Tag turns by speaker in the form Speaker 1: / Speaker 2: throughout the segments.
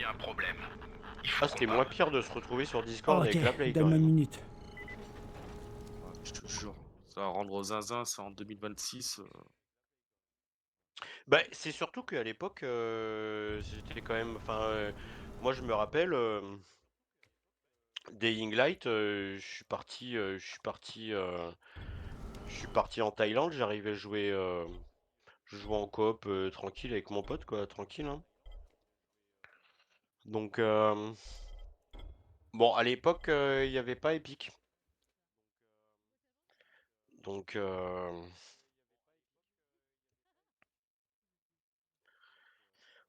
Speaker 1: un problème.
Speaker 2: Ah, c'était moins pire de se retrouver sur Discord
Speaker 3: Ok,
Speaker 2: avec la Play quand
Speaker 3: donne-moi une
Speaker 2: même.
Speaker 3: minute.
Speaker 4: Je te jure, ça va rendre zinzin, ça en 2026.
Speaker 2: Bah, c'est surtout qu'à l'époque, c'était quand même. Enfin, moi je me rappelle, Dying Light, je suis parti en Thaïlande, j'arrivais à jouer, je jouais en coop tranquille avec mon pote, quoi, tranquille, hein. Donc, bon, à l'époque, il n'y avait pas Epic. Donc,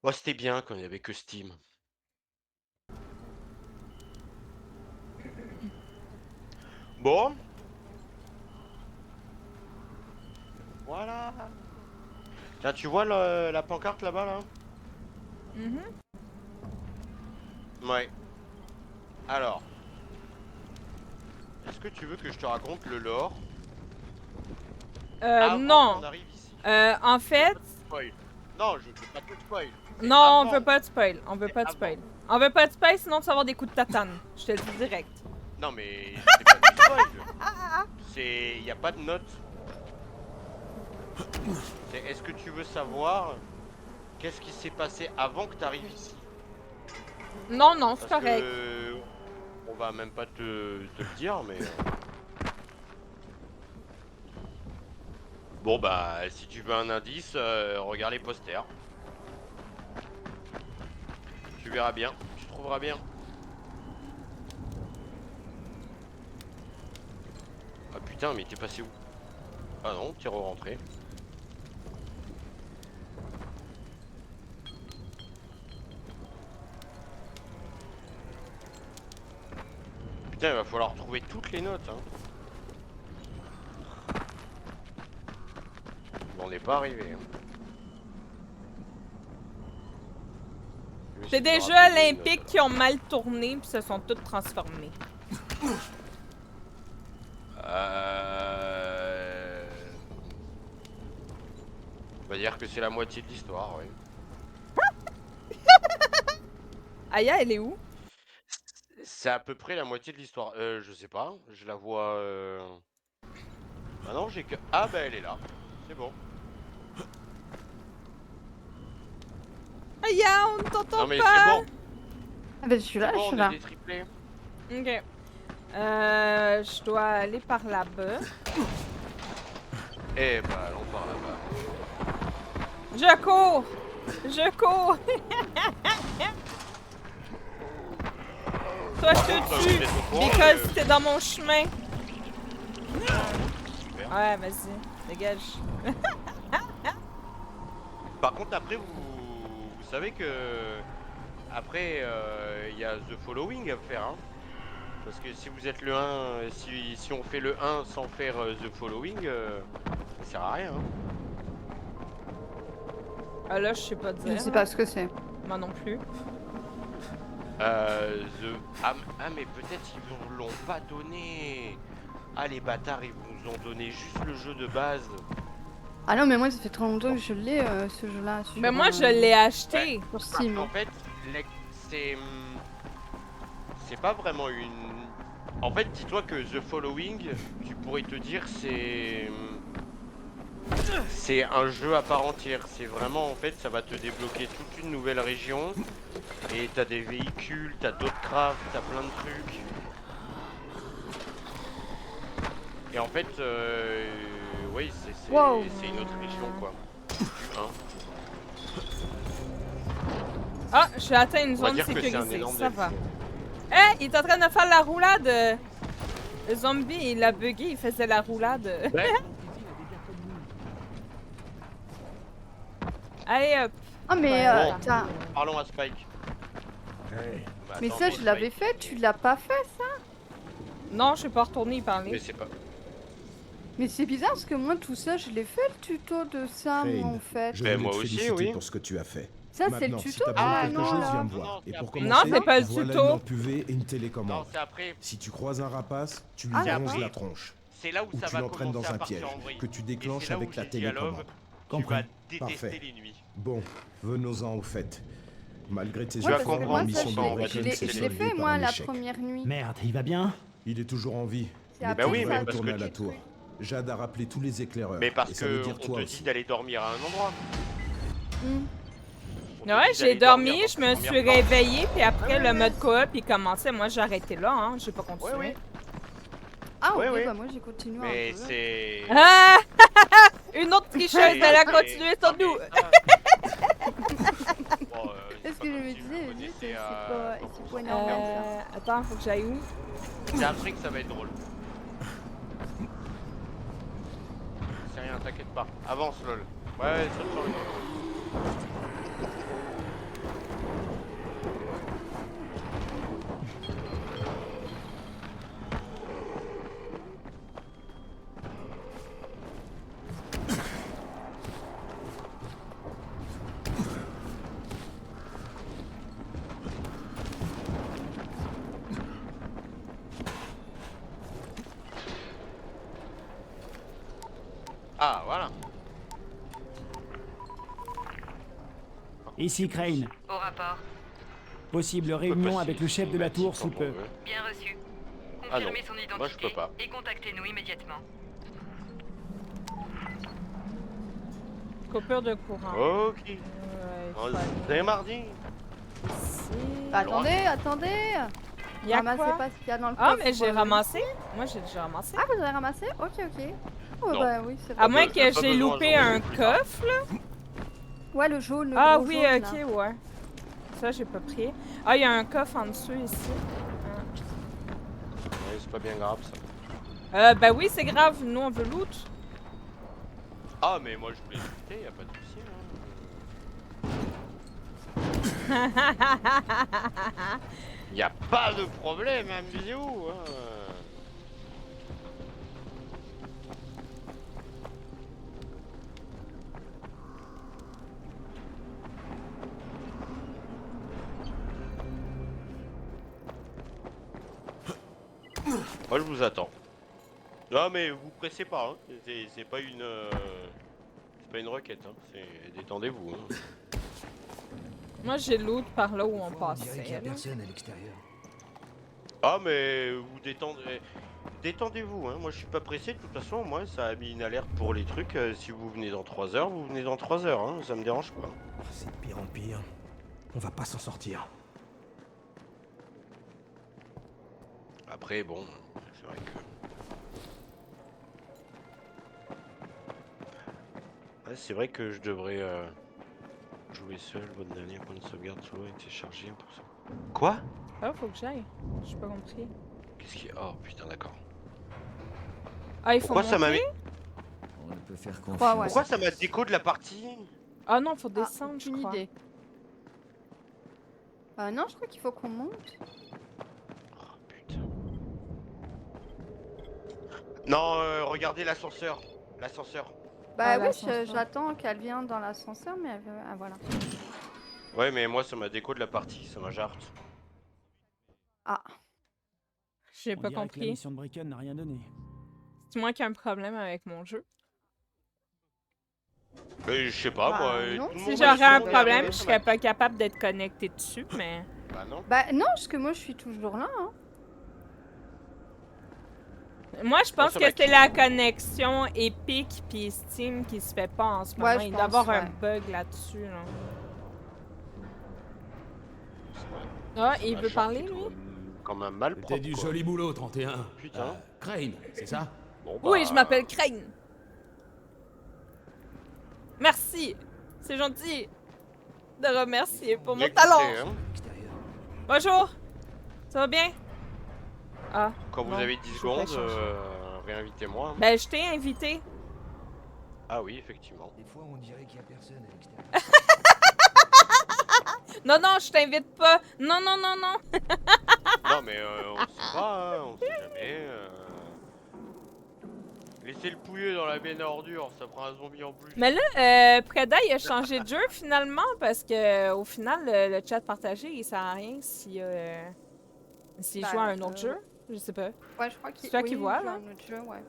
Speaker 2: ouais, c'était bien quand il n'y avait que Steam. Bon. Voilà. Tiens, tu vois la pancarte là-bas, là? Ouais. Alors, est-ce que tu veux que je te raconte le lore avant
Speaker 5: Non.
Speaker 2: qu'on arrive ici?
Speaker 5: En fait...
Speaker 2: Spoil. Non, je veux pas te spoil.
Speaker 5: Non,
Speaker 2: avant.
Speaker 5: on veut pas de spoil. On veut
Speaker 2: C'est
Speaker 5: pas de
Speaker 2: avant.
Speaker 5: spoil. On veut pas de spoil, sinon tu vas avoir des coups de tatane. Je te le dis direct.
Speaker 2: Non, mais c'est pas du spoil. C'est... Y a pas de note. Est-ce que tu veux savoir qu'est-ce qui s'est passé avant que tu arrives ici?
Speaker 5: Non, non, c'est
Speaker 2: Parce
Speaker 5: correct.
Speaker 2: que... On va même pas te le dire, mais... Bon bah, si tu veux un indice, regarde les posters. Tu verras bien, tu trouveras bien. Ah putain, mais t'es passé où? Ah non, t'es re-rentré. Putain, il va falloir trouver toutes les notes, hein. Bon, on n'est pas arrivé, hein.
Speaker 5: C'est des Jeux olympiques qui ont mal tourné puis se sont tous transformés.
Speaker 2: On va dire que c'est la moitié de l'histoire, oui.
Speaker 5: Aya, elle est où?
Speaker 2: C'est à peu près la moitié de l'histoire. Je sais pas, je la vois... Ah non, j'ai que... Ah bah elle est là, c'est bon.
Speaker 5: Aya, on ne t'entend
Speaker 2: Non mais
Speaker 5: pas!
Speaker 2: c'est bon.
Speaker 6: Ah bah je suis là,
Speaker 2: Bon,
Speaker 6: je suis
Speaker 2: on
Speaker 6: là.
Speaker 2: est des triplés.
Speaker 5: Ok. Je dois aller par là-bas.
Speaker 2: Eh bah allons par là-bas.
Speaker 5: Je cours! Je cours! Toi, je te tue! Because t'es dans mon chemin!
Speaker 2: Super.
Speaker 5: Ouais, vas-y, dégage.
Speaker 2: Par contre après vous savez que... Après il y a The Following à faire, hein. Parce que si vous êtes le 1, si on fait le 1 sans faire The Following, ça sert à rien, hein.
Speaker 5: Ah là, je sais pas dire.
Speaker 6: Je sais pas ce que c'est.
Speaker 5: Moi non plus.
Speaker 2: Ah mais peut-être ils vous l'ont pas donné. Ah les bâtards, ils vous ont donné juste le jeu de base.
Speaker 6: Ah non, mais moi ça fait trop longtemps que je l'ai ce jeu-là.
Speaker 5: Mais moi, je l'ai acheté.
Speaker 6: Sur Steam.
Speaker 2: En fait, c'est pas vraiment une... En fait, dis-toi que The Following, tu pourrais te dire c'est un jeu à part entière. C'est vraiment, en fait, ça va te débloquer toute une nouvelle région. Et t'as des véhicules, t'as d'autres crafts, t'as plein de trucs. Et en fait, oui, c'est
Speaker 6: Wow.
Speaker 2: une autre région, quoi. Hein?
Speaker 5: Ah, j'ai atteint une
Speaker 2: On va
Speaker 5: zone
Speaker 2: dire que c'est un
Speaker 5: sécurisée.
Speaker 2: énorme
Speaker 5: Ça
Speaker 2: DLC.
Speaker 5: va. Eh, il est en train de faire la roulade. Le zombie, il a bugué, il faisait la roulade.
Speaker 2: Ouais.
Speaker 5: Allez, hop.
Speaker 6: Ah mais
Speaker 2: Bon.
Speaker 6: t'as...
Speaker 2: Parlons à Spike. Bah,
Speaker 6: Mais
Speaker 2: attends,
Speaker 6: ça je l'avais
Speaker 2: Spike,
Speaker 6: fait, tu l'as pas fait ça?
Speaker 5: Non, je suis pas retournée y
Speaker 2: Mais
Speaker 5: parler.
Speaker 2: c'est pas...
Speaker 6: Mais c'est bizarre parce que moi tout ça je l'ai fait le tuto de ça moi, en
Speaker 7: Crane,
Speaker 6: fait.
Speaker 7: je
Speaker 2: Ben,
Speaker 7: voulais
Speaker 2: moi
Speaker 7: te
Speaker 2: aussi,
Speaker 7: féliciter
Speaker 2: oui.
Speaker 7: pour ce que tu as fait.
Speaker 6: Ça c'est le
Speaker 7: Maintenant,
Speaker 6: tuto?
Speaker 7: si t'as besoin de quelque
Speaker 6: non,
Speaker 7: chose,
Speaker 6: là.
Speaker 7: viens me
Speaker 2: Non,
Speaker 7: voir.
Speaker 2: c'est
Speaker 7: Et pour
Speaker 2: après.
Speaker 5: Non,
Speaker 7: commencer,
Speaker 5: c'est pas le
Speaker 7: voilà
Speaker 5: tuto.
Speaker 7: une ampuvée et une
Speaker 2: Non,
Speaker 7: télécommande.
Speaker 2: c'est après.
Speaker 7: Si tu croises un rapace, tu lui
Speaker 6: Ah,
Speaker 7: ronces
Speaker 6: d'accord.
Speaker 7: la tronche.
Speaker 2: C'est là où
Speaker 7: Ou
Speaker 2: ça
Speaker 7: tu
Speaker 2: va
Speaker 7: l'entraînes
Speaker 2: commencer
Speaker 7: dans
Speaker 2: à
Speaker 7: un
Speaker 2: partir
Speaker 7: piège
Speaker 2: en vrille.
Speaker 7: que tu
Speaker 2: Et
Speaker 7: déclenches
Speaker 2: c'est là où
Speaker 7: avec la
Speaker 2: j'ai dit à Love,
Speaker 7: télécommande.
Speaker 2: tu
Speaker 7: Compris.
Speaker 2: vas détester
Speaker 7: Parfait.
Speaker 2: les nuits.
Speaker 7: Bon, venons-en au fait. Malgré tes
Speaker 2: Tu vas
Speaker 6: parce que
Speaker 2: comprendre,
Speaker 6: moi,
Speaker 7: la
Speaker 6: ça,
Speaker 7: mission
Speaker 2: je
Speaker 7: de
Speaker 2: l'ai-
Speaker 7: Bracken
Speaker 2: je l'ai
Speaker 7: s'est
Speaker 6: je l'ai
Speaker 7: soldée
Speaker 6: fait,
Speaker 7: par
Speaker 6: moi,
Speaker 7: un
Speaker 6: la
Speaker 7: échec.
Speaker 6: première nuit.
Speaker 1: Merde, il va bien?
Speaker 7: Il est toujours en vie.
Speaker 6: C'est
Speaker 7: Mais
Speaker 6: après
Speaker 2: oui,
Speaker 7: il
Speaker 2: mais
Speaker 7: va
Speaker 2: parce
Speaker 7: retourner
Speaker 2: que
Speaker 7: à la
Speaker 2: tu-
Speaker 7: tour. Jade a rappelé tous les éclaireurs.
Speaker 2: Mais parce
Speaker 7: et ça veut
Speaker 2: que
Speaker 7: dire
Speaker 2: on
Speaker 7: toi
Speaker 2: te
Speaker 7: aussi.
Speaker 2: dit d'aller dormir à un endroit.
Speaker 6: Hmm.
Speaker 2: On te
Speaker 5: Ouais,
Speaker 2: dit
Speaker 5: j'ai
Speaker 2: d'aller
Speaker 5: dormi,
Speaker 2: dormir
Speaker 5: je
Speaker 2: dans
Speaker 5: me
Speaker 2: ta
Speaker 5: suis
Speaker 2: première porte.
Speaker 5: réveillée, puis après
Speaker 2: Ouais,
Speaker 5: le
Speaker 2: ouais,
Speaker 5: mode coop il commençait. Moi j'ai arrêté là, hein, j'ai pas continué.
Speaker 2: Ouais, ouais.
Speaker 6: Ah, ok,
Speaker 2: Ouais, ouais.
Speaker 6: bah moi j'ai continué
Speaker 2: Mais
Speaker 6: un peu.
Speaker 2: c'est...
Speaker 5: Ah! Une autre tricheuse, elle a
Speaker 2: c'est-
Speaker 5: continué sur
Speaker 2: non, mais
Speaker 5: nous.
Speaker 2: ça- Bon,
Speaker 6: Est-ce
Speaker 2: c'est
Speaker 6: que je
Speaker 2: pas
Speaker 6: me
Speaker 2: comme si
Speaker 6: disais,
Speaker 2: vous
Speaker 6: vite,
Speaker 2: connaissez,
Speaker 6: c'est pas
Speaker 2: comment ça
Speaker 6: énorme ça.
Speaker 5: Attends, faut que j'aille où?
Speaker 2: J'ai appris que ça va être drôle. C'est rien, t'inquiète pas. Avance, lol. Ouais, saute sur le dos. Ah, voilà.
Speaker 1: Ici Crane.
Speaker 3: Au rapport.
Speaker 1: Possible
Speaker 2: On peut
Speaker 1: réunion
Speaker 2: passer
Speaker 1: avec le chef de la tour
Speaker 2: quand
Speaker 1: sous
Speaker 2: on
Speaker 1: peu.
Speaker 2: veut.
Speaker 3: Bien reçu.
Speaker 2: Ah non,
Speaker 3: Confirmez son identité
Speaker 2: moi, je peux pas.
Speaker 3: et contactez-nous immédiatement.
Speaker 5: Coupure de courant.
Speaker 2: Ok.
Speaker 5: Ouais,
Speaker 2: On
Speaker 5: il fallait-
Speaker 2: c'est mardi.
Speaker 5: Ici.
Speaker 6: Attendez.
Speaker 5: Il y a
Speaker 6: Ramassez
Speaker 5: quoi?
Speaker 6: pas ce qu'il y a dans le
Speaker 5: Ah,
Speaker 6: coffre.
Speaker 5: mais j'ai ramassé. Moi j'ai déjà ramassé.
Speaker 6: Ah, vous avez ramassé? Ok. Oh,
Speaker 2: Non.
Speaker 6: bah oui, c'est
Speaker 5: À
Speaker 6: vrai.
Speaker 5: moins
Speaker 2: J'ai
Speaker 5: que
Speaker 2: pas
Speaker 5: j'ai
Speaker 2: besoin,
Speaker 5: loupé
Speaker 2: j'en ai
Speaker 5: un
Speaker 2: plus tard.
Speaker 5: coffre, là.
Speaker 6: Ouais, le jaune, le
Speaker 5: Ah
Speaker 6: gros
Speaker 5: oui,
Speaker 6: jaune,
Speaker 5: ok,
Speaker 6: là.
Speaker 5: ouais. Ça, j'ai pas pris. Ah, il y a un coffre en dessous ici.
Speaker 2: Ouais, c'est pas bien grave ça.
Speaker 5: Ben oui, c'est grave. Nous, on veut loot.
Speaker 2: Ah, mais moi je voulais écouter, y a pas de souci. Y a pas de problème, amusez-vous. Hein. Moi je vous attends. Non mais vous pressez pas, hein. C'est pas une... C'est pas une requête, hein. Détendez-vous. Hein.
Speaker 5: Moi, j'ai loot par là où on
Speaker 8: On dirait
Speaker 5: passait.
Speaker 8: qu'il y a
Speaker 5: là.
Speaker 8: personne à l'extérieur.
Speaker 2: Ah mais vous détendez-vous, hein. Moi je suis pas pressé, de toute façon moi ça a mis une alerte pour les trucs, si vous venez dans 3 heures, vous venez dans 3 heures, hein. Ça me dérange pas.
Speaker 8: C'est de pire en pire. On va pas s'en sortir.
Speaker 2: Après bon, c'est vrai que... Ouais, c'est vrai que je devrais jouer seul, votre dernier point de sauvegarde solo a été chargé pour ça. Quoi?
Speaker 5: Ah, faut que j'aille. J'ai pas compris.
Speaker 2: Qu'est-ce qui... Oh putain d'accord.
Speaker 5: Ah, il faut
Speaker 2: Pourquoi ça m'a mis...
Speaker 5: monter?
Speaker 8: On ne peut faire confiance.
Speaker 6: Ouais.
Speaker 2: Pourquoi ça m'a déco de la partie?
Speaker 5: Ah non, faut descendre, je
Speaker 6: Aucune
Speaker 5: crois.
Speaker 6: idée. Non, je crois qu'il faut qu'on monte.
Speaker 2: Oh putain. Non, regardez l'ascenseur. L'ascenseur.
Speaker 6: Bah
Speaker 5: Ah,
Speaker 6: oui,
Speaker 5: l'ascenseur.
Speaker 6: j'attends qu'elle vienne dans l'ascenseur, mais elle veut... Ah, voilà.
Speaker 2: Ouais mais moi ça m'a déco de la partie, ça m'a jarte.
Speaker 5: J'ai
Speaker 1: On
Speaker 5: pas
Speaker 1: dirait que la
Speaker 5: compris.
Speaker 1: mission de Bracken n'a rien donné.
Speaker 5: C'est moi qui ai un problème avec mon jeu.
Speaker 2: Mais je sais pas
Speaker 6: Bah,
Speaker 2: moi.
Speaker 6: non.
Speaker 2: tout le
Speaker 5: Si
Speaker 2: monde
Speaker 5: j'aurais
Speaker 2: a
Speaker 5: un
Speaker 2: son
Speaker 5: problème,
Speaker 2: avis,
Speaker 5: je
Speaker 2: ça
Speaker 5: serais
Speaker 2: m'a-
Speaker 5: pas capable d'être connecté dessus, mais...
Speaker 2: Bah non.
Speaker 6: Bah non, parce que moi je suis toujours là. Hein.
Speaker 5: Moi, je pense
Speaker 2: ça
Speaker 5: que
Speaker 2: m'a
Speaker 5: c'est la connexion Epic puis Steam qui se fait pas en ce moment.
Speaker 6: Ouais, je
Speaker 5: Il doit y
Speaker 6: pense,
Speaker 5: avoir un
Speaker 6: ouais.
Speaker 5: bug là-dessus, là. Ah, il veut parler, lui?
Speaker 2: Comme un mal
Speaker 9: C'était du joli boulot, 31.
Speaker 2: Putain.
Speaker 9: Crane, c'est ça?
Speaker 2: Bon, bah,
Speaker 5: Oui, je m'appelle Crane. Merci. C'est gentil de remercier pour mon
Speaker 2: bien
Speaker 5: talent.
Speaker 2: écouté, hein.
Speaker 8: Extérieur.
Speaker 5: Bonjour. Ça va bien? Ah,
Speaker 2: Quand vous
Speaker 5: non,
Speaker 2: avez 10
Speaker 5: je peux pas
Speaker 2: secondes,
Speaker 5: changer.
Speaker 2: réinvitez-moi.
Speaker 5: Ben, je t'ai invité.
Speaker 2: Ah oui, effectivement.
Speaker 8: Des fois, on dirait qu'il y a personne à l'extérieur.
Speaker 5: Non, non, je t'invite pas. Non, non, non, non.
Speaker 2: Non mais on sait pas, hein, on sait jamais. Laissez le pouilleux dans la benne à ordures, ça prend un zombie en plus.
Speaker 5: Mais là, Preda, il a changé de jeu finalement parce que au final, le chat partagé, il sert à rien s'il s'il
Speaker 6: Ben,
Speaker 5: joue à un autre jeu. Je sais pas.
Speaker 6: Ouais, je crois qu'il
Speaker 5: C'est toi qui
Speaker 6: oui,
Speaker 5: vois,
Speaker 6: il joue
Speaker 5: là?
Speaker 6: un autre jeu, ouais.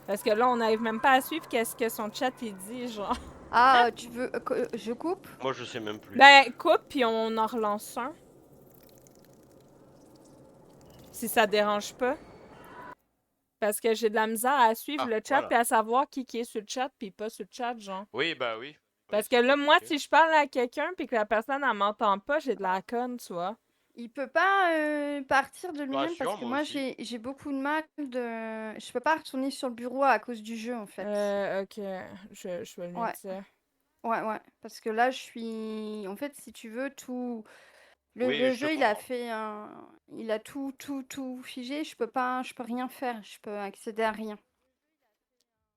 Speaker 5: Parce que là, on n'arrive même pas à suivre qu'est-ce que son chat il dit, genre.
Speaker 6: Ah, tu veux que je coupe?
Speaker 2: Moi, je sais même plus.
Speaker 5: Ben, coupe, puis on en relance un. Si ça dérange pas. Parce que j'ai de la misère à suivre
Speaker 2: Ah,
Speaker 5: le chat
Speaker 2: voilà.
Speaker 5: puis à savoir qui est sur le chat puis pas sur le chat, genre.
Speaker 2: Oui, bah oui.
Speaker 5: Parce que là, moi, si je parle à quelqu'un puis que la personne, elle m'entend pas, j'ai de la conne, tu vois.
Speaker 6: Il peut pas partir de lui-même parce
Speaker 2: Rassure,
Speaker 6: que
Speaker 2: moi
Speaker 6: moi
Speaker 2: aussi.
Speaker 6: j'ai beaucoup de mal de. Je peux pas retourner sur le bureau à cause du jeu en fait.
Speaker 5: Ok, je vais lui
Speaker 6: Ouais.
Speaker 5: dire.
Speaker 6: Ouais, parce que là je suis. En fait, si tu veux, tout.
Speaker 2: Oui,
Speaker 6: Le
Speaker 2: je te
Speaker 6: jeu, il a
Speaker 2: comprends.
Speaker 6: fait un. Il a tout figé. Je peux rien faire. Je peux accéder à rien.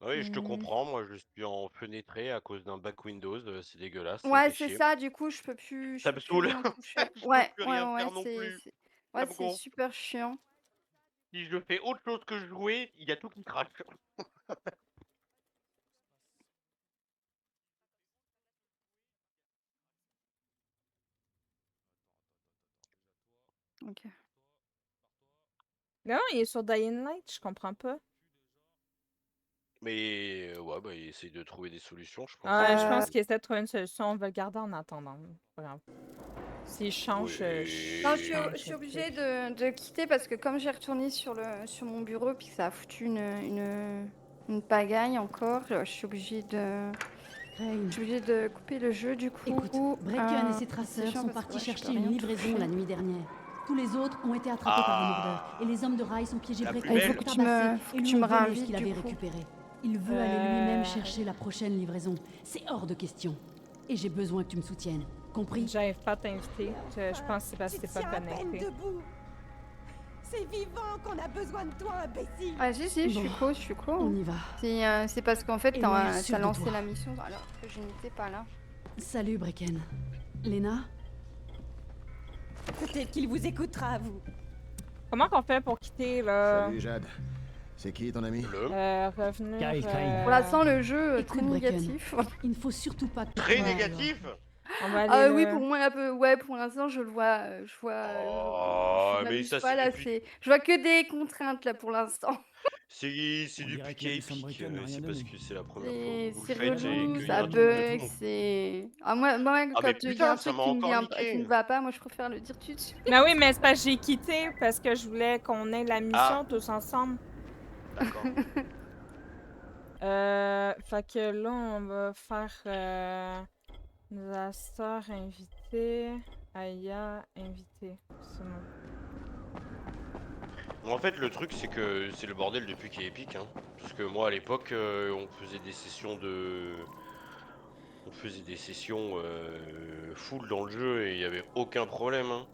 Speaker 2: Oui, je te
Speaker 5: Hmm.
Speaker 2: comprends. Moi, je suis en fenêtré à cause d'un back Windows. C'est dégueulasse, ça me
Speaker 6: Ouais,
Speaker 2: fait
Speaker 6: c'est
Speaker 2: chier.
Speaker 6: ça. Du coup, je peux plus
Speaker 2: Ça me saoule.
Speaker 6: rien toucher.
Speaker 2: Je peux plus
Speaker 6: Ouais,
Speaker 2: rien faire non plus. Ça
Speaker 6: ouais,
Speaker 2: me
Speaker 6: c'est
Speaker 2: gonfle.
Speaker 6: super chiant.
Speaker 2: Si je fais autre chose que jouer, il y a tout qui craque.
Speaker 6: Ok.
Speaker 5: Non, il est sur Dying Light, je comprends pas.
Speaker 2: Mais ouais, bah, essaye de trouver des solutions, je pense.
Speaker 5: Ah, je pense qu'il essaie de trouver une solution. On va le garder en attendant. Pas grave. S'il change,
Speaker 2: Oui.
Speaker 6: Non,
Speaker 5: change
Speaker 6: je suis
Speaker 5: le
Speaker 6: obligée
Speaker 5: truc.
Speaker 6: de quitter parce que comme j'ai retourné sur mon bureau puis que ça a foutu une pagaille encore, je suis obligée de couper le jeu du coup.
Speaker 3: Écoute, Brecken et ses
Speaker 6: c'est
Speaker 3: traceurs
Speaker 6: chiant
Speaker 3: sont
Speaker 6: parce que
Speaker 3: partis
Speaker 6: là, je peux
Speaker 3: chercher une
Speaker 6: rien
Speaker 3: livraison
Speaker 6: toucher.
Speaker 3: la nuit dernière. Tous les autres ont été attrapés par les mordeurs. Et les hommes de rails sont piégés
Speaker 2: La plus
Speaker 3: Brecken,
Speaker 6: Il faut
Speaker 2: belle.
Speaker 6: que
Speaker 3: tabassés
Speaker 6: faut
Speaker 3: et
Speaker 6: que
Speaker 3: lui
Speaker 6: tu
Speaker 3: ont
Speaker 6: me
Speaker 3: volé ce
Speaker 6: réinvites
Speaker 3: qu'il
Speaker 6: du
Speaker 3: avait
Speaker 6: coup.
Speaker 3: récupéré. Il veut aller lui-même chercher la prochaine livraison. C'est hors de question. Et j'ai besoin que tu me soutiennes. Compris?
Speaker 5: J'arrive pas à t'inviter. Je pense que c'est parce que t'es pas connecté.
Speaker 10: C'est vivant qu'on a besoin de toi, imbécile.
Speaker 6: Ah si, je suis
Speaker 3: Bon,
Speaker 6: je suis co.
Speaker 3: On y va.
Speaker 6: C'est parce qu'en fait,
Speaker 3: Et sûr
Speaker 6: t'as
Speaker 3: de
Speaker 6: lancé
Speaker 3: toi.
Speaker 6: la mission alors que je n'étais pas là.
Speaker 3: Salut Brecken. Léna?
Speaker 10: Peut-être qu'il vous écoutera, vous.
Speaker 5: Comment qu'on fait pour quitter, là?
Speaker 8: Salut Jade. C'est qui ton ami?
Speaker 5: Revenir...
Speaker 1: Kyle.
Speaker 6: Pour l'instant, le jeu est très
Speaker 3: Écoute, Brecken,
Speaker 6: négatif.
Speaker 3: il ne faut surtout pas que tu
Speaker 2: Très
Speaker 3: te mêles.
Speaker 2: négatif.
Speaker 5: On va aller
Speaker 6: Ah
Speaker 5: là.
Speaker 6: oui, pour moi, un peu. Ouais, pour l'instant, je le vois.
Speaker 2: Oh,
Speaker 6: Je
Speaker 2: mais
Speaker 6: m'amuse
Speaker 2: ça,
Speaker 6: pas
Speaker 2: c'est
Speaker 6: là.
Speaker 2: depuis.
Speaker 6: Je vois que des contraintes là pour l'instant.
Speaker 2: C'est
Speaker 1: On
Speaker 2: depuis
Speaker 1: dirait que
Speaker 2: qu'il y
Speaker 1: la
Speaker 2: a
Speaker 1: mission de
Speaker 2: Epic.
Speaker 1: Brecken n'a rien
Speaker 2: C'est parce
Speaker 1: donné.
Speaker 2: que c'est la première fois que vous le
Speaker 6: C'est
Speaker 2: faites et
Speaker 6: relou,
Speaker 2: qu'il y a
Speaker 6: ça
Speaker 2: un truc de
Speaker 6: bug,
Speaker 2: tout.
Speaker 6: c'est. Ah, moi
Speaker 2: Ah, mais
Speaker 6: quand il y a
Speaker 2: putain,
Speaker 6: un
Speaker 2: ça
Speaker 6: truc
Speaker 2: m'a
Speaker 6: qui
Speaker 2: encore
Speaker 6: qui
Speaker 2: niqué.
Speaker 6: ne va pas, moi je préfère le dire tout de suite.
Speaker 5: Mais oui, mais c'est parce que j'ai quitté parce que je voulais qu'on ait la mission
Speaker 2: Ah.
Speaker 5: tous ensemble.
Speaker 2: D'accord.
Speaker 5: Fait que là, on va faire la sœur invitée, Aya invitée. C'est bon.
Speaker 2: Bon, en fait, le truc, c'est que c'est le bordel depuis qu'il y a Epic. Hein. Parce que moi, à l'époque, on faisait des sessions de. On faisait des sessions full dans le jeu et il n'y avait aucun problème. Hein.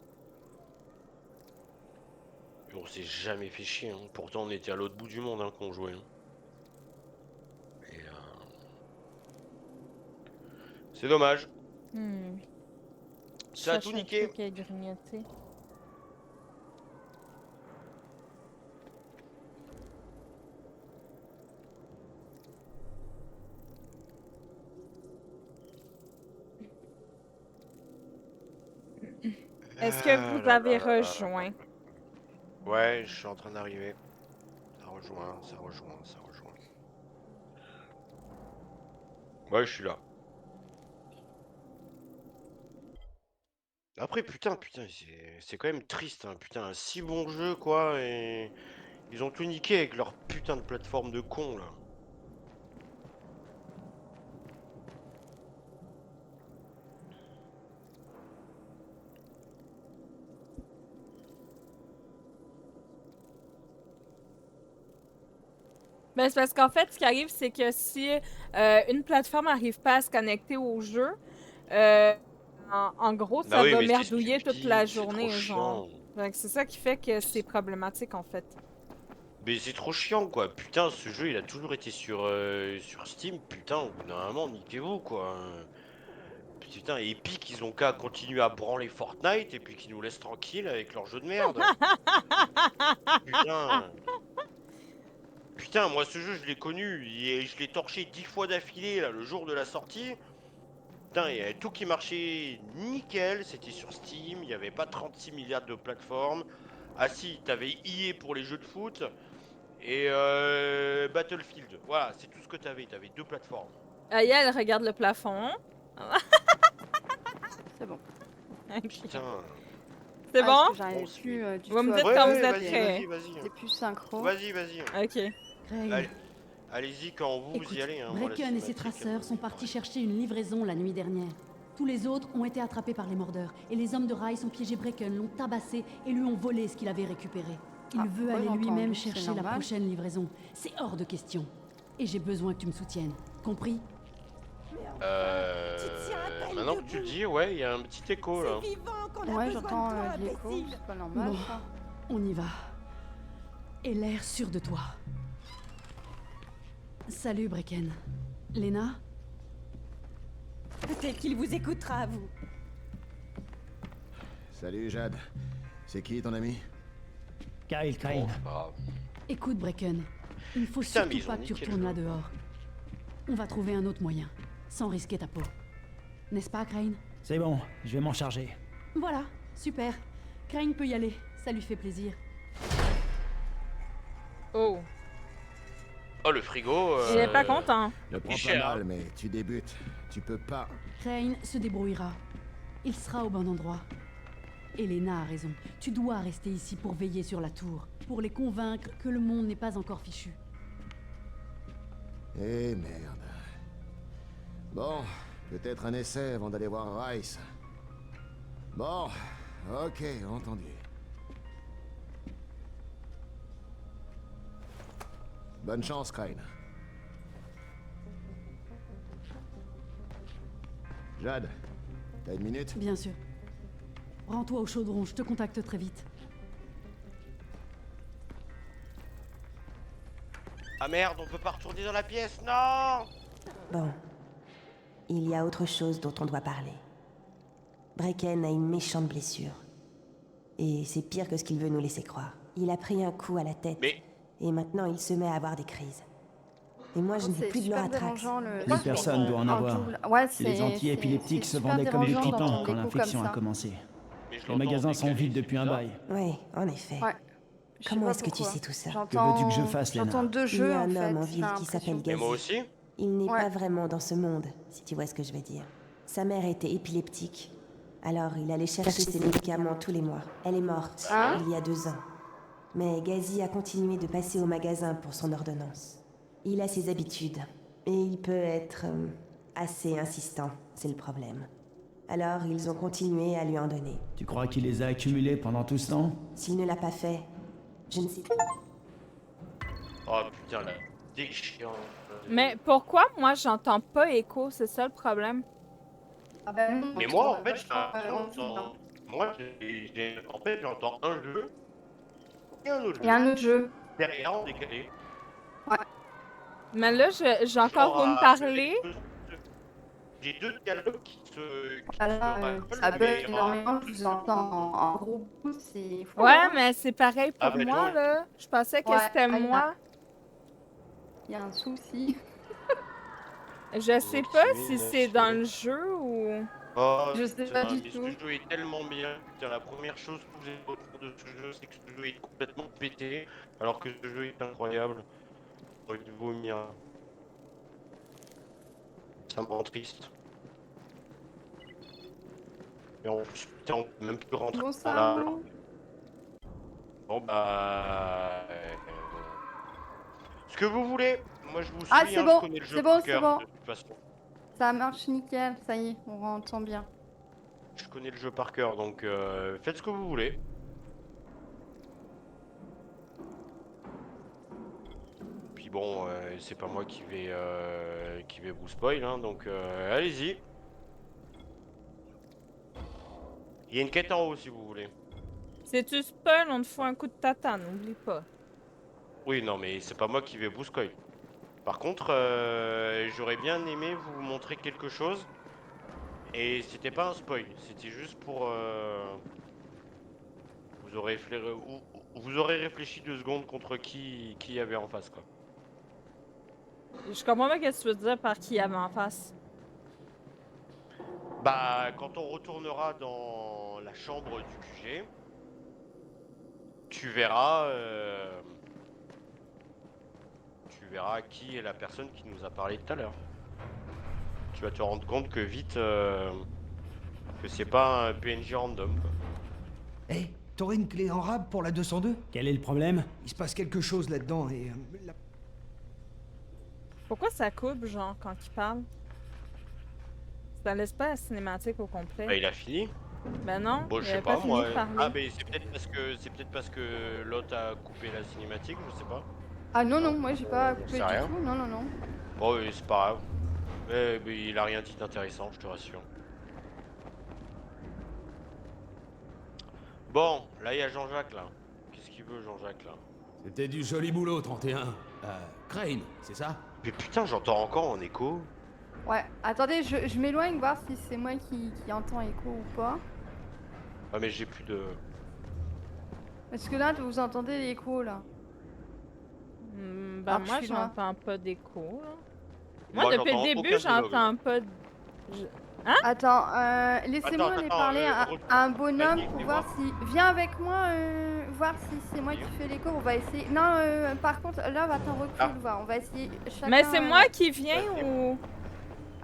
Speaker 2: Et on s'est jamais fait chier. Hein. Pourtant, on était à l'autre bout du monde hein, quand on jouait. Hein. Et c'est dommage. Ça a tout niqué.
Speaker 5: Truc à grignoter. Est-ce que vous avez rejoint?
Speaker 2: Ouais, je suis en train d'arriver. Ça rejoint. Ouais, je suis là. Après, putain, c'est quand même triste, hein. Putain, un si bon jeu, quoi, et ils ont tout niqué avec leur putain de plateforme de con, là.
Speaker 5: Ben, c'est parce qu'en fait, ce qui arrive, c'est que si une plateforme n'arrive pas à se connecter au jeu, en gros, ça
Speaker 2: Bah oui,
Speaker 5: va
Speaker 2: mais c'est
Speaker 5: merdouiller toute la
Speaker 2: stupide,
Speaker 5: journée,
Speaker 2: c'est trop
Speaker 5: genre.
Speaker 2: chiant.
Speaker 5: Fait que c'est ça qui fait que c'est problématique, en fait.
Speaker 2: Mais c'est trop chiant, quoi. Putain, ce jeu, il a toujours été sur Steam. Putain, au bout d'un moment, niquez-vous, quoi. Putain, Epic, ils ont qu'à continuer à branler Fortnite et puis qu'ils nous laissent tranquilles avec leur jeu de merde. Putain. Putain, moi ce jeu je l'ai connu et je l'ai torché 10 fois d'affilée là, le jour de la sortie. Putain, il y avait tout qui marchait nickel, c'était sur Steam, il n'y avait pas 36 milliards de plateformes. Ah si, t'avais EA pour les jeux de foot et Battlefield. Voilà, c'est tout ce que t'avais 2 plateformes.
Speaker 5: Aya, elle regarde le plafond.
Speaker 6: C'est bon.
Speaker 5: Ok.
Speaker 2: Putain.
Speaker 5: C'est
Speaker 6: Ah,
Speaker 5: bon?
Speaker 6: parce que j'arrivais
Speaker 2: Bon,
Speaker 6: plus du
Speaker 5: Vous me
Speaker 6: tout
Speaker 5: dites
Speaker 6: à-
Speaker 5: quand vous êtes
Speaker 2: vas-y,
Speaker 5: prêts.
Speaker 2: vas-y.
Speaker 6: C'est plus synchro.
Speaker 2: Vas-y, vas-y.
Speaker 5: Ok.
Speaker 3: Craig,
Speaker 2: Allez, allez-y quand vous
Speaker 3: écoute,
Speaker 2: y allez. Hein. Moi, la
Speaker 3: Bracken et ses
Speaker 2: cinématique,
Speaker 3: traceurs sont
Speaker 2: elle me-
Speaker 3: partis chercher une livraison la nuit dernière. Tous les autres ont été attrapés par les mordeurs, et les hommes de rail ont piégé Bracken, l'ont tabassé et lui ont volé ce qu'il avait récupéré. Il
Speaker 6: Ah,
Speaker 3: veut
Speaker 6: pourquoi
Speaker 3: aller
Speaker 6: j'entends
Speaker 3: lui-même
Speaker 6: doute, c'est
Speaker 3: chercher la
Speaker 6: normal.
Speaker 3: prochaine livraison. C'est hors de question. Et j'ai besoin que tu me soutiennes. Compris?
Speaker 10: Tu tiens à peine
Speaker 2: Maintenant que tu le
Speaker 10: debout.
Speaker 2: dis, ouais, il y a un petit écho là.
Speaker 10: C'est vivant qu'on a
Speaker 6: Ouais,
Speaker 10: besoin
Speaker 6: j'entends
Speaker 10: de toi,
Speaker 6: de l'écho,
Speaker 10: imbécile.
Speaker 6: c'est pas normal
Speaker 3: Bon.
Speaker 6: ça.
Speaker 3: On y va. Et l'air sûr de toi. Salut, Bracken. Lena?
Speaker 10: Peut-être qu'il vous écoutera, vous.
Speaker 8: Salut Jade. C'est qui ton ami?
Speaker 1: Kyle, Kyle.
Speaker 2: Bon, c'est pas grave.
Speaker 3: Écoute, Bracken. Il ne faut
Speaker 2: Putain, mais
Speaker 3: surtout
Speaker 2: ils ont
Speaker 3: pas que tu
Speaker 2: niqué le
Speaker 3: retournes
Speaker 2: jeu.
Speaker 3: là dehors. On va trouver un autre moyen, sans risquer ta peau. N'est-ce pas, Crane?
Speaker 1: C'est bon, je vais m'en charger.
Speaker 3: Voilà, super. Crane peut y aller, ça lui fait plaisir.
Speaker 5: Oh.
Speaker 2: Oh, le frigo.
Speaker 5: Il est pas content.
Speaker 8: Le prends pas
Speaker 2: cher,
Speaker 8: mal, mais tu débutes. Tu peux pas.
Speaker 3: Crane se débrouillera. Il sera au bon endroit. Elena a raison. Tu dois rester ici pour veiller sur la tour, pour les convaincre que le monde n'est pas encore fichu.
Speaker 8: Eh merde. Bon, peut-être un essai avant d'aller voir Rice. Bon, ok, entendu. Bonne chance, Crane. Jade, t'as une minute?
Speaker 3: Bien sûr. Rends-toi au chaudron, je te contacte très vite.
Speaker 2: Ah merde, on peut pas retourner dans la pièce, non.
Speaker 11: Bon. Il y a autre chose dont on doit parler. Bracken a une méchante blessure. Et c'est pire que ce qu'il veut nous laisser croire. Il a pris un coup à la tête.
Speaker 2: Mais
Speaker 11: Et maintenant, il se met à avoir des crises. Et moi, je n'ai
Speaker 6: C'est
Speaker 11: plus de
Speaker 6: super
Speaker 11: l'oratrax.
Speaker 6: dérangeant le.
Speaker 1: Plus personne doit en avoir.
Speaker 6: Ouais,
Speaker 1: Les anti-épileptiques se
Speaker 6: super
Speaker 1: vendaient comme du
Speaker 6: dérangeant
Speaker 1: pipan
Speaker 6: d'entendre
Speaker 1: quand
Speaker 6: l'écho
Speaker 1: l'infection
Speaker 6: comme
Speaker 1: a
Speaker 6: ça.
Speaker 1: commencé.
Speaker 2: mais je
Speaker 1: Les
Speaker 2: l'entends
Speaker 1: magasins
Speaker 2: en
Speaker 1: sont
Speaker 2: décalé,
Speaker 1: vides
Speaker 2: c'est
Speaker 1: depuis un
Speaker 2: bizarre.
Speaker 1: bail.
Speaker 11: Oui, en effet.
Speaker 6: Ouais. Je sais
Speaker 11: Comment
Speaker 6: pas
Speaker 11: est-ce que tu
Speaker 6: pourquoi.
Speaker 11: sais tout ça?
Speaker 6: J'entends.
Speaker 1: veux-tu que je fasse, Lena?
Speaker 6: J'entends deux
Speaker 11: Il y
Speaker 6: jeux
Speaker 11: a
Speaker 6: en
Speaker 11: un
Speaker 6: fait.
Speaker 11: homme en
Speaker 6: j'ai
Speaker 11: ville qui
Speaker 6: l'impression.
Speaker 11: s'appelle
Speaker 2: Mais
Speaker 11: Gazi.
Speaker 2: moi aussi.
Speaker 11: Il n'est
Speaker 6: Ouais.
Speaker 11: pas vraiment dans ce monde, si tu vois ce que je veux dire. Sa mère était épileptique. Alors, il allait chercher ses médicaments tous les mois. Elle est morte
Speaker 6: Hein?
Speaker 11: il y a 2 ans. Mais Gazi a continué de passer au magasin pour son ordonnance. Il a ses habitudes. Et il peut être assez insistant, c'est le problème. Alors, ils ont continué à lui en donner.
Speaker 1: Tu crois qu'il les a accumulés pendant tout ce temps?
Speaker 11: S'il ne l'a pas fait, je ne sais pas.
Speaker 2: Oh putain, la déchirante.
Speaker 5: Mais pourquoi moi j'entends pas écho? C'est ça le problème.
Speaker 6: Ah ben non,
Speaker 2: Mais moi, en fait, j'entends. Moi, en fait, j'entends un jeu et un autre
Speaker 6: Il y a
Speaker 2: jeu
Speaker 6: un autre jeu.
Speaker 2: derrière en décalé.
Speaker 5: Mais là, j'ai encore vous me parler.
Speaker 2: J'ai deux dialogues qui se.
Speaker 6: Voilà,
Speaker 2: se
Speaker 6: ça
Speaker 2: raccolent,
Speaker 6: bug
Speaker 2: mais,
Speaker 6: énormément, je vous entends en gros bout, c'est fou.
Speaker 5: Ouais,
Speaker 6: hein.
Speaker 5: mais c'est pareil pour
Speaker 2: Ah, ben,
Speaker 5: moi,
Speaker 2: toi.
Speaker 5: là. Je pensais que
Speaker 6: Ouais,
Speaker 5: c'était moi.
Speaker 6: Il y a un souci.
Speaker 5: Je sais pas si c'est dans le jeu ou...
Speaker 2: Oh,
Speaker 6: Je sais
Speaker 2: putain,
Speaker 6: pas du
Speaker 2: mais
Speaker 6: tout.
Speaker 2: Ce jeu est tellement bien. Putain, la première chose que vous avez autour de ce jeu, c'est que ce jeu est complètement pété, alors que ce jeu est incroyable. J'ai envie de vomir. Ça me rend triste. Et en plus, putain, on peut même plus rentrer
Speaker 6: Bon
Speaker 2: dans
Speaker 6: ça,
Speaker 2: la...
Speaker 6: non
Speaker 2: Bon bah... Ce que vous voulez. Moi je vous suis,
Speaker 6: Ah, c'est
Speaker 2: hein,
Speaker 6: bon,
Speaker 2: je connais le jeu
Speaker 6: c'est
Speaker 2: par
Speaker 6: bon, c'est
Speaker 2: cœur,
Speaker 6: bon.
Speaker 2: de toute façon.
Speaker 6: Ça marche nickel, ça y est, on entend bien.
Speaker 2: Je connais le jeu par cœur, donc faites ce que vous voulez. Puis bon, c'est pas moi qui vais vous spoil, hein, donc allez-y. Il y a une quête en haut si vous voulez.
Speaker 5: Si tu spoil, on te fout un coup de tatane, n'oublie pas.
Speaker 2: Oui, non, mais c'est pas moi qui vais vous spoil. Par contre, j'aurais bien aimé vous montrer quelque chose. Et c'était pas un spoil, c'était juste pour... Vous aurez réfléchi 2 secondes contre qui y avait en face, quoi.
Speaker 5: Je comprends pas ce que tu veux dire par qui il y avait en face.
Speaker 2: Bah, quand on retournera dans la chambre du QG, tu verras qui est la personne qui nous a parlé tout à l'heure. tu vas te rendre compte que vite que c'est pas un PNJ random. Quoi.
Speaker 12: Eh, t'aurais une clé en rab pour la 202?
Speaker 1: Quel est le problème?
Speaker 12: Il se passe quelque chose là-dedans et...
Speaker 5: Pourquoi ça coupe, genre, quand il parle? Ça laisse pas la cinématique au complet.
Speaker 2: Bah, il a fini.
Speaker 5: Ben non,
Speaker 2: Bon,
Speaker 5: il
Speaker 2: je sais
Speaker 5: avait
Speaker 2: pas,
Speaker 5: pas fini
Speaker 2: moi.
Speaker 5: de parler.
Speaker 2: Ah, mais c'est peut-être parce que l'autre a coupé la cinématique, je sais pas.
Speaker 6: Ah non, non, moi j'ai pas
Speaker 2: j'en
Speaker 6: coupé
Speaker 2: sais
Speaker 6: du
Speaker 2: rien.
Speaker 6: tout. Non, non, non.
Speaker 2: Bon, oui, c'est pas grave. Mais il a rien dit d'intéressant, je te rassure. Bon, là il y a Jean-Jacques là. Qu'est-ce qu'il veut Jean-Jacques là?
Speaker 9: C'était du joli boulot, 31. Crane, c'est ça?
Speaker 2: Mais putain, j'entends encore en écho.
Speaker 6: Ouais, attendez, je m'éloigne voir si c'est moi qui entends écho ou pas.
Speaker 2: Ah, mais j'ai plus de.
Speaker 6: Parce que là, vous entendez l'écho là.
Speaker 5: Ben
Speaker 6: Ah,
Speaker 5: moi,
Speaker 6: je suis loin.
Speaker 5: j'entends pas d'écho, là.
Speaker 2: Moi,
Speaker 5: Moi, depuis le
Speaker 2: j'entends
Speaker 5: début,
Speaker 2: aucun dialogue,
Speaker 5: j'entends pas de...
Speaker 6: Attends, laissez-moi
Speaker 2: Attends,
Speaker 6: aller
Speaker 2: attends,
Speaker 6: parler
Speaker 2: recule.
Speaker 6: à un bonhomme
Speaker 2: Vas-y,
Speaker 6: pour
Speaker 2: dis-moi.
Speaker 6: voir si... Viens avec moi, voir si c'est moi qui fais l'écho, on va essayer... Non, par contre, là, attends, recule,
Speaker 2: Ah.
Speaker 6: voir, on va essayer chacun...
Speaker 5: Mais c'est moi qui viens
Speaker 2: vas-y.
Speaker 5: ou...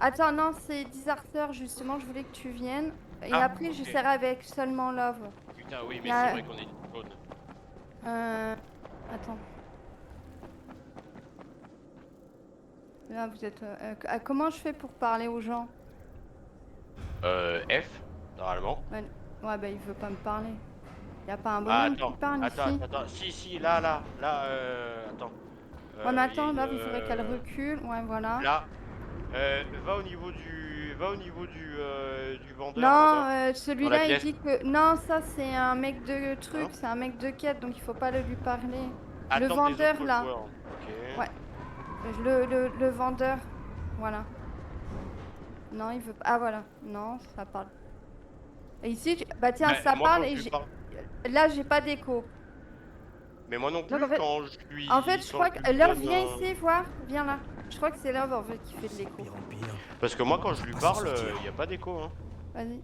Speaker 6: Attends, non, c'est Disaster, justement, je voulais que tu viennes. Et
Speaker 2: Ah,
Speaker 6: après,
Speaker 2: ok.
Speaker 6: j'essaierai avec seulement Love.
Speaker 2: Putain, oui, mais
Speaker 6: Y a-
Speaker 2: c'est vrai qu'on est une zone.
Speaker 6: Attends. Là, vous êtes... comment je fais pour parler aux gens?
Speaker 2: F, normalement.
Speaker 6: Ouais, bah, il veut pas me parler. Y a pas un
Speaker 2: Ah,
Speaker 6: bonhomme
Speaker 2: attends,
Speaker 6: qui parle
Speaker 2: attends,
Speaker 6: ici?
Speaker 2: attends. Si, là, attends.
Speaker 6: Ouais, mais attends,
Speaker 2: y a
Speaker 6: là, il faudrait qu'elle recule. Ouais, voilà.
Speaker 2: Là, va au niveau du vendeur.
Speaker 6: Non,
Speaker 2: là-bas. Dans
Speaker 6: celui-là,
Speaker 2: la
Speaker 6: il
Speaker 2: pièce.
Speaker 6: dit que... Non, ça, c'est un mec de truc,
Speaker 2: Hein
Speaker 6: c'est un mec de quête, donc il faut pas lui parler.
Speaker 2: Attends
Speaker 6: Le
Speaker 2: des
Speaker 6: vendeur,
Speaker 2: autres
Speaker 6: là.
Speaker 2: joueurs. Ok.
Speaker 6: Ouais. Le vendeur. Voilà. Non, il veut pas... Ah, voilà. Non, ça parle. Et ici, bah tiens,
Speaker 2: Mais
Speaker 6: ça
Speaker 2: moi,
Speaker 6: parle
Speaker 2: quand
Speaker 6: et
Speaker 2: je
Speaker 6: j'ai...
Speaker 2: parle-
Speaker 6: Là, j'ai pas d'écho.
Speaker 2: Mais moi non plus,
Speaker 6: Donc, en fait-
Speaker 2: quand je lui.
Speaker 6: En fait, je
Speaker 2: quand
Speaker 6: crois que...
Speaker 2: lui
Speaker 6: Love,
Speaker 2: donne
Speaker 6: viens
Speaker 2: un-
Speaker 6: ici, voir. Viens là. Je crois que c'est Love, en fait, qui fait de l'écho.
Speaker 1: Pire en pire.
Speaker 2: Parce que moi, quand je lui
Speaker 1: pas s'en
Speaker 2: parle,
Speaker 1: sortir.
Speaker 2: y a pas d'écho, hein.
Speaker 6: Vas-y.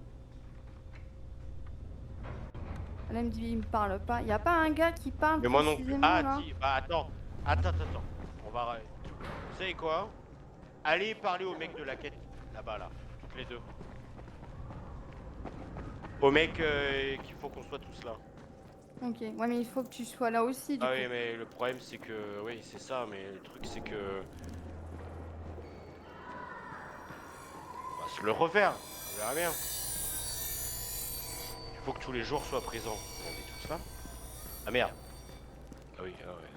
Speaker 6: Là, il me dit, il me parle pas. Y a pas un gars qui parle
Speaker 2: Mais moi non plus.
Speaker 6: précisément,
Speaker 2: Ah,
Speaker 6: là
Speaker 2: si, bah attends. On va. Vous savez quoi? Allez parler au mec de la quête, là-bas, là. Toutes les deux. Au mec qu'il faut qu'on soit tous là.
Speaker 6: Ok. Ouais, mais il faut que tu sois là aussi, du
Speaker 2: Ah
Speaker 6: coup.
Speaker 2: oui, mais le problème c'est que. Oui, c'est ça, mais le truc c'est que. On va se le refaire. On verra bien. Il faut que tous les jours soient présents. On est tous là. Ah merde. Ah oui, ah ouais.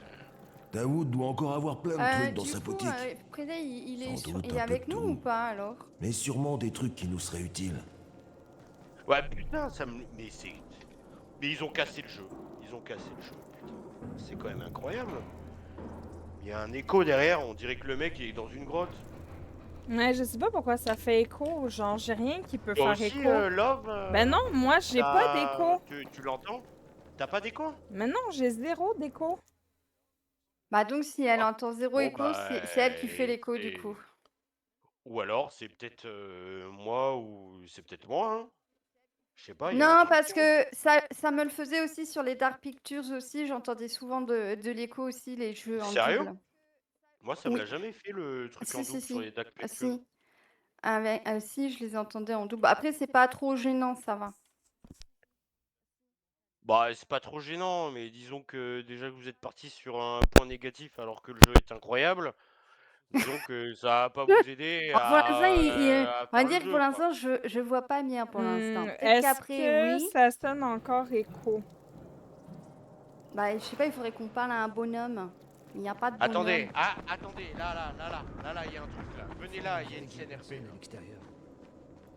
Speaker 13: Daoud doit encore avoir plein de trucs dans sa boutique.
Speaker 6: Prédé, il est,
Speaker 13: Sans doute
Speaker 6: il est
Speaker 13: un peu
Speaker 6: avec
Speaker 13: de
Speaker 6: nous
Speaker 13: tout.
Speaker 6: ou pas, alors?
Speaker 13: Mais sûrement des trucs qui nous seraient utiles.
Speaker 2: Ouais, putain, ça me. Mais c'est. Mais ils ont cassé le jeu. Ils ont cassé le jeu, putain. C'est quand même incroyable. Il y a un écho derrière, on dirait que le mec est dans une grotte.
Speaker 5: Ouais, je sais pas pourquoi ça fait écho, genre j'ai rien qui peut
Speaker 2: Toi
Speaker 5: faire
Speaker 2: aussi,
Speaker 5: écho.
Speaker 2: Love
Speaker 5: Ben non, moi j'ai pas d'écho.
Speaker 2: Tu l'entends? T'as pas d'écho?
Speaker 5: Mais non, j'ai 0 d'écho.
Speaker 6: Bah donc si elle entend zéro
Speaker 2: Bon,
Speaker 6: écho,
Speaker 2: bah,
Speaker 6: c'est elle qui fait l'écho du
Speaker 2: et-
Speaker 6: coup.
Speaker 2: Ou alors c'est peut-être moi ou c'est peut-être moi, hein. Je sais pas. il y a un
Speaker 6: Non,
Speaker 2: truc,
Speaker 6: parce
Speaker 2: hein.
Speaker 6: que ça me le faisait aussi sur les Dark Pictures aussi, j'entendais souvent de l'écho aussi, les jeux en
Speaker 2: Sérieux?
Speaker 6: double.
Speaker 2: Moi ça me
Speaker 6: Oui.
Speaker 2: l'a jamais fait le truc
Speaker 6: Si,
Speaker 2: en
Speaker 6: si,
Speaker 2: double
Speaker 6: si.
Speaker 2: sur les Dark
Speaker 6: Ah,
Speaker 2: Pictures.
Speaker 6: si. Avec, si, je les entendais en double. Après, c'est pas trop gênant, ça va.
Speaker 2: Bah c'est pas trop gênant, mais disons que déjà que vous êtes parti sur un point négatif alors que le jeu est incroyable, disons que ça va pas vous aider
Speaker 6: Pour l'instant,
Speaker 2: à
Speaker 6: on va
Speaker 2: faire
Speaker 6: dire
Speaker 2: le
Speaker 6: que
Speaker 2: jeu,
Speaker 6: pour
Speaker 2: quoi.
Speaker 6: l'instant, je vois pas bien pour l'instant. Peut-être
Speaker 5: Est-ce
Speaker 6: qu'après,
Speaker 5: que
Speaker 6: oui.
Speaker 5: ça sonne encore écho?
Speaker 6: Bah, je sais pas, il faudrait qu'on parle à un bonhomme. Il n'y a pas de bonhomme.
Speaker 2: Attendez, attendez, là, il y a un truc là. Venez là, il y a une CNRP. là.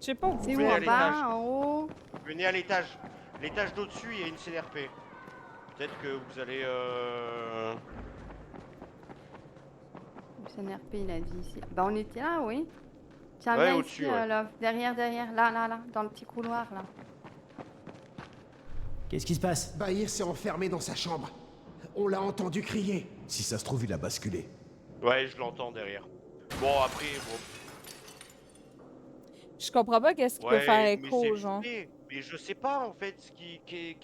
Speaker 5: Je sais pas où
Speaker 6: C'est
Speaker 2: Venez
Speaker 6: où,
Speaker 2: à
Speaker 6: en
Speaker 2: l'étage.
Speaker 6: bas, en haut?
Speaker 2: Venez à l'étage. L'étage d'au-dessus, il y a une CNRP. Peut-être que vous allez.
Speaker 6: Le CNRP, il a dit ici. Bah, on était là, oui. Tiens,
Speaker 2: Ouais,
Speaker 6: viens
Speaker 2: au-dessus,
Speaker 6: ici,
Speaker 2: ouais.
Speaker 6: là. Derrière, là, dans le petit couloir, là.
Speaker 1: Qu'est-ce qui se passe?
Speaker 12: Bahir s'est enfermé dans sa chambre. On l'a entendu crier.
Speaker 7: Si ça se trouve, il a basculé.
Speaker 2: Ouais, je l'entends derrière. Bon, après, bon.
Speaker 5: Je comprends pas qu'est-ce qui peut faire
Speaker 2: mais
Speaker 5: écho,
Speaker 2: c'est
Speaker 5: genre.
Speaker 2: filmé. Mais je sais pas en fait ce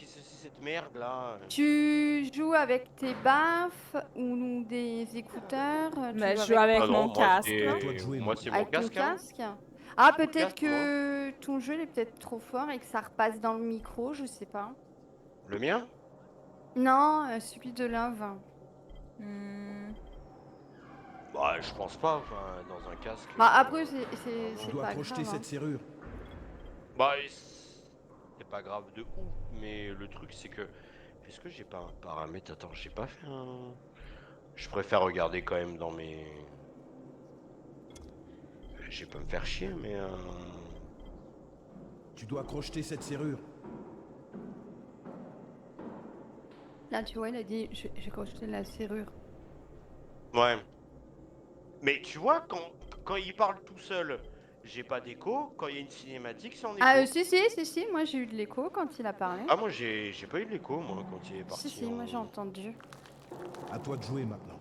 Speaker 2: c'est cette merde là.
Speaker 6: Tu joues avec tes baffes ou des écouteurs? Tu
Speaker 5: Mais
Speaker 6: joues
Speaker 5: je joue avec
Speaker 2: Ah non,
Speaker 5: mon casque. là.
Speaker 2: moi c'est mon
Speaker 6: Avec ton
Speaker 2: casque. Hein.
Speaker 6: casque? Ah,
Speaker 2: Mon
Speaker 6: peut-être
Speaker 2: casque, moi.
Speaker 6: que ton jeu il est peut-être trop fort et que ça repasse dans le micro, je sais pas.
Speaker 2: Le mien?
Speaker 6: Non, celui de Love.
Speaker 2: Bah je pense pas, enfin dans un casque.
Speaker 6: Bah après,
Speaker 7: Tu
Speaker 6: c'est
Speaker 7: dois
Speaker 6: pas
Speaker 7: crocheter
Speaker 6: grave.
Speaker 7: cette serrure.
Speaker 2: Bah c'est pas grave de ouf, mais le truc c'est que est-ce que j'ai pas un paramètre? Attends, j'ai pas fait un. Je préfère regarder quand même dans mes. Je vais pas me faire chier, mais
Speaker 7: Tu dois crocheter cette serrure.
Speaker 6: Là, tu vois, il a dit j'ai crocheté la serrure.
Speaker 2: ouais. Mais tu vois, quand il parle tout seul, j'ai pas d'écho. Quand il y a une cinématique, c'est en écho.
Speaker 6: Ah, si, moi j'ai eu de l'écho quand il a parlé.
Speaker 2: Ah, moi j'ai pas eu de l'écho, moi, quand il est parti.
Speaker 6: Si, moi j'ai entendu.
Speaker 7: À toi de jouer maintenant.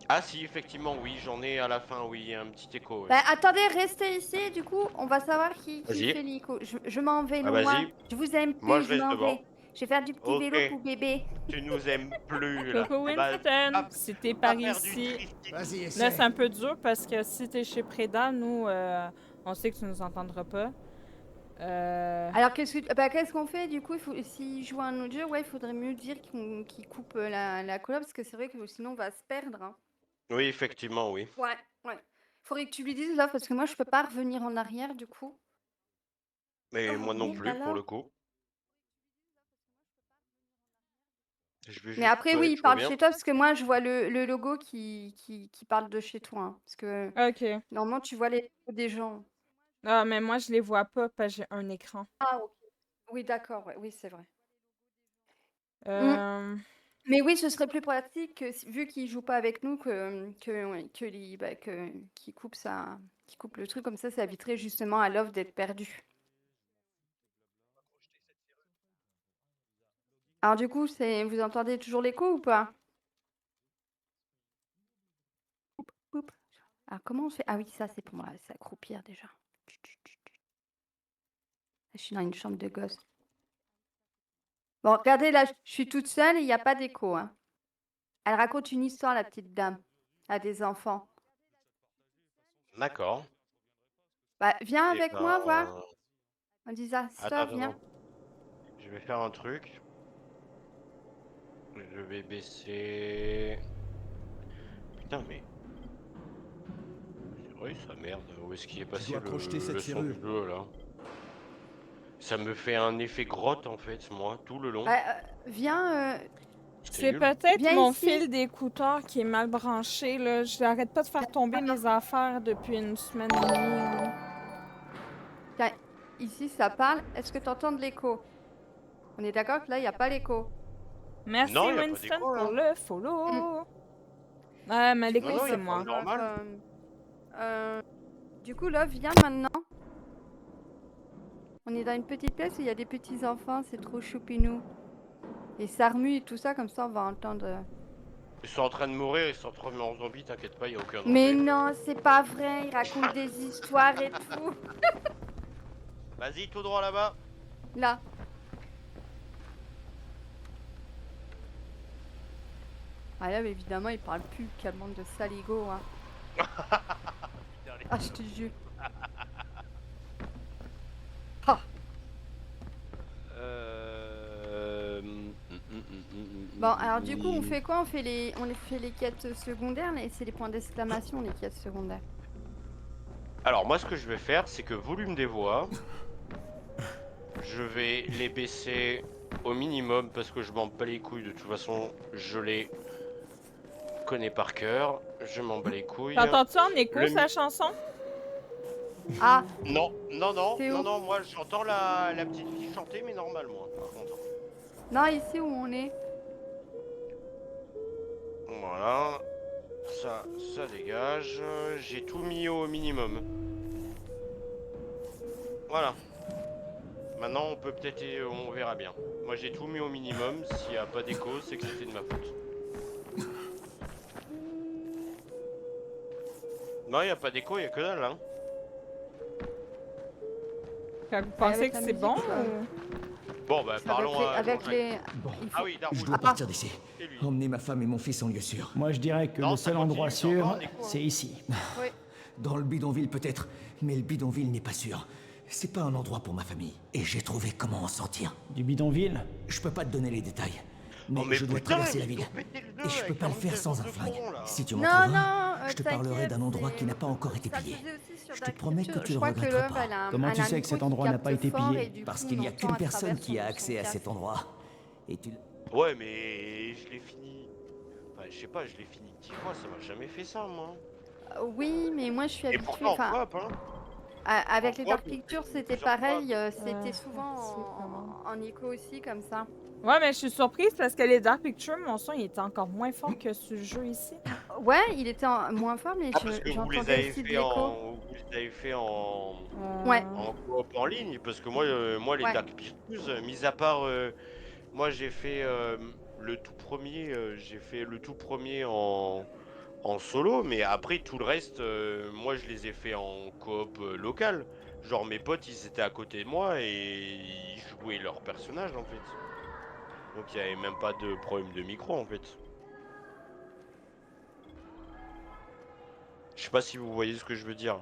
Speaker 2: Ah, si, effectivement, oui, j'en ai à la fin, oui, il y a un petit écho. ouais.
Speaker 6: Bah, attendez, restez ici, du coup, on va savoir qui
Speaker 2: Vas-y.
Speaker 6: fait l'écho. Je m'en vais
Speaker 2: Ah,
Speaker 6: loin.
Speaker 2: vas-y.
Speaker 6: Je vous aime plus,
Speaker 2: Moi, je
Speaker 6: je
Speaker 2: reste
Speaker 6: m'en
Speaker 2: devant.
Speaker 6: vais. Je vais faire du petit
Speaker 2: Ok.
Speaker 6: vélo pour bébé.
Speaker 2: Tu nous aimes plus, là.
Speaker 5: Coucou
Speaker 2: Bah,
Speaker 5: Winston, si t'es par
Speaker 2: perdu
Speaker 5: ici,
Speaker 2: Christine.
Speaker 12: Vas-y,
Speaker 5: là
Speaker 12: essaie.
Speaker 5: c'est un peu dur parce que si t'es chez Preda, nous, on sait que tu nous entendras pas.
Speaker 6: Alors, qu'est-ce qu'on fait du coup? S'il joue à un autre jeu, ouais, il faudrait mieux dire qu'il coupe la collab parce que c'est vrai que sinon on va se perdre. Hein.
Speaker 2: Oui, effectivement, oui.
Speaker 6: Ouais. Faudrait que tu lui dises là parce que moi je peux pas revenir en arrière du coup.
Speaker 2: Mais
Speaker 6: Oh,
Speaker 2: moi non
Speaker 6: merde,
Speaker 2: plus, pour
Speaker 6: alors.
Speaker 2: le coup. Je vais
Speaker 6: Mais
Speaker 2: juste.
Speaker 6: après,
Speaker 2: ouais,
Speaker 6: oui, il
Speaker 2: tu vois
Speaker 6: parle
Speaker 2: bien.
Speaker 6: chez toi parce que moi je vois le logo qui parle de chez toi. Hein, parce que
Speaker 5: Ok.
Speaker 6: normalement tu vois les logos des gens.
Speaker 5: Ah, mais moi je les vois pas parce que j'ai un écran.
Speaker 6: Ah, ok. Oui, d'accord, ouais, oui, c'est vrai.
Speaker 5: Euh,
Speaker 6: Mais oui, ce serait plus pratique que, vu qu'il joue pas avec nous qu'il coupe qu'il coupe le truc comme ça éviterait justement à l'offre d'être perdu. Alors du coup, vous entendez toujours l'écho ou pas? Oup. Alors comment on fait? Ah oui, ça c'est pour moi, s'accroupir déjà. Je suis dans une chambre de gosse. Bon, regardez là, je suis toute seule et il n'y a pas d'écho. Hein. Elle raconte une histoire, la petite dame, à des enfants.
Speaker 2: D'accord.
Speaker 6: Bah, viens
Speaker 2: Eh
Speaker 6: avec moi, voir.
Speaker 2: ben,
Speaker 6: On dit ça,
Speaker 2: Attends,
Speaker 6: viens.
Speaker 2: attends. Je vais faire un truc. Je vais baisser. Putain, mais. C'est vrai, ça merde. Où est-ce qu'il est passé
Speaker 7: dois crocheter cette
Speaker 2: le son du
Speaker 7: serrure.
Speaker 2: jeu là? Ça me fait un effet grotte en fait, moi, tout le long.
Speaker 6: Viens.
Speaker 5: C'est
Speaker 2: nul.
Speaker 5: peut-être
Speaker 6: Viens
Speaker 5: mon
Speaker 6: ici.
Speaker 5: fil d'écouteur qui est mal branché, là. Je n'arrête pas de faire tomber mes affaires depuis une semaine et demie. là.
Speaker 6: Tiens, ici ça parle. Est-ce que tu entends de l'écho? On est d'accord que là, il n'y a pas l'écho.
Speaker 5: Merci
Speaker 2: Non, y a pas
Speaker 5: Winston
Speaker 2: d'écho,
Speaker 5: pour
Speaker 2: là.
Speaker 5: le follow. Ouais, mais l'écho
Speaker 2: non, y a
Speaker 5: c'est
Speaker 2: pas
Speaker 5: moi.
Speaker 2: de normal.
Speaker 6: Du coup, là, viens maintenant. On est dans une petite pièce où il y a des petits enfants, c'est trop choupinou. Et ça remue et tout ça, comme ça on va entendre.
Speaker 2: Ils sont en train de mourir, ils sont transformés en zombies, t'inquiète pas, y a aucun danger.
Speaker 6: Mais non, c'est pas vrai, ils racontent des histoires et tout.
Speaker 2: Vas-y, tout droit là-bas.
Speaker 6: Là. Ah là, mais évidemment, ils parlent plus, quel monde de saligots. Hein. Ah, je te jure. Ah. Bon, alors du coup, on fait quoi? On fait les quêtes secondaires, c'est les points d'exclamation, les quêtes secondaires.
Speaker 2: Alors moi ce que je vais faire c'est que volume des voix, je vais les baisser au minimum parce que je m'en bats les couilles, de toute façon je les connais par cœur, je m'en bats les couilles.
Speaker 5: T'entends-tu en écho sa chanson?
Speaker 6: Ah.
Speaker 2: Non,
Speaker 6: C'est où?
Speaker 2: moi j'entends la petite fille chanter mais normal moi par contre.
Speaker 6: Non, ici où on est.
Speaker 2: Voilà, ça dégage, j'ai tout mis au minimum. Voilà. Maintenant on peut peut-être, on verra bien. Moi j'ai tout mis au minimum, s'il n'y a pas d'écho c'est que c'était de ma faute. Non il n'y a pas d'écho, il n'y a que dalle hein.
Speaker 5: Vous pensez
Speaker 6: Avec
Speaker 5: que
Speaker 6: la
Speaker 5: c'est
Speaker 6: musique,
Speaker 5: bon
Speaker 6: quoi.
Speaker 5: ou...
Speaker 2: Bon, bah parlons
Speaker 6: avec
Speaker 2: Jean-Jacques.
Speaker 6: les...
Speaker 1: Bon,
Speaker 6: il faut-
Speaker 2: Ah oui, Darwood.
Speaker 1: je dois partir d'ici.
Speaker 2: Et lui.
Speaker 1: Emmener ma femme et mon fils en lieu sûr. Moi, je dirais que
Speaker 2: Non,
Speaker 1: le
Speaker 2: ça
Speaker 1: seul endroit
Speaker 2: continue, c'est encore
Speaker 1: sûr,
Speaker 2: un écho, hein.
Speaker 1: c'est ici.
Speaker 6: Oui.
Speaker 1: Dans le bidonville peut-être, mais le bidonville n'est pas sûr. C'est pas un endroit pour ma famille. Et j'ai trouvé comment en sortir. Du bidonville? Je peux pas te donner les détails. Mais,
Speaker 2: Oh, mais
Speaker 1: je dois
Speaker 2: putain,
Speaker 1: traverser la
Speaker 2: ils
Speaker 1: ville.
Speaker 2: ont pété le nœud
Speaker 1: Et je peux
Speaker 2: avec
Speaker 1: pas le
Speaker 2: 42
Speaker 1: faire sans un
Speaker 2: de
Speaker 1: flingue.
Speaker 2: front, là.
Speaker 1: Si tu m'en
Speaker 6: Non,
Speaker 1: trouves
Speaker 6: non,
Speaker 1: un, je te parlerai
Speaker 6: t'inquiète,
Speaker 1: d'un endroit
Speaker 6: c'est-
Speaker 1: qui n'a pas encore été
Speaker 6: ça se
Speaker 1: pillé.
Speaker 6: faisait aussi sur
Speaker 1: Je te
Speaker 6: Dark
Speaker 1: promets que
Speaker 6: Pictures.
Speaker 1: tu
Speaker 6: Je
Speaker 1: le
Speaker 6: crois que
Speaker 1: regretteras
Speaker 6: l'œuvre,
Speaker 1: pas.
Speaker 6: elle a un-
Speaker 1: Comment
Speaker 6: elle
Speaker 1: tu
Speaker 6: a
Speaker 1: sais
Speaker 6: un
Speaker 1: que cet
Speaker 6: micro
Speaker 1: endroit
Speaker 6: qui
Speaker 1: n'a pas
Speaker 6: capte
Speaker 1: été
Speaker 6: fort et
Speaker 1: pillé?
Speaker 6: du
Speaker 1: Parce
Speaker 6: coup,
Speaker 1: qu'il y
Speaker 6: on
Speaker 1: a
Speaker 6: entend
Speaker 1: qu'une
Speaker 6: à
Speaker 1: personne
Speaker 6: travers
Speaker 1: qui a
Speaker 6: son
Speaker 1: accès à
Speaker 6: casque.
Speaker 1: cet endroit. Et tu...
Speaker 2: Ouais, mais je l'ai fini. Enfin, je sais pas, je l'ai fini 10 fois, ça m'a jamais fait ça, moi.
Speaker 6: Oui, mais moi, je suis
Speaker 2: Et
Speaker 6: habituée...
Speaker 2: pourtant, en
Speaker 6: Enfin,
Speaker 2: coop, hein.
Speaker 6: avec
Speaker 2: En
Speaker 6: les
Speaker 2: coop,
Speaker 6: Dark
Speaker 2: on
Speaker 6: Pictures,
Speaker 2: fait
Speaker 6: c'était
Speaker 2: plusieurs
Speaker 6: pareil.
Speaker 2: fois.
Speaker 6: C'était souvent
Speaker 5: merci,
Speaker 6: en écho aussi, comme ça.
Speaker 5: Ouais, mais je suis surprise parce que les Dark Pictures, mon son, il était encore moins fort que ce jeu ici.
Speaker 6: Ouais, il était moins fort, mais
Speaker 2: Ah, parce que vous les
Speaker 6: j'entendais
Speaker 2: avez
Speaker 6: aussi de
Speaker 2: fait
Speaker 6: l'écho.
Speaker 2: vous les avez fait en
Speaker 6: Ouais.
Speaker 2: en coop en ligne, parce que moi les
Speaker 6: Ouais.
Speaker 2: Dark Pictures, mis à part, moi j'ai fait le tout premier, en solo, mais après tout le reste, moi je les ai fait en coop local. Genre mes potes ils étaient à côté de moi et ils jouaient leur personnage en fait. Donc il n'y avait même pas de problème de micro en fait. Je sais pas si vous voyez ce que je veux dire.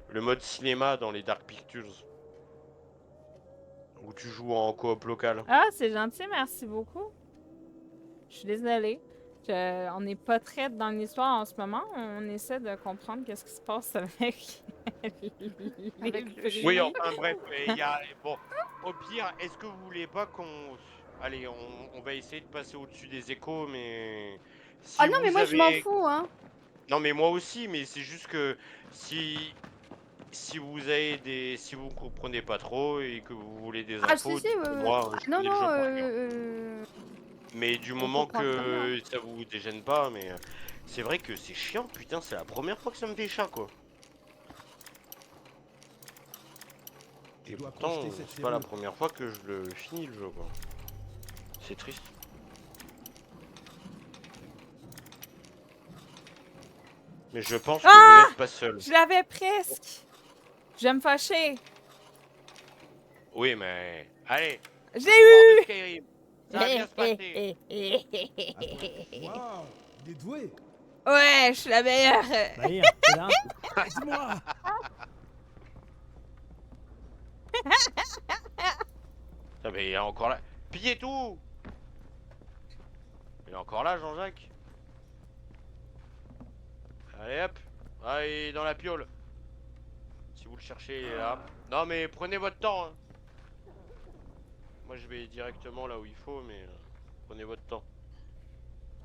Speaker 2: Le mode cinéma dans les Dark Pictures. Où tu joues en coop local.
Speaker 5: Ah, c'est gentil, merci beaucoup. Je suis désolée. On n'est pas très dans l'histoire en ce moment. On essaie de comprendre qu'est-ce qui se passe avec les bruits.
Speaker 2: Oui, enfin bref, il y a... Bon, au pire, est-ce que vous voulez pas qu'on... Allez, on va essayer de passer au-dessus des échos, mais... Si
Speaker 6: Ah non, mais
Speaker 2: vous
Speaker 6: moi, je m'en
Speaker 2: avez-
Speaker 6: fous, hein.
Speaker 2: Non, mais moi aussi, mais c'est juste que si vous avez si vous comprenez pas trop et que vous voulez des
Speaker 6: Ah,
Speaker 2: infos,
Speaker 6: si,
Speaker 2: dites-moi, je
Speaker 6: non,
Speaker 2: finis le
Speaker 6: non,
Speaker 2: jeu pour rien. Mais du moment
Speaker 6: comprend très
Speaker 2: que ça vous dégêne pas, mais c'est vrai que c'est chiant, putain, c'est la première fois que ça me fait chat, quoi. Et
Speaker 7: dois
Speaker 2: pourtant,
Speaker 7: crocheter cette
Speaker 2: c'est pas la
Speaker 7: serrure.
Speaker 2: première fois que je le finis, le jeu, quoi. C'est triste. Mais je pense que
Speaker 5: Ah!
Speaker 2: vous n'êtes pas seul.
Speaker 5: Je l'avais presque. Je vais me fâcher.
Speaker 2: Oui, mais... Allez,
Speaker 5: J'ai
Speaker 2: pouvoir de
Speaker 5: eu!
Speaker 2: Skyrim. Ça va bien se passer.
Speaker 7: Waouh, il est doué.
Speaker 5: Ouais, je suis la meilleure.
Speaker 1: Bahir, t'es là?
Speaker 7: Aide-moi.
Speaker 2: Ah, mais il est encore là. Pillez tout! Il est encore là, Jean-Jacques. Allez hop. Ah, il est dans la piole. Si vous le cherchez, il est là. Non, mais prenez votre temps. Hein. Moi, je vais directement là où il faut, mais prenez votre temps.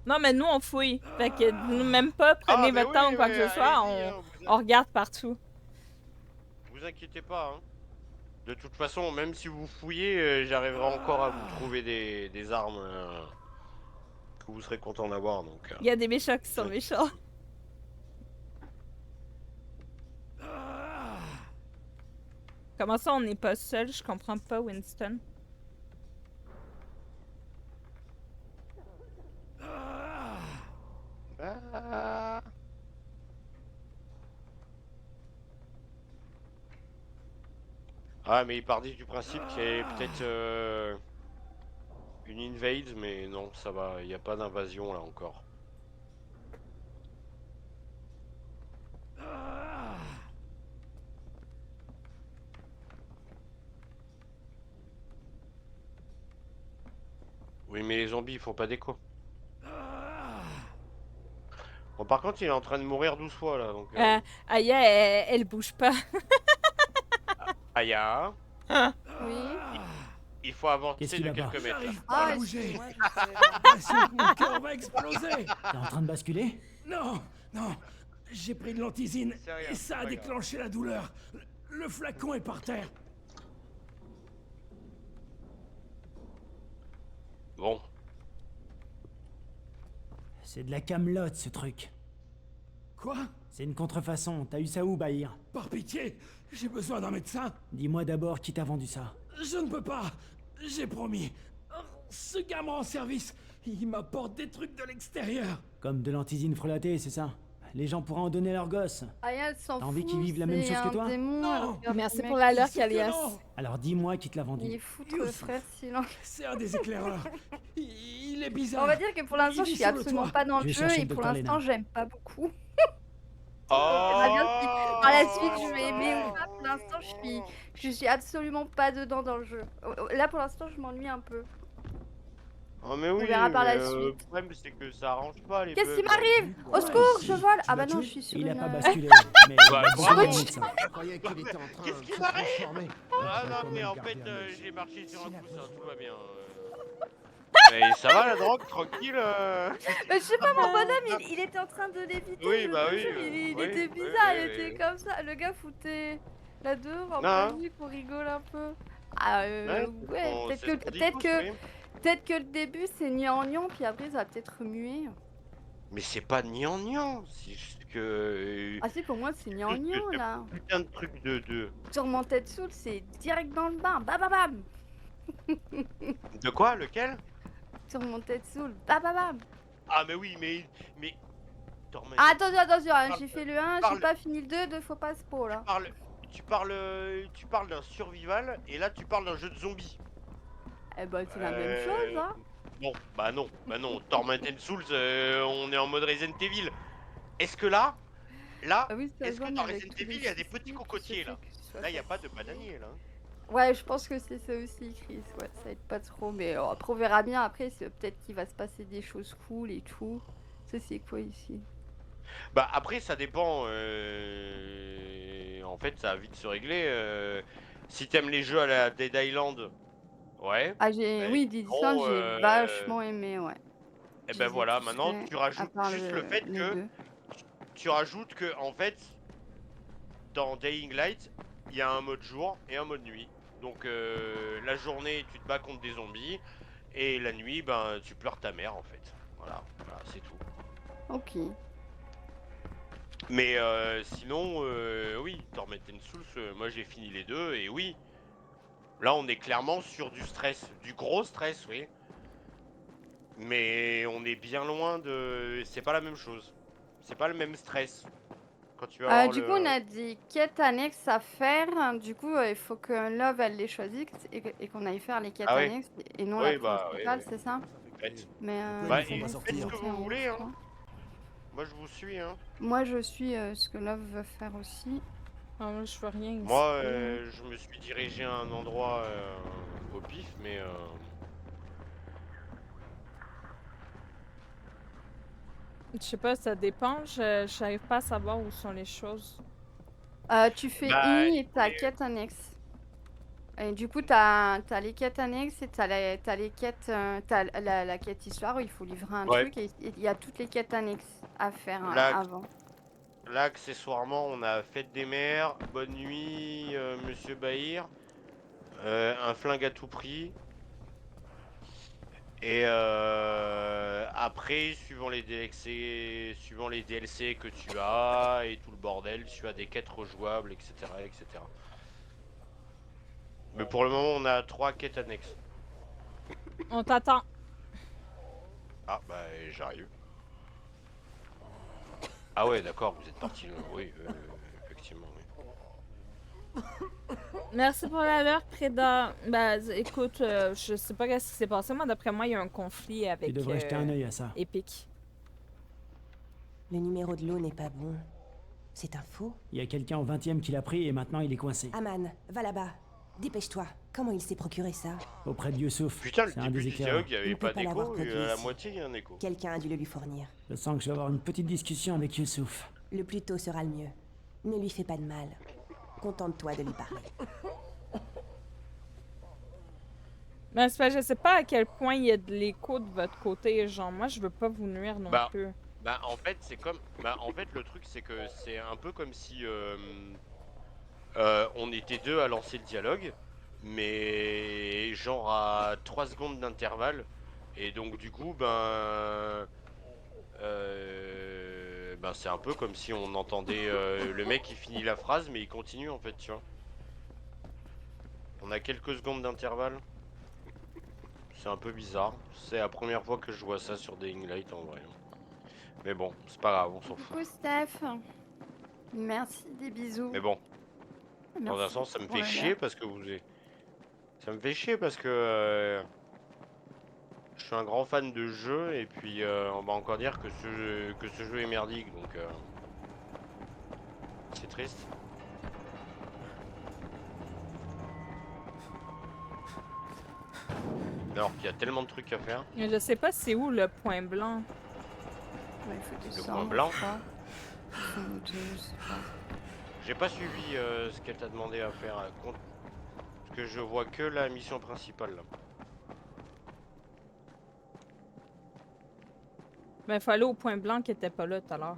Speaker 5: Non, mais nous, on fouille. Fait que nous, même pas, prenez
Speaker 2: mais
Speaker 5: votre temps ou quoi que ce soit.
Speaker 2: allez-y, hein,
Speaker 5: On regarde partout.
Speaker 2: vous inquiétez pas. Hein. De toute façon, même si vous fouillez, j'arriverai encore à vous trouver des armes que vous serez content d'avoir. Donc,
Speaker 5: Il y a des méchants qui sont méchants. Comment ça, on n'est pas seul? Je comprends pas, Winston.
Speaker 2: Ah, mais il part du principe qu'il y a peut-être une invade, mais non, ça va, il n'y a pas d'invasion là encore. Oui, mais les zombies ils font pas d'écho. Bon, par contre, il est en train de mourir 12 fois là, donc.
Speaker 5: Aya, elle bouge pas.
Speaker 2: Aya,
Speaker 6: Oui.
Speaker 2: il faut avancer
Speaker 1: Qu'est-ce qu'il
Speaker 2: de
Speaker 1: a pas?
Speaker 2: quelques mètres. là.
Speaker 6: Ah,
Speaker 7: à bouger.
Speaker 6: excuse-moi,
Speaker 7: J'ai l'impression que mon cœur va exploser.
Speaker 1: T'es en train de basculer?
Speaker 7: Non, non. J'ai pris de l'antisine
Speaker 2: C'est rien,
Speaker 7: et
Speaker 2: c'est
Speaker 7: ça a
Speaker 2: pas
Speaker 7: déclenché la douleur. Le flacon est par terre.
Speaker 2: Bon,
Speaker 1: C'est de la camelote, ce truc.
Speaker 7: Quoi?
Speaker 1: C'est une contrefaçon. T'as eu ça où, Bahir?
Speaker 7: Par pitié, j'ai besoin d'un médecin.
Speaker 1: Dis-moi d'abord qui t'a vendu ça.
Speaker 7: Je ne peux pas. J'ai promis. Ce gars me rend service. Il m'apporte des trucs de l'extérieur.
Speaker 1: Comme de l'antisine frelatée, c'est ça? les gens pourraient en donner leurs gosses.
Speaker 6: Aya s'en
Speaker 1: T'as
Speaker 6: fout.
Speaker 1: envie qu'ils vivent la même chose que toi?
Speaker 7: Non.
Speaker 5: Merci pour l'alerte, Alias.
Speaker 1: Alors dis-moi qui te l'a vendu.
Speaker 6: Il est foutre, frère, silence.
Speaker 7: C'est un des éclaireurs. Il est bizarre.
Speaker 6: On va dire que pour l'instant,
Speaker 7: Il
Speaker 6: je
Speaker 7: vit
Speaker 6: suis
Speaker 7: sous le
Speaker 6: absolument
Speaker 7: toit.
Speaker 6: pas dans
Speaker 1: Je
Speaker 6: le
Speaker 1: vais
Speaker 6: jeu
Speaker 1: chercher
Speaker 6: et
Speaker 1: le
Speaker 6: pour
Speaker 1: docteur
Speaker 6: l'instant,
Speaker 1: Lena.
Speaker 6: j'aime pas beaucoup.
Speaker 2: Oh.
Speaker 6: On verra bien si par la suite je vais aimer ou pas. Pour l'instant, je suis absolument pas dedans dans le jeu. Là, pour l'instant, je m'ennuie un peu.
Speaker 2: Oh mais oui,
Speaker 6: verra par la
Speaker 2: le
Speaker 6: suite.
Speaker 2: problème c'est que ça arrange pas les
Speaker 6: Qu'est-ce qui
Speaker 2: bugs.
Speaker 6: m'arrive? Au secours, je vole. Ah bah non, je suis sur
Speaker 1: Il a
Speaker 6: une...
Speaker 1: pas basculé, mais
Speaker 2: Bah,
Speaker 1: il a
Speaker 2: bravo.
Speaker 1: besoin de médecin.
Speaker 12: Je croyais qu'il était en train
Speaker 2: Qu'est-ce
Speaker 12: de
Speaker 2: qui
Speaker 12: se
Speaker 2: m'arrive?
Speaker 12: transformer.
Speaker 2: Ah
Speaker 12: On
Speaker 2: non
Speaker 12: peut
Speaker 2: mais
Speaker 12: quand
Speaker 2: en
Speaker 12: même
Speaker 2: fait
Speaker 12: garder un œil.
Speaker 2: j'ai marché sur un coussin, tout va bien. Mais ça va la drogue, tranquille
Speaker 6: Mais je sais pas, mon bonhomme, il était en train de l'éviter.
Speaker 2: Oui, bah
Speaker 6: le
Speaker 2: oui,
Speaker 6: jeu, il
Speaker 2: oui,
Speaker 6: était
Speaker 2: oui,
Speaker 6: bizarre,
Speaker 2: oui,
Speaker 6: il
Speaker 2: oui.
Speaker 6: était comme ça. Le gars foutait la dehors en
Speaker 2: Non.
Speaker 6: pleine nuit qu'on rigole un peu. Ah
Speaker 2: Ouais,
Speaker 6: ouais,
Speaker 2: bon,
Speaker 6: peut-être
Speaker 2: c'est ce
Speaker 6: que,
Speaker 2: qu'on dit
Speaker 6: peut-être
Speaker 2: tous,
Speaker 6: que,
Speaker 2: oui.
Speaker 6: peut-être que le début c'est gnangnan, puis après ça va peut-être remuer.
Speaker 2: Mais c'est pas gnangnan, c'est juste que...
Speaker 6: Ah si, pour moi c'est gnangnan là.
Speaker 2: Putain de truc de...
Speaker 6: Sur mon tête soul, c'est direct dans le bain, bam bam bam.
Speaker 2: De quoi, lequel?
Speaker 6: Sur mon tête soul, bam bam bam.
Speaker 2: Ah mais oui, mais... Torment.
Speaker 6: Ah, attention, hein,
Speaker 2: Parle-
Speaker 6: j'ai fait le 1,
Speaker 2: parle-
Speaker 6: j'ai pas fini le 2, 2 faut pas spo là.
Speaker 2: Tu parles d'un survival, et là tu parles d'un jeu de zombies.
Speaker 6: Eh ben c'est la même chose hein.
Speaker 2: Non, bah non, Torment and Souls, on est en mode Resident Evil. Est-ce que là,
Speaker 6: Ah oui, ça
Speaker 2: est-ce que
Speaker 6: jaune
Speaker 2: dans
Speaker 6: avec
Speaker 2: Resident
Speaker 6: tous les
Speaker 2: Evil il y a des
Speaker 6: soucis
Speaker 2: petits
Speaker 6: qui
Speaker 2: cocotiers
Speaker 6: se
Speaker 2: là?
Speaker 6: fait que ce soit
Speaker 2: Là il y a
Speaker 6: facile.
Speaker 2: pas de bananier là.
Speaker 6: Ouais, je pense que c'est ça aussi, Chris. Ouais, ça aide pas trop, mais après on verra bien. Après, peut-être qu'il va se passer des choses cool et tout. Ça, c'est quoi ici?
Speaker 2: Bah après ça dépend, en fait ça va vite se régler. Si t'aimes les jeux à la Dead Island, ouais.
Speaker 6: Ah,
Speaker 2: Bah,
Speaker 6: oui, Diddyland,
Speaker 2: sinon,
Speaker 6: j'ai vachement aimé, ouais.
Speaker 2: Et
Speaker 6: Je
Speaker 2: ben
Speaker 6: les ai
Speaker 2: voilà,
Speaker 6: tous
Speaker 2: maintenant
Speaker 6: faits,
Speaker 2: tu
Speaker 6: à
Speaker 2: rajoutes
Speaker 6: part
Speaker 2: juste le fait
Speaker 6: les
Speaker 2: que
Speaker 6: deux.
Speaker 2: tu rajoutes que en fait dans Dying Light il y a un mode jour et un mode nuit. Donc la journée tu te bats contre des zombies et la nuit ben tu pleures ta mère en fait. Voilà, c'est tout.
Speaker 6: Ok.
Speaker 2: Mais sinon oui, Torment and Souls, moi j'ai fini les deux et oui. Là on est clairement sur du stress, du gros stress, oui. Mais on est bien loin de... C'est pas la même chose. C'est pas le même stress. Quand tu vas avoir
Speaker 6: Du
Speaker 2: le...
Speaker 6: coup, on a des quêtes annexes à faire. Du coup, il faut que Love, elle les choisisse et qu'on aille faire les quêtes
Speaker 2: Ah ouais.
Speaker 6: annexes et non
Speaker 2: Oui,
Speaker 6: la
Speaker 2: bah,
Speaker 6: principale,
Speaker 2: oui.
Speaker 6: c'est ça?
Speaker 2: Faites.
Speaker 6: Mais
Speaker 2: Bah,
Speaker 6: il faut
Speaker 2: et
Speaker 6: pas
Speaker 2: faites ce
Speaker 6: sortir.
Speaker 2: que vous voulez, hein. Moi je vous suis, hein.
Speaker 6: Moi, je suis ce que Love veut faire aussi.
Speaker 5: Ah, moi, je fais rien ici.
Speaker 2: Moi, je me suis dirigé à un endroit au pif, mais...
Speaker 5: Je sais pas, ça dépend. J'arrive pas à savoir où sont les choses.
Speaker 6: Tu fais
Speaker 2: Bah,
Speaker 6: I et t'as quête annexe. Et du coup, t'as les quêtes annexes et t'as les quêtes. T'as la quête histoire où il faut livrer un
Speaker 2: Ouais.
Speaker 6: truc et il y a toutes les quêtes annexes à faire
Speaker 2: Là,
Speaker 6: avant.
Speaker 2: Là, accessoirement, on a Fête des Mères, Bonne Nuit, Monsieur Bahir, un flingue à tout prix. Et après, suivant les DLC que tu as et tout le bordel, tu as des quêtes rejouables, etc., etc. Mais pour le moment, on a 3 quêtes annexes.
Speaker 5: On t'attend.
Speaker 2: Ah, bah, j'arrive. Ah ouais, d'accord, vous êtes parti là. Oui, effectivement, oui.
Speaker 5: Merci pour l'alerte, Préda. Bah, écoute, je sais pas ce qui s'est passé. Moi, d'après moi, il y a un conflit avec
Speaker 1: Tu devrais jeter un œil à ça.
Speaker 5: Epic.
Speaker 11: Le numéro de l'eau n'est pas bon. C'est un faux?
Speaker 1: Il y a quelqu'un au 20e qui l'a pris et maintenant il est coincé.
Speaker 11: Aman, va là-bas. Dépêche-toi. Comment il s'est procuré ça?
Speaker 1: Auprès de Youssouf.
Speaker 2: Putain, le
Speaker 1: C'est un
Speaker 2: début
Speaker 1: des
Speaker 2: du
Speaker 1: éclaireurs.
Speaker 2: dialogue, il n'y
Speaker 11: Il
Speaker 2: avait
Speaker 11: peut
Speaker 2: pas
Speaker 11: pas l'avoir
Speaker 2: d'écho, et
Speaker 11: produit
Speaker 2: à la
Speaker 11: ici.
Speaker 2: moitié, il y a un écho.
Speaker 11: Quelqu'un a dû le lui fournir.
Speaker 1: Je sens que je vais avoir une petite discussion avec Youssouf.
Speaker 11: Le plus tôt sera le mieux. Ne lui fais pas de mal. Contente-toi de lui parler.
Speaker 5: Ben, c'est pas, je sais pas à quel point il y a de l'écho de votre côté. Genre, moi, je veux pas vous nuire non
Speaker 2: Bah,
Speaker 5: plus.
Speaker 2: Bah en fait c'est comme... Bah en fait le truc c'est que c'est un peu comme si on était deux à lancer le dialogue, mais genre à 3 secondes d'intervalle, et donc du coup ben c'est un peu comme si on entendait le mec qui finit la phrase mais il continue en fait, tu vois. On a quelques secondes d'intervalle. C'est un peu bizarre, c'est la première fois que je vois ça sur Dying Light en vrai. Mais bon, c'est pas grave, on s'en fout.
Speaker 6: Coucou Steph. Merci, des bisous.
Speaker 2: Mais bon, dans un
Speaker 6: Merci
Speaker 2: sens, ça me
Speaker 6: pour
Speaker 2: fait
Speaker 6: le
Speaker 2: chier
Speaker 6: lien.
Speaker 2: parce que ça me fait chier parce que je suis un grand fan de ce jeu et puis on va encore dire que ce jeu est merdique, donc c'est triste. Alors qu'il y a tellement de trucs à faire.
Speaker 5: Je sais pas c'est où le point blanc.
Speaker 6: Ouais, il faut
Speaker 2: Le
Speaker 6: descendre,
Speaker 2: point blanc.
Speaker 6: je crois. Je sais pas.
Speaker 2: J'ai pas suivi ce qu'elle t'a demandé à faire. Parce que je vois que la mission principale là.
Speaker 5: Ben, il faut aller au point blanc qui était pas là tout à l'heure.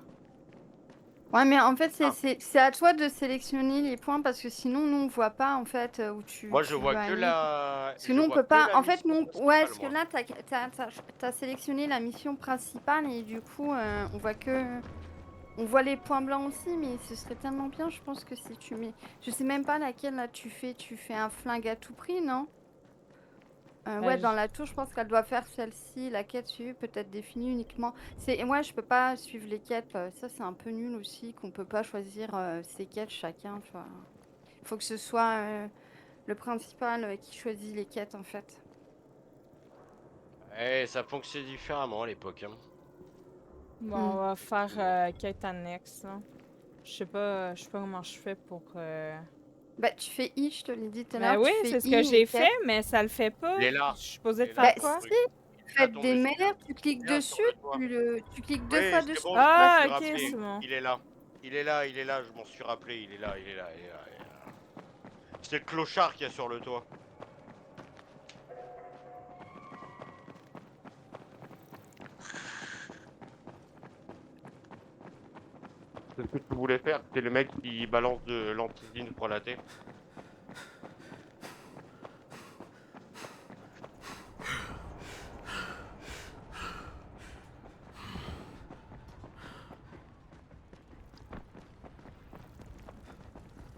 Speaker 6: Ouais, mais en fait,
Speaker 2: Ah.
Speaker 6: c'est à toi de sélectionner les points parce que sinon, nous, on voit pas en fait où tu.
Speaker 2: Moi je
Speaker 6: tu
Speaker 2: vois
Speaker 6: veux
Speaker 2: que
Speaker 6: aller.
Speaker 2: la.
Speaker 6: Parce que
Speaker 2: je
Speaker 6: nous, on
Speaker 2: vois
Speaker 6: peut
Speaker 2: que
Speaker 6: pas.
Speaker 2: la
Speaker 6: En fait,
Speaker 2: mission
Speaker 6: nous. Ouais,
Speaker 2: principale,
Speaker 6: parce que
Speaker 2: moi.
Speaker 6: là, t'as sélectionné la mission principale et du coup, on voit que. On voit les points blancs aussi, mais ce serait tellement bien, je pense que si tu mets. Je sais même pas laquelle là tu fais un flingue à tout prix, non? Ouais, dans la tour, je pense qu'elle doit faire celle-ci, la quête suivie peut être définie uniquement. Et moi, je peux pas suivre les quêtes. Ça, c'est un peu nul aussi, qu'on peut pas choisir ses quêtes chacun. Enfin, il faut que ce soit le principal qui choisit les quêtes, en fait.
Speaker 2: Eh, ça fonctionnait différemment à l'époque. Hein.
Speaker 5: Bon, on va faire quête annexe, là. Je sais pas comment je fais pour...
Speaker 6: Bah, tu fais I, je te l'ai dit tout à
Speaker 5: Ben
Speaker 6: l'heure.
Speaker 5: oui,
Speaker 6: tu fais
Speaker 5: c'est ce
Speaker 6: I
Speaker 5: que
Speaker 6: et
Speaker 5: j'ai
Speaker 6: quête.
Speaker 5: fait, mais ça le fait pas.
Speaker 2: Il est là.
Speaker 5: Je suis supposée de
Speaker 2: Il est là,
Speaker 5: faire quoi?
Speaker 6: Si, faites des
Speaker 2: dessus.
Speaker 6: mers, tu cliques
Speaker 2: Viens
Speaker 6: dessus,
Speaker 2: sur
Speaker 6: tu cliques deux
Speaker 2: Oui,
Speaker 6: fois
Speaker 2: c'est
Speaker 6: dessus.
Speaker 2: bon,
Speaker 5: Ah,
Speaker 2: je m'en
Speaker 5: ok,
Speaker 2: suis rappelé.
Speaker 5: c'est bon.
Speaker 2: Il est là. Il est là, je m'en suis rappelé. Il est là, il est là, il est là. Il est là. C'est le clochard qu'il y a sur le toit. C'est ce que tu voulais faire, c'était le mec qui balance de l'antisine pour la tête.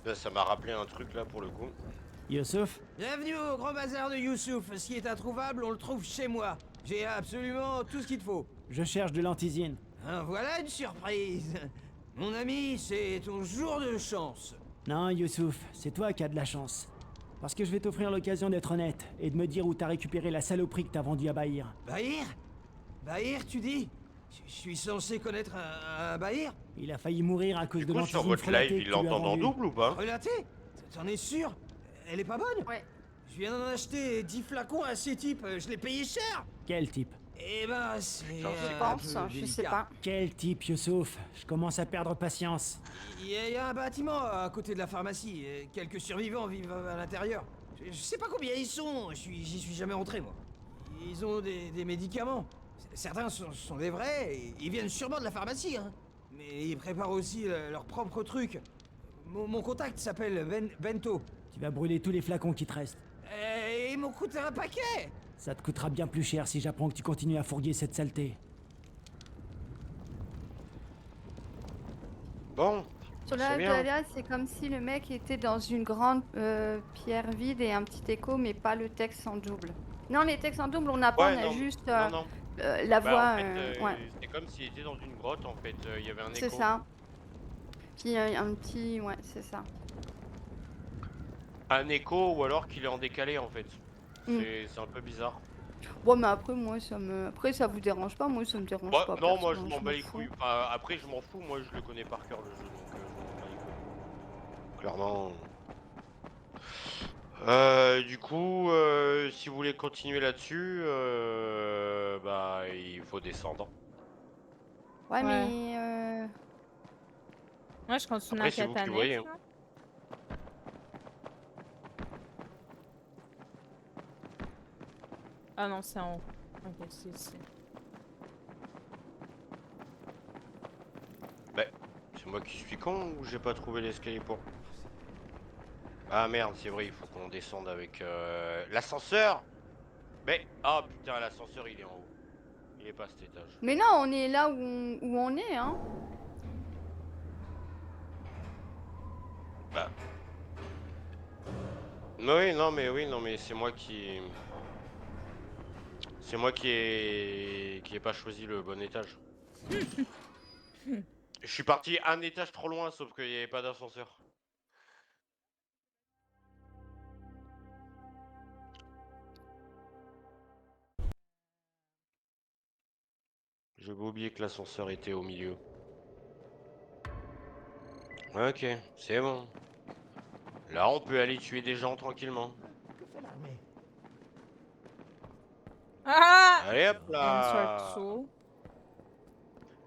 Speaker 2: Là, ça m'a rappelé un truc là pour le coup.
Speaker 1: Youssouf?
Speaker 7: Bienvenue au grand bazar de Youssouf. Ce qui est introuvable, on le trouve chez moi. J'ai absolument tout ce qu'il te faut.
Speaker 1: Je cherche de l'antisine.
Speaker 7: Hein, voilà une surprise. Mon ami, c'est ton jour de chance.
Speaker 1: Non, Youssouf, c'est toi qui as de la chance. Parce que je vais t'offrir l'occasion d'être honnête et de me dire où t'as récupéré la saloperie que t'as vendue à Bahir.
Speaker 7: Bahir? Bahir, tu dis? Je suis censé connaître un Bahir?
Speaker 1: Il a failli mourir à cause
Speaker 2: Du
Speaker 1: de
Speaker 2: coup, sur
Speaker 1: l'antisine
Speaker 2: votre
Speaker 1: frelatée
Speaker 2: live,
Speaker 1: que
Speaker 2: il
Speaker 1: tu lui as
Speaker 2: l'entend en
Speaker 1: vendue.
Speaker 2: double ou pas?
Speaker 7: Relaté? T'en es sûr? Elle est pas bonne?
Speaker 6: Ouais.
Speaker 7: Je viens d'en acheter 10 flacons à ces types, je l'ai payé cher!
Speaker 1: Quel type?
Speaker 7: Eh ben, c'est.
Speaker 6: Je pense, je sais pas.
Speaker 1: Quel type, Youssouf? Je commence à perdre patience.
Speaker 7: Il y a un bâtiment à côté de la pharmacie. Quelques survivants vivent à l'intérieur. Je sais pas combien ils sont, j'y suis jamais entré moi. Ils ont des médicaments. Certains sont des vrais, et ils viennent sûrement de la pharmacie, hein. Mais ils préparent aussi leurs propres trucs. Mon contact s'appelle Bento.
Speaker 1: Tu vas brûler tous les flacons qui te restent.
Speaker 7: Et ils m'ont coûté un paquet!
Speaker 1: Ça te coûtera bien plus cher si j'apprends que tu continues à fourguer cette saleté.
Speaker 2: Bon,
Speaker 6: Sur la
Speaker 2: c'est
Speaker 6: live de
Speaker 2: bien.
Speaker 6: Alia, c'est comme si le mec était dans une grande pierre vide et un petit écho, mais pas le texte en double. Non, les textes en double, on n'a pas,
Speaker 2: Ouais,
Speaker 6: on a
Speaker 2: non,
Speaker 6: juste
Speaker 2: non, non.
Speaker 6: la
Speaker 2: Bah,
Speaker 6: voix.
Speaker 2: en fait,
Speaker 6: Ouais,
Speaker 2: c'est comme s'il était dans une grotte en fait, il y avait un écho.
Speaker 6: c'est ça. Puis un petit. Ouais, c'est ça.
Speaker 2: Un écho ou alors qu'il est en décalé en fait.
Speaker 6: Mm.
Speaker 2: C'est un peu bizarre.
Speaker 6: Bon, mais après, moi, après, ça vous dérange pas, moi, ça me dérange
Speaker 2: Moi,
Speaker 6: pas.
Speaker 2: non, moi je
Speaker 6: personnellement,
Speaker 2: m'en bats les
Speaker 6: fous.
Speaker 2: couilles. Enfin, après, je m'en fous, moi je le connais par cœur le jeu donc je m'en bats les couilles. Clairement. Du coup, si vous voulez continuer là-dessus, bah il faut descendre.
Speaker 6: Ouais,
Speaker 5: Ouais.
Speaker 6: mais.
Speaker 5: Moi, je continue
Speaker 2: Après,
Speaker 5: la
Speaker 2: c'est vous
Speaker 5: quête
Speaker 2: qui voyez,
Speaker 5: annexe,
Speaker 2: hein.
Speaker 5: là. Ah non, c'est en haut. Ok, c'est ici.
Speaker 2: Bah, c'est moi qui suis con ou j'ai pas trouvé l'escalier pour. Ah merde, c'est vrai, il faut qu'on descende avec l'ascenseur. Mais ah putain, l'ascenseur il est en haut. Il est pas à cet étage.
Speaker 6: Mais non, on est là où on est, hein.
Speaker 2: Bah. Oui, non mais c'est moi qui. C'est moi qui ai pas choisi le bon étage. Je suis parti un étage trop loin, sauf qu'il n'y avait pas d'ascenseur. J'avais oublié que l'ascenseur était au milieu. Ok, c'est bon. Là, on peut aller tuer des gens tranquillement.
Speaker 5: Ah!
Speaker 2: Allez hop là!
Speaker 5: Insert.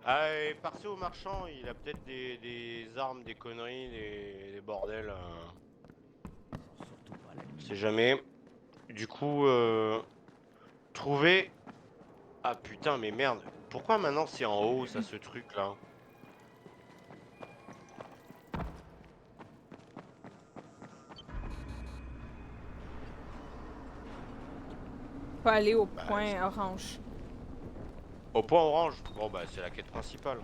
Speaker 2: Ah, et passez au marchand, il a peut-être des armes, des conneries, des bordels. On sait jamais. Du coup, trouver... Ah putain, mais merde. Pourquoi maintenant c'est en haut, ça, ce truc là?
Speaker 5: Faut aller au point orange.
Speaker 2: Au point orange? Bon bah c'est la quête principale.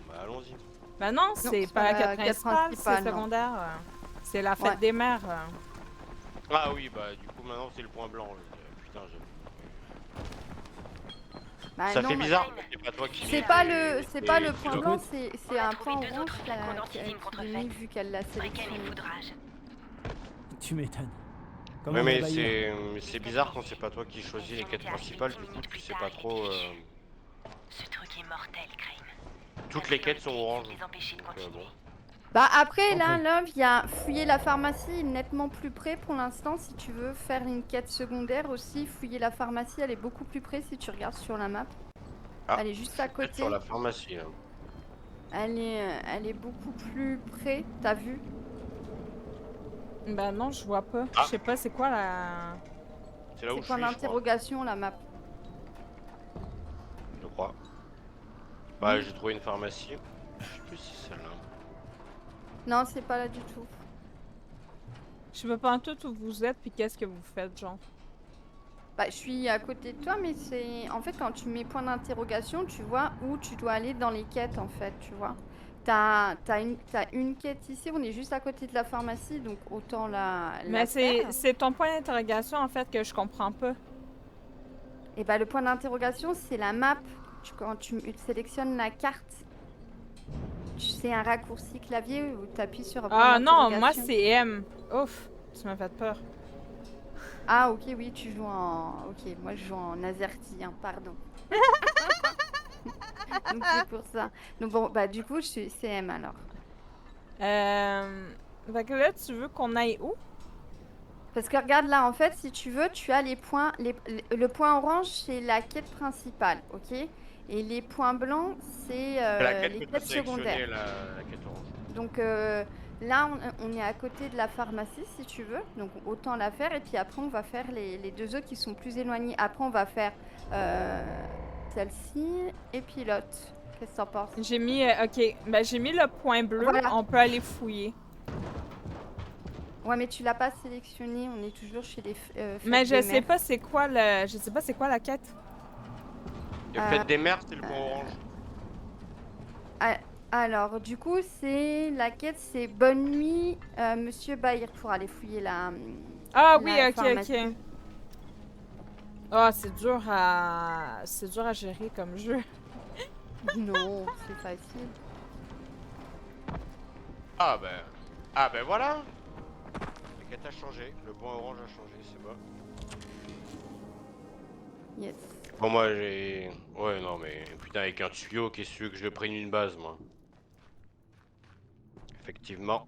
Speaker 2: Bah allons-y.
Speaker 5: Ben non, c'est pas la quête principale, c'est
Speaker 6: non.
Speaker 5: secondaire. C'est la fête des mères.
Speaker 2: Ah oui, bah du coup maintenant c'est le point blanc. Putain,
Speaker 6: Bah,
Speaker 2: ça
Speaker 6: non,
Speaker 2: fait
Speaker 6: mais-
Speaker 2: bizarre, mais c'est pas toi qui...
Speaker 6: C'est pas le point blanc, c'est un point orange qui a mis vu qu'elle l'a sélectionné.
Speaker 1: Tu m'étonnes.
Speaker 2: Ouais, mais c'est bizarre quand c'est pas toi qui choisis les quêtes principales, du coup tu sais pas trop...
Speaker 14: Ce truc est mortel, Crane.
Speaker 2: Toutes les quêtes sont oranges. Donc, bon.
Speaker 6: Bah après là, Love, il y a fouiller la pharmacie nettement plus près pour l'instant. Si tu veux faire une quête secondaire aussi, fouiller la pharmacie, elle est beaucoup plus près si tu regardes sur la map.
Speaker 2: Ah,
Speaker 6: elle est juste à côté.
Speaker 2: Sur la pharmacie là.
Speaker 6: Elle est beaucoup plus près, t'as vu?
Speaker 5: Ben non, je vois pas. Je sais pas, c'est quoi la...
Speaker 2: C'est là où je suis,
Speaker 6: point
Speaker 2: je crois.
Speaker 6: d'interrogation la map.
Speaker 2: Je crois. Bah j'ai trouvé une pharmacie. Je sais plus si c'est celle-là.
Speaker 6: Non, c'est pas là du tout.
Speaker 5: Je sais pas en tout où vous êtes puis qu'est-ce que vous faites, genre.
Speaker 6: Bah, je suis à côté de toi, mais c'est... En fait, quand tu mets point d'interrogation, tu vois où tu dois aller dans les quêtes, en fait, tu vois. T'as une quête ici, on est juste à côté de la pharmacie, donc autant la
Speaker 5: Mais
Speaker 6: faire.
Speaker 5: c'est ton point d'interrogation, en fait, que je comprends pas.
Speaker 6: Et bah, le point d'interrogation, c'est la map. Quand tu sélectionnes la carte, c'est un raccourci clavier où tu appuies sur un point
Speaker 5: Ah non,
Speaker 6: d'interrogation.
Speaker 5: moi c'est M. Ouf, tu m'as fait peur.
Speaker 6: Ah ok, oui, tu joues en... Ok, moi je joue en AZERTY, hein, pardon. Donc c'est pour ça. Donc bon, bah du coup, je suis CM alors.
Speaker 5: Fait que là, tu veux qu'on aille où?
Speaker 6: Parce que regarde là, en fait, si tu veux, tu as les points... Le point orange, c'est la quête principale, ok? Et les points blancs, c'est les quêtes secondaires.
Speaker 2: La quête orange.
Speaker 6: Donc là, on est à côté de la pharmacie, si tu veux. Donc autant la faire. Et puis après, on va faire les deux autres qui sont plus éloignés. Après, on va faire celle-ci et pilote. Qu'est-ce que t'en penses?
Speaker 5: J'ai mis... ok, ben j'ai mis le point bleu.
Speaker 6: Voilà.
Speaker 5: On peut aller fouiller.
Speaker 6: Ouais, mais tu l'as pas sélectionné. On est toujours chez les
Speaker 5: mais
Speaker 6: fêtes
Speaker 5: je
Speaker 6: des
Speaker 5: sais
Speaker 6: mères.
Speaker 5: pas c'est quoi le... Je sais pas c'est quoi la quête.
Speaker 2: Le fait des mers, c'est le point orange.
Speaker 6: Alors, du coup, c'est la quête, c'est bonne nuit, Monsieur Bahir, pour aller fouiller la.
Speaker 5: Ah oui,
Speaker 6: la
Speaker 5: ok,
Speaker 6: pharmacie.
Speaker 5: ok. Ah, c'est dur à gérer comme jeu.
Speaker 6: Non, c'est facile.
Speaker 2: Ah ben voilà. La quête a changé, le point orange a changé, c'est bon.
Speaker 6: Yes.
Speaker 2: Bon moi j'ai... Ouais non mais putain avec un tuyau, qu'est-ce que tu veux que je prenne une base moi? Effectivement.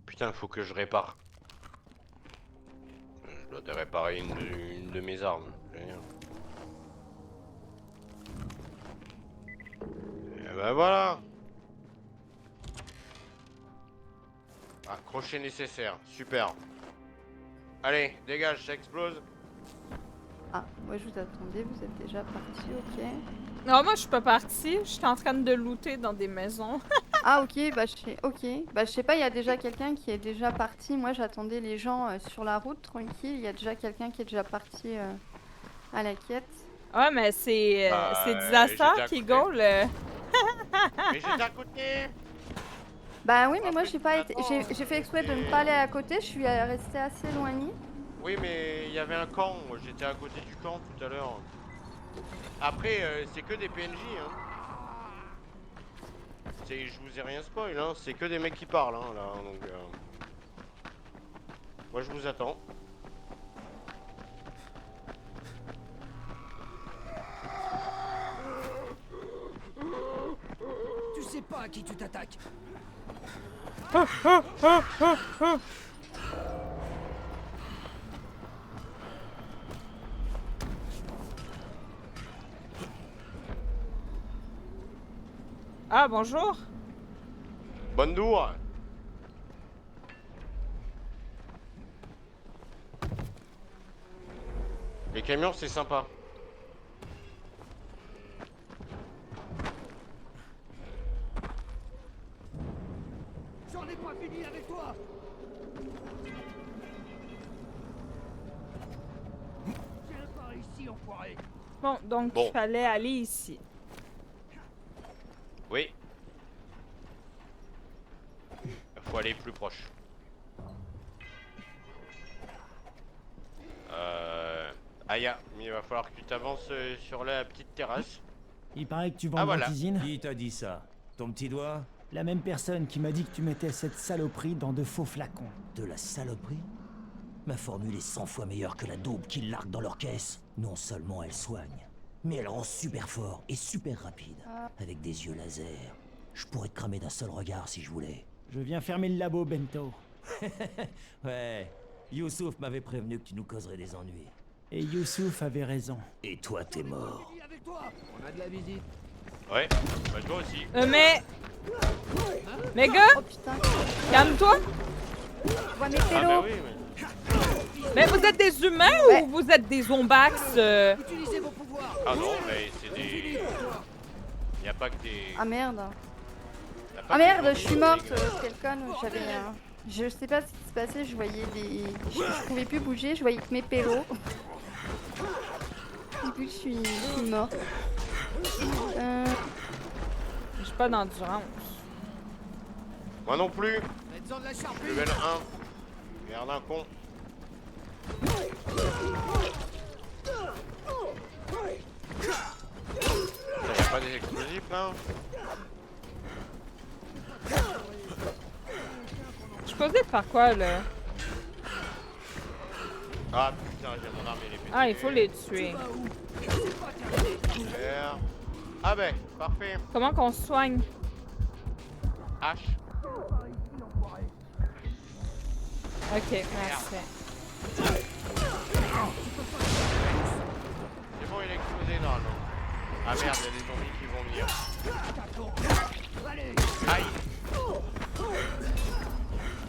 Speaker 2: Putain faut que je répare. Je dois réparer une de mes armes. Et ben voilà. Ah, crochet nécessaire, super. Allez, dégage, ça explose.
Speaker 6: Ah, moi je vous attendais, vous êtes déjà parti, ok.
Speaker 5: Non, moi je suis pas partie. J'étais en train de looter dans des maisons.
Speaker 6: Ah ok, bah je sais, bah je sais pas, il y a déjà quelqu'un qui est déjà parti. Moi j'attendais les gens sur la route, tranquille. Il y a déjà quelqu'un qui est déjà parti à la quête.
Speaker 5: Ouais, mais c'est Disaster qui goal.
Speaker 2: Mais j'étais à côté.
Speaker 6: Bah oui, mais moi j'ai pas été, j'ai fait exprès de ne pas aller à côté. Je suis restée assez éloignée.
Speaker 2: Oui mais il y avait un camp, j'étais à côté du camp tout à l'heure. Après, c'est que des PNJ, hein. Je vous ai rien spoil, hein. C'est que des mecs qui parlent, hein, là. Donc, moi, je vous attends.
Speaker 7: Tu sais pas à qui tu t'attaques.
Speaker 5: Ah, bonjour.
Speaker 2: Bonne dour. Les camions, c'est sympa.
Speaker 7: J'en ai pas fini avec toi. Viens par ici, enfoiré.
Speaker 5: Bon, donc il fallait aller ici.
Speaker 2: Oui. Il faut aller plus proche. Aya, il va falloir que tu t'avances sur la petite terrasse.
Speaker 1: Il paraît que tu vends
Speaker 2: Ah,
Speaker 1: de
Speaker 2: voilà.
Speaker 1: la cuisine.
Speaker 15: Qui t'a dit ça? Ton petit doigt?
Speaker 1: La même personne qui m'a dit que tu mettais cette saloperie dans de faux flacons.
Speaker 16: De la saloperie? Ma formule est 100 fois meilleure que la daube qu'ils larguent dans leur caisse. Non seulement elle soigne, mais elle rend super fort et super rapide. Avec des yeux laser. Je pourrais te cramer d'un seul regard si je voulais.
Speaker 1: Je viens fermer le labo, Bento.
Speaker 16: Ouais, Youssouf m'avait prévenu que tu nous causerais des ennuis.
Speaker 1: Et Youssouf avait raison.
Speaker 16: Et toi, t'es mort.
Speaker 7: On a de la visite.
Speaker 2: Ouais, bah toi aussi.
Speaker 5: Mais gars,
Speaker 6: Oh putain.
Speaker 5: calme-toi.
Speaker 6: Je vois mes
Speaker 2: Ah
Speaker 6: pélos.
Speaker 2: bah oui,
Speaker 5: Mais vous êtes des humains ou vous êtes des zombax
Speaker 7: Utilisez vos pouvoirs.
Speaker 2: Ah non, mais c'est des... Y a pas que des...
Speaker 6: Ah merde.
Speaker 2: y a pas
Speaker 6: Ah
Speaker 2: que
Speaker 6: merde,
Speaker 2: des
Speaker 6: je suis
Speaker 2: zombies,
Speaker 6: morte,
Speaker 2: les gars.
Speaker 6: quel con, j'avais... Je sais pas ce qui se passait, je voyais des... Je pouvais plus bouger, je voyais que mes pélos. Du coup, je suis morte.
Speaker 5: Je suis pas d'endurance.
Speaker 2: Moi non plus.
Speaker 7: Faites-en de la charpie.
Speaker 2: Level 1. Merde, un con. Y'a pas des explosifs là?
Speaker 5: Je suis posée de faire quoi là?
Speaker 2: Ah putain, j'ai mon arme et les
Speaker 5: Ah, il faut les tuer.
Speaker 2: Super. Ah ben, parfait.
Speaker 5: Comment qu'on se soigne?
Speaker 2: H.
Speaker 5: Ok, merci.
Speaker 2: C'est bon, il a explosé normalement. Ah merde, il y a des zombies qui vont venir. Aïe.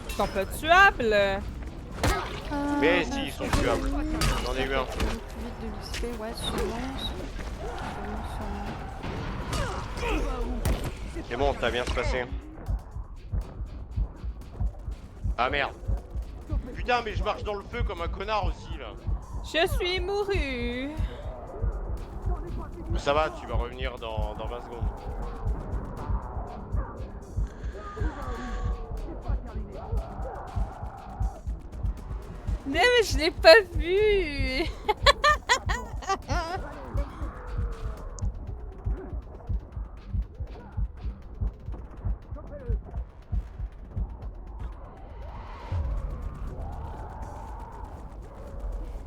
Speaker 5: Ils sont pas tuables.
Speaker 2: Mais si, ils sont tuables. J'en ai eu un.
Speaker 6: Plus vite de l'XP, ouais, sûrement.
Speaker 2: C'est bon, ça vient de se passer. Ah merde. Putain, mais je marche dans le feu comme un connard aussi là.
Speaker 5: Je suis mouru.
Speaker 2: Ça va, tu vas revenir dans 20 secondes.
Speaker 5: Non, mais je l'ai pas vu.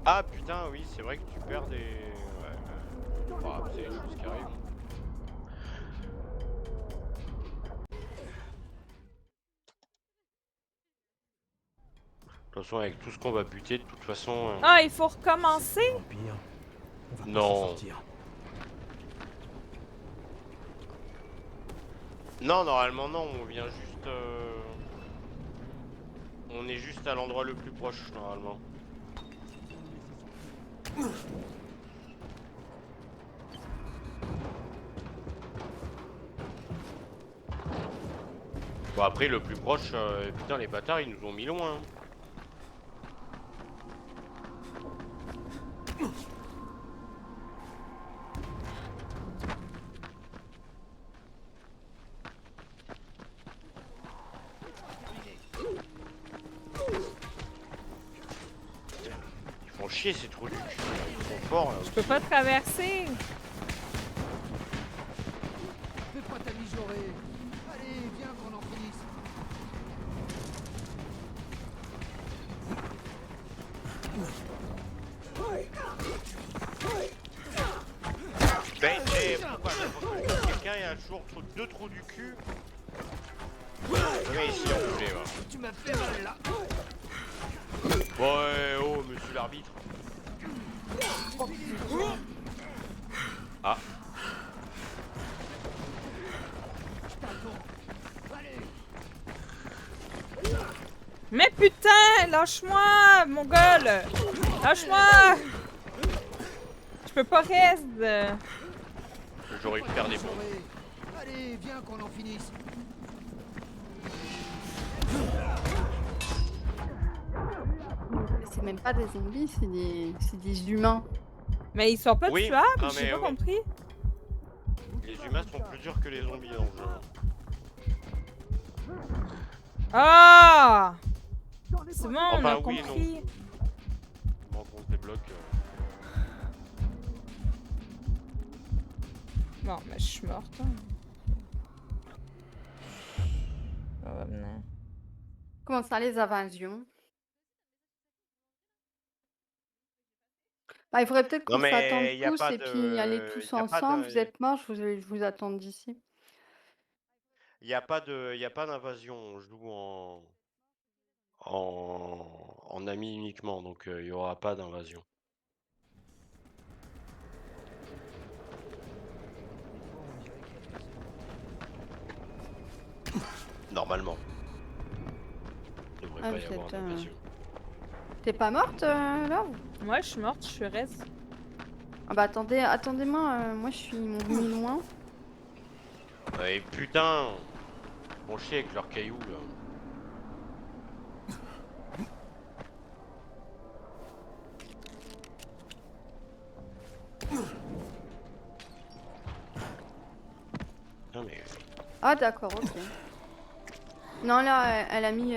Speaker 2: Ah putain, oui, c'est vrai que tu perds des... Ouais, bah, c'est des choses qui arrivent. De toute façon, avec tout ce qu'on va buter, de toute façon...
Speaker 5: Ah, il faut recommencer?
Speaker 2: Non. Non, normalement non, on vient juste... On est juste à l'endroit le plus proche, normalement. Bon après le plus proche, putain les bâtards ils nous ont mis loin. Ils font chier ces trous du cul. sont forts là.
Speaker 5: Je peux pas traverser.
Speaker 7: Fais pas ta mijaurée. Allez, viens qu'on en finisse.
Speaker 2: Ben, pourquoi quelqu'un il a toujours deux trous du cul. Mais ici on voulait, ouais.
Speaker 7: Tu m'as fait mal là.
Speaker 2: Ouais, oh, monsieur l'arbitre. Ah.
Speaker 5: Mais putain, lâche-moi, mon gueule. Lâche-moi. Je peux pas rester.
Speaker 2: J'aurais pu faire des bons.
Speaker 7: Allez, viens qu'on en finisse.
Speaker 6: C'est même pas des zombies, c'est des humains.
Speaker 5: Mais ils sont pas
Speaker 2: Oui,
Speaker 5: tuables,
Speaker 2: non,
Speaker 5: j'ai
Speaker 2: mais
Speaker 5: pas
Speaker 2: oui.
Speaker 5: compris.
Speaker 2: Les humains sont plus durs que les zombies dans le jeu.
Speaker 5: Ah! C'est bon, on
Speaker 2: Enfin,
Speaker 5: a
Speaker 2: oui,
Speaker 5: compris.
Speaker 2: Non. On se débloque.
Speaker 5: Bon, mais je suis morte. Hein. On va venir.
Speaker 6: Comment ça, les invasions? Bah, il faudrait peut-être
Speaker 2: Non,
Speaker 6: qu'on
Speaker 2: mais
Speaker 6: s'attende
Speaker 2: y a
Speaker 6: tous
Speaker 2: pas
Speaker 6: et
Speaker 2: de-
Speaker 6: puis aller tous
Speaker 2: y a pas
Speaker 6: ensemble.
Speaker 2: de-
Speaker 6: Vous êtes morts, je vous attends d'ici.
Speaker 2: Il n'y a pas d'invasion. On joue en amis uniquement, donc il n'y aura pas d'invasion. Normalement. Il devrait
Speaker 6: Ah,
Speaker 2: pas y
Speaker 6: vous
Speaker 2: avoir
Speaker 6: êtes,
Speaker 2: d'invasion.
Speaker 6: T'es pas morte là?
Speaker 5: Moi, je suis morte, je suis reste.
Speaker 6: Ah bah attendez-moi, moi je suis mis loin.
Speaker 2: Et putain! Bon chier avec leurs cailloux là. Non mais...
Speaker 6: Ah d'accord, ok. Non là, elle a mis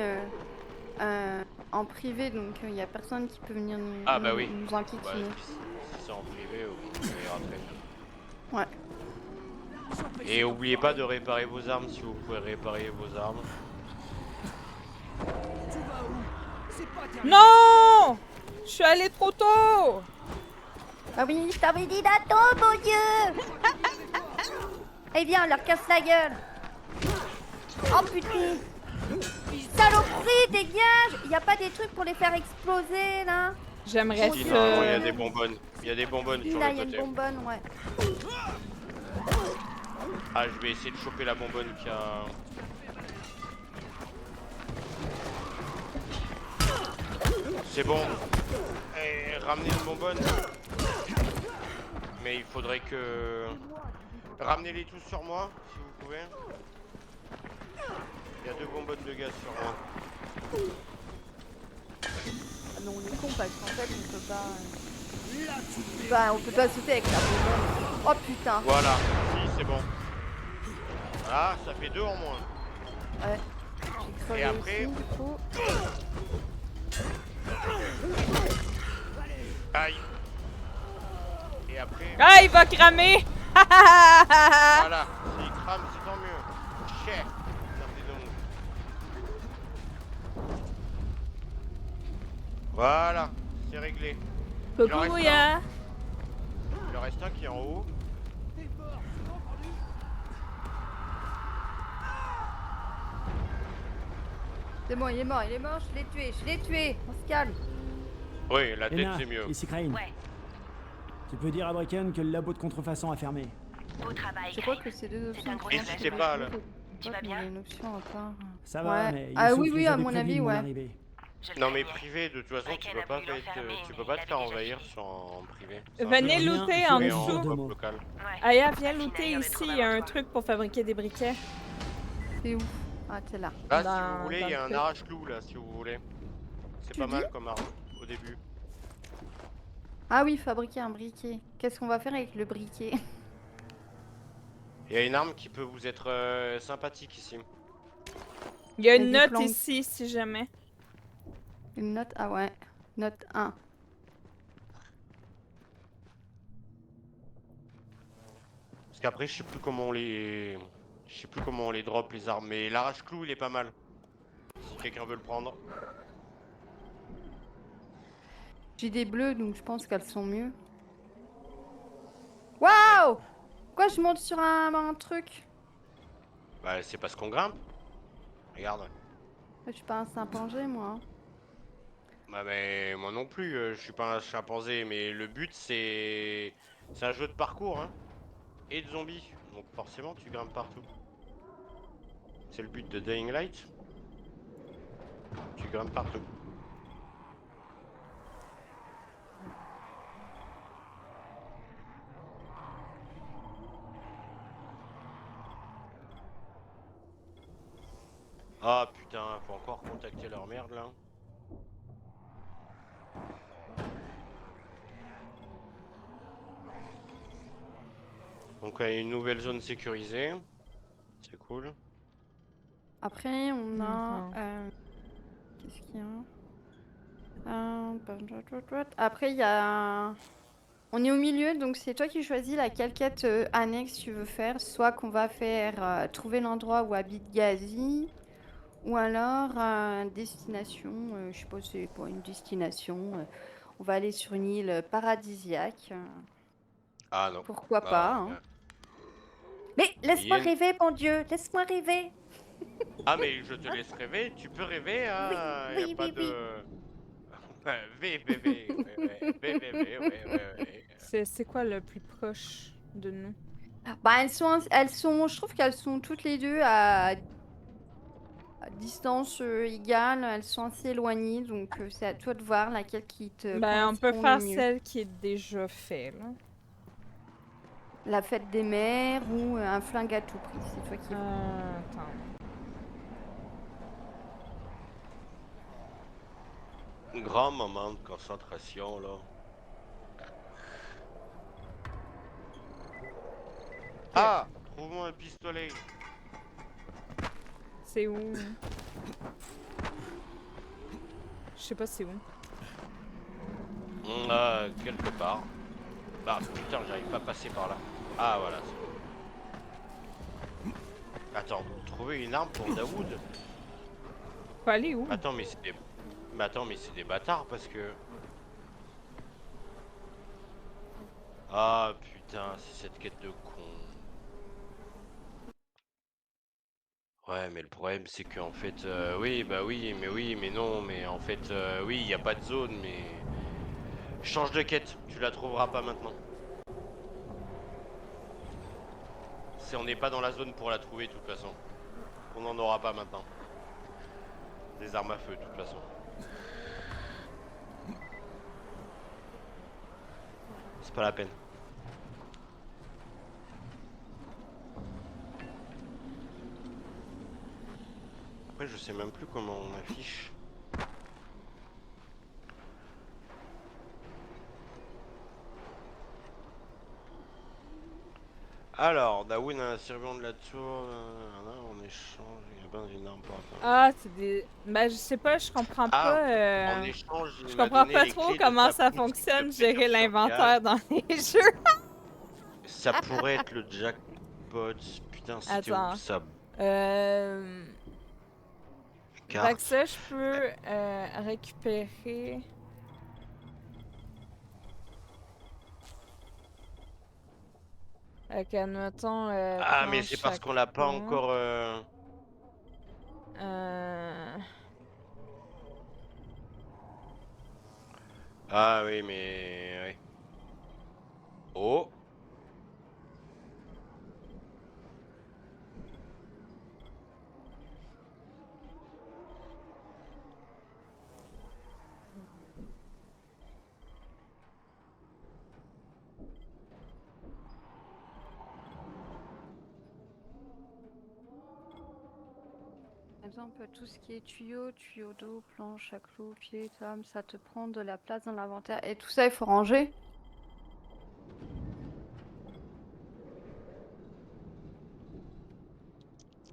Speaker 6: en privé, donc il y a personne qui peut venir nous,
Speaker 2: Ah bah oui.
Speaker 6: nous
Speaker 2: Bah,
Speaker 6: enquiquiner.
Speaker 2: si c'est en privé, on ira très bien.
Speaker 6: Ouais.
Speaker 2: Et oubliez pas de réparer vos armes si vous pouvez réparer vos armes.
Speaker 5: Non! Je suis allée trop tôt!
Speaker 6: Ah oui, je t'avais dit d'attendre, mon Dieu! Eh bien, on leur casse la gueule! Oh putain! Saloperie, dégage! Y a pas des trucs pour les faire exploser là?
Speaker 5: J'aimerais
Speaker 2: Si, normalement, il y a des bonbonnes. Il y a des bonbonnes
Speaker 6: Oui,
Speaker 2: sur
Speaker 6: là,
Speaker 2: le
Speaker 6: y a une
Speaker 2: côté.
Speaker 6: bonbonne, ouais.
Speaker 2: Ah, je vais essayer de choper la bonbonne qui a... C'est bon. Et ramenez une bonbonne. Mais il faudrait que... Ramenez-les tous sur moi, si vous pouvez. Il y a 2 bonbonnes de gaz sur moi.
Speaker 6: Ah non, on est con parce qu'en fait, on peut pas... Bah, on peut pas sauter avec la bonbonne. Oh putain!
Speaker 2: Voilà, si, c'est bon. Ah, ça fait 2 en moins.
Speaker 6: Ouais. J'ai crevé
Speaker 2: Et après...
Speaker 6: aussi, du coup.
Speaker 2: Aïe. Et après...
Speaker 5: Ah, il va cramer!
Speaker 2: Voilà, s'il crame, c'est tant mieux. Cher. Voilà, c'est réglé. Il en reste
Speaker 5: Coucou,
Speaker 2: un.
Speaker 5: ya!
Speaker 2: Il en reste un qui est en haut.
Speaker 6: C'est bon, il est mort, je l'ai tué, on se calme.
Speaker 2: Oui, la tête
Speaker 17: Ena,
Speaker 2: c'est mieux.
Speaker 17: ici Crane.
Speaker 14: Ouais,
Speaker 17: Tu peux dire à Bracken que le labo de contrefaçon a fermé.
Speaker 14: beau travail,
Speaker 6: Je crois
Speaker 14: Crane.
Speaker 6: que c'est deux
Speaker 14: C'est
Speaker 6: options.
Speaker 14: un gros
Speaker 2: N'hésitez pas là.
Speaker 14: Tu vas bien?
Speaker 6: Il y a une option à part.
Speaker 17: Ça va,
Speaker 6: Ouais.
Speaker 17: mais il
Speaker 6: Ah
Speaker 17: souffre,
Speaker 6: oui, oui,
Speaker 17: ils
Speaker 6: à
Speaker 17: avaient
Speaker 6: mon
Speaker 17: prévu
Speaker 6: avis,
Speaker 17: mon
Speaker 6: ouais.
Speaker 17: arrivée.
Speaker 14: Je le
Speaker 2: Non
Speaker 14: fais
Speaker 2: mais
Speaker 14: bien.
Speaker 2: privé, de toute façon tu
Speaker 14: Bracken
Speaker 2: peux pas
Speaker 14: a voulu l'enfermer,
Speaker 2: tu
Speaker 14: mais
Speaker 2: peux pas
Speaker 14: il
Speaker 2: te
Speaker 14: avait
Speaker 2: faire
Speaker 14: déjà
Speaker 2: envahir
Speaker 14: fini.
Speaker 2: en privé.
Speaker 5: Venez
Speaker 17: Rien,
Speaker 5: looter
Speaker 17: je
Speaker 5: en
Speaker 17: vais
Speaker 2: Et en
Speaker 17: deux
Speaker 5: dessous.
Speaker 17: mots.
Speaker 2: hop local.
Speaker 14: Ouais.
Speaker 5: Aya, viens
Speaker 14: La
Speaker 5: looter
Speaker 14: finale,
Speaker 5: ici,
Speaker 14: on est
Speaker 5: il y a un
Speaker 14: trop
Speaker 5: truc pour fabriquer des briquets.
Speaker 6: C'est où? Ah, t'es là.
Speaker 2: Là si
Speaker 5: Dans-
Speaker 2: vous voulez,
Speaker 5: dans
Speaker 2: il y a
Speaker 5: le
Speaker 2: un
Speaker 5: truc.
Speaker 2: arrache-clou là si vous voulez. C'est
Speaker 6: Tu
Speaker 2: pas mal
Speaker 6: dis
Speaker 2: comme arme au début.
Speaker 6: Ah oui, fabriquer un briquet. Qu'est-ce qu'on va faire avec le briquet?
Speaker 2: Il y a une arme qui peut vous être sympathique ici.
Speaker 5: Il y a
Speaker 6: Il y a
Speaker 5: une
Speaker 6: des
Speaker 5: note
Speaker 6: plantes.
Speaker 5: ici, si jamais.
Speaker 6: Une note? Ah ouais. Note 1.
Speaker 2: Parce qu'après, je sais plus comment on les... Je sais plus comment on les drop, les armes. Mais l'arrache-clou, il est pas mal. Si quelqu'un veut le prendre.
Speaker 6: J'ai des bleus, donc je pense qu'elles sont mieux. Waouh! Pourquoi je monte sur un truc?
Speaker 2: Bah, c'est parce qu'on grimpe. Regarde.
Speaker 6: Je suis pas un chimpanzé, moi.
Speaker 2: Bah, mais moi non plus, je suis pas un chimpanzé. Mais le but, c'est... C'est un jeu de parcours, hein. Et de zombies. Donc forcément, tu grimpes partout. C'est le but de Dying Light. Tu grimpes partout. Ah putain, faut encore contacter leur merde là. Donc il y a une nouvelle zone sécurisée. C'est cool.
Speaker 6: Après, on a...
Speaker 5: D'accord.
Speaker 6: Qu'est-ce qu'il y a? Après, il y a... On est au milieu, donc c'est toi qui choisis laquelle quête annexe tu veux faire. Soit qu'on va faire trouver l'endroit où habite Gazi, ou alors destination, je sais pas si c'est pour une destination. On va aller sur une île paradisiaque.
Speaker 2: Ah non.
Speaker 6: Pourquoi
Speaker 2: Ah,
Speaker 6: pas, hein. Mais laisse-moi
Speaker 2: Ian.
Speaker 6: rêver, bon Dieu, laisse-moi rêver.
Speaker 2: Ah mais je te laisse rêver, tu peux rêver, hein.
Speaker 6: Oui,
Speaker 2: Y a
Speaker 6: oui,
Speaker 2: pas
Speaker 6: oui,
Speaker 2: de... ouais.
Speaker 5: C'est quoi le plus proche de nous?
Speaker 6: Bah elles sont, je trouve qu'elles sont toutes les deux à distance égale, elles sont assez éloignées, donc c'est à toi de voir laquelle qui te
Speaker 5: Ben, on peut
Speaker 6: correspond
Speaker 5: faire
Speaker 6: le mieux.
Speaker 5: celle qui est déjà faite, là.
Speaker 6: La fête des mères ou un flingue à tout prix, c'est toi qui vois.
Speaker 5: Attends.
Speaker 2: Grand moment de concentration là. Ah, trouve-moi un pistolet.
Speaker 5: C'est où? Je sais pas c'est où.
Speaker 2: Quelque part. Ah putain, j'arrive pas à passer par là. Ah voilà. Attends, trouver une arme pour Daoud.
Speaker 5: Faut aller où?
Speaker 2: Attends, mais c'est des... Mais attends, mais c'est des bâtards parce que... Ah putain, c'est cette quête de con. Ouais, mais le problème c'est qu'en fait, oui, bah oui, mais non, mais en fait, oui, il n'y a pas de zone, mais... Change de quête, tu la trouveras pas maintenant. On n'est pas dans la zone pour la trouver de toute façon. On n'en aura pas maintenant. Des armes à feu de toute façon. C'est pas la peine. Après je sais même plus comment on affiche. Alors, Dawood a un survivant de la tour, on échange, il y a bien une arme pour attendre.
Speaker 5: Ah, c'est des... Ben, je sais pas, je comprends pas...
Speaker 2: En échange, il
Speaker 5: Je
Speaker 2: m'a
Speaker 5: comprends
Speaker 2: donné
Speaker 5: pas
Speaker 2: les
Speaker 5: trop
Speaker 2: clés de
Speaker 5: comment
Speaker 2: sa
Speaker 5: ça
Speaker 2: boutique
Speaker 5: fonctionne,
Speaker 2: de
Speaker 5: gérer
Speaker 2: précaution
Speaker 5: l'inventaire dans les jeux.
Speaker 2: Ça pourrait être le jackpot. Putain, c'était où
Speaker 5: Attends.
Speaker 2: ça?
Speaker 5: Fait que ça, je peux récupérer... Ok, admettons...
Speaker 2: Ah, mais c'est parce qu'on l'a pas encore... Ah oui, mais... Ouais. Oh.
Speaker 6: Par exemple, tout ce qui est tuyau, tuyau d'eau, planche à clous, pied, table, ça te prend de la place dans l'inventaire. Et tout ça, il faut ranger.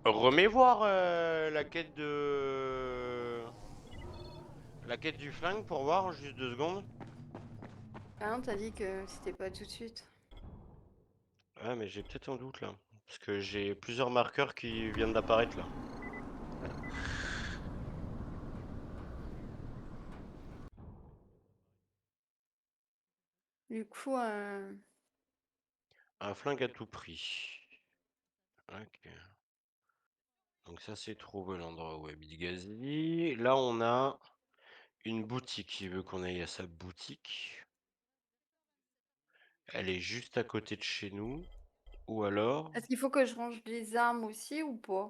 Speaker 2: Remets voir la quête de... La quête du flingue pour voir, juste 2 secondes.
Speaker 6: Ah non, t'as dit que c'était pas tout de suite.
Speaker 2: Ah, mais j'ai peut-être un doute là. Parce que j'ai plusieurs marqueurs qui viennent d'apparaître là.
Speaker 6: Du coup,
Speaker 2: Un flingue à tout prix. Ok. Donc ça c'est trouver l'endroit où habite Gazi. Là on a une boutique qui veut qu'on aille à sa boutique. Elle est juste à côté de chez nous. Ou alors...
Speaker 6: est-ce qu'il faut que je range les armes aussi ou pas?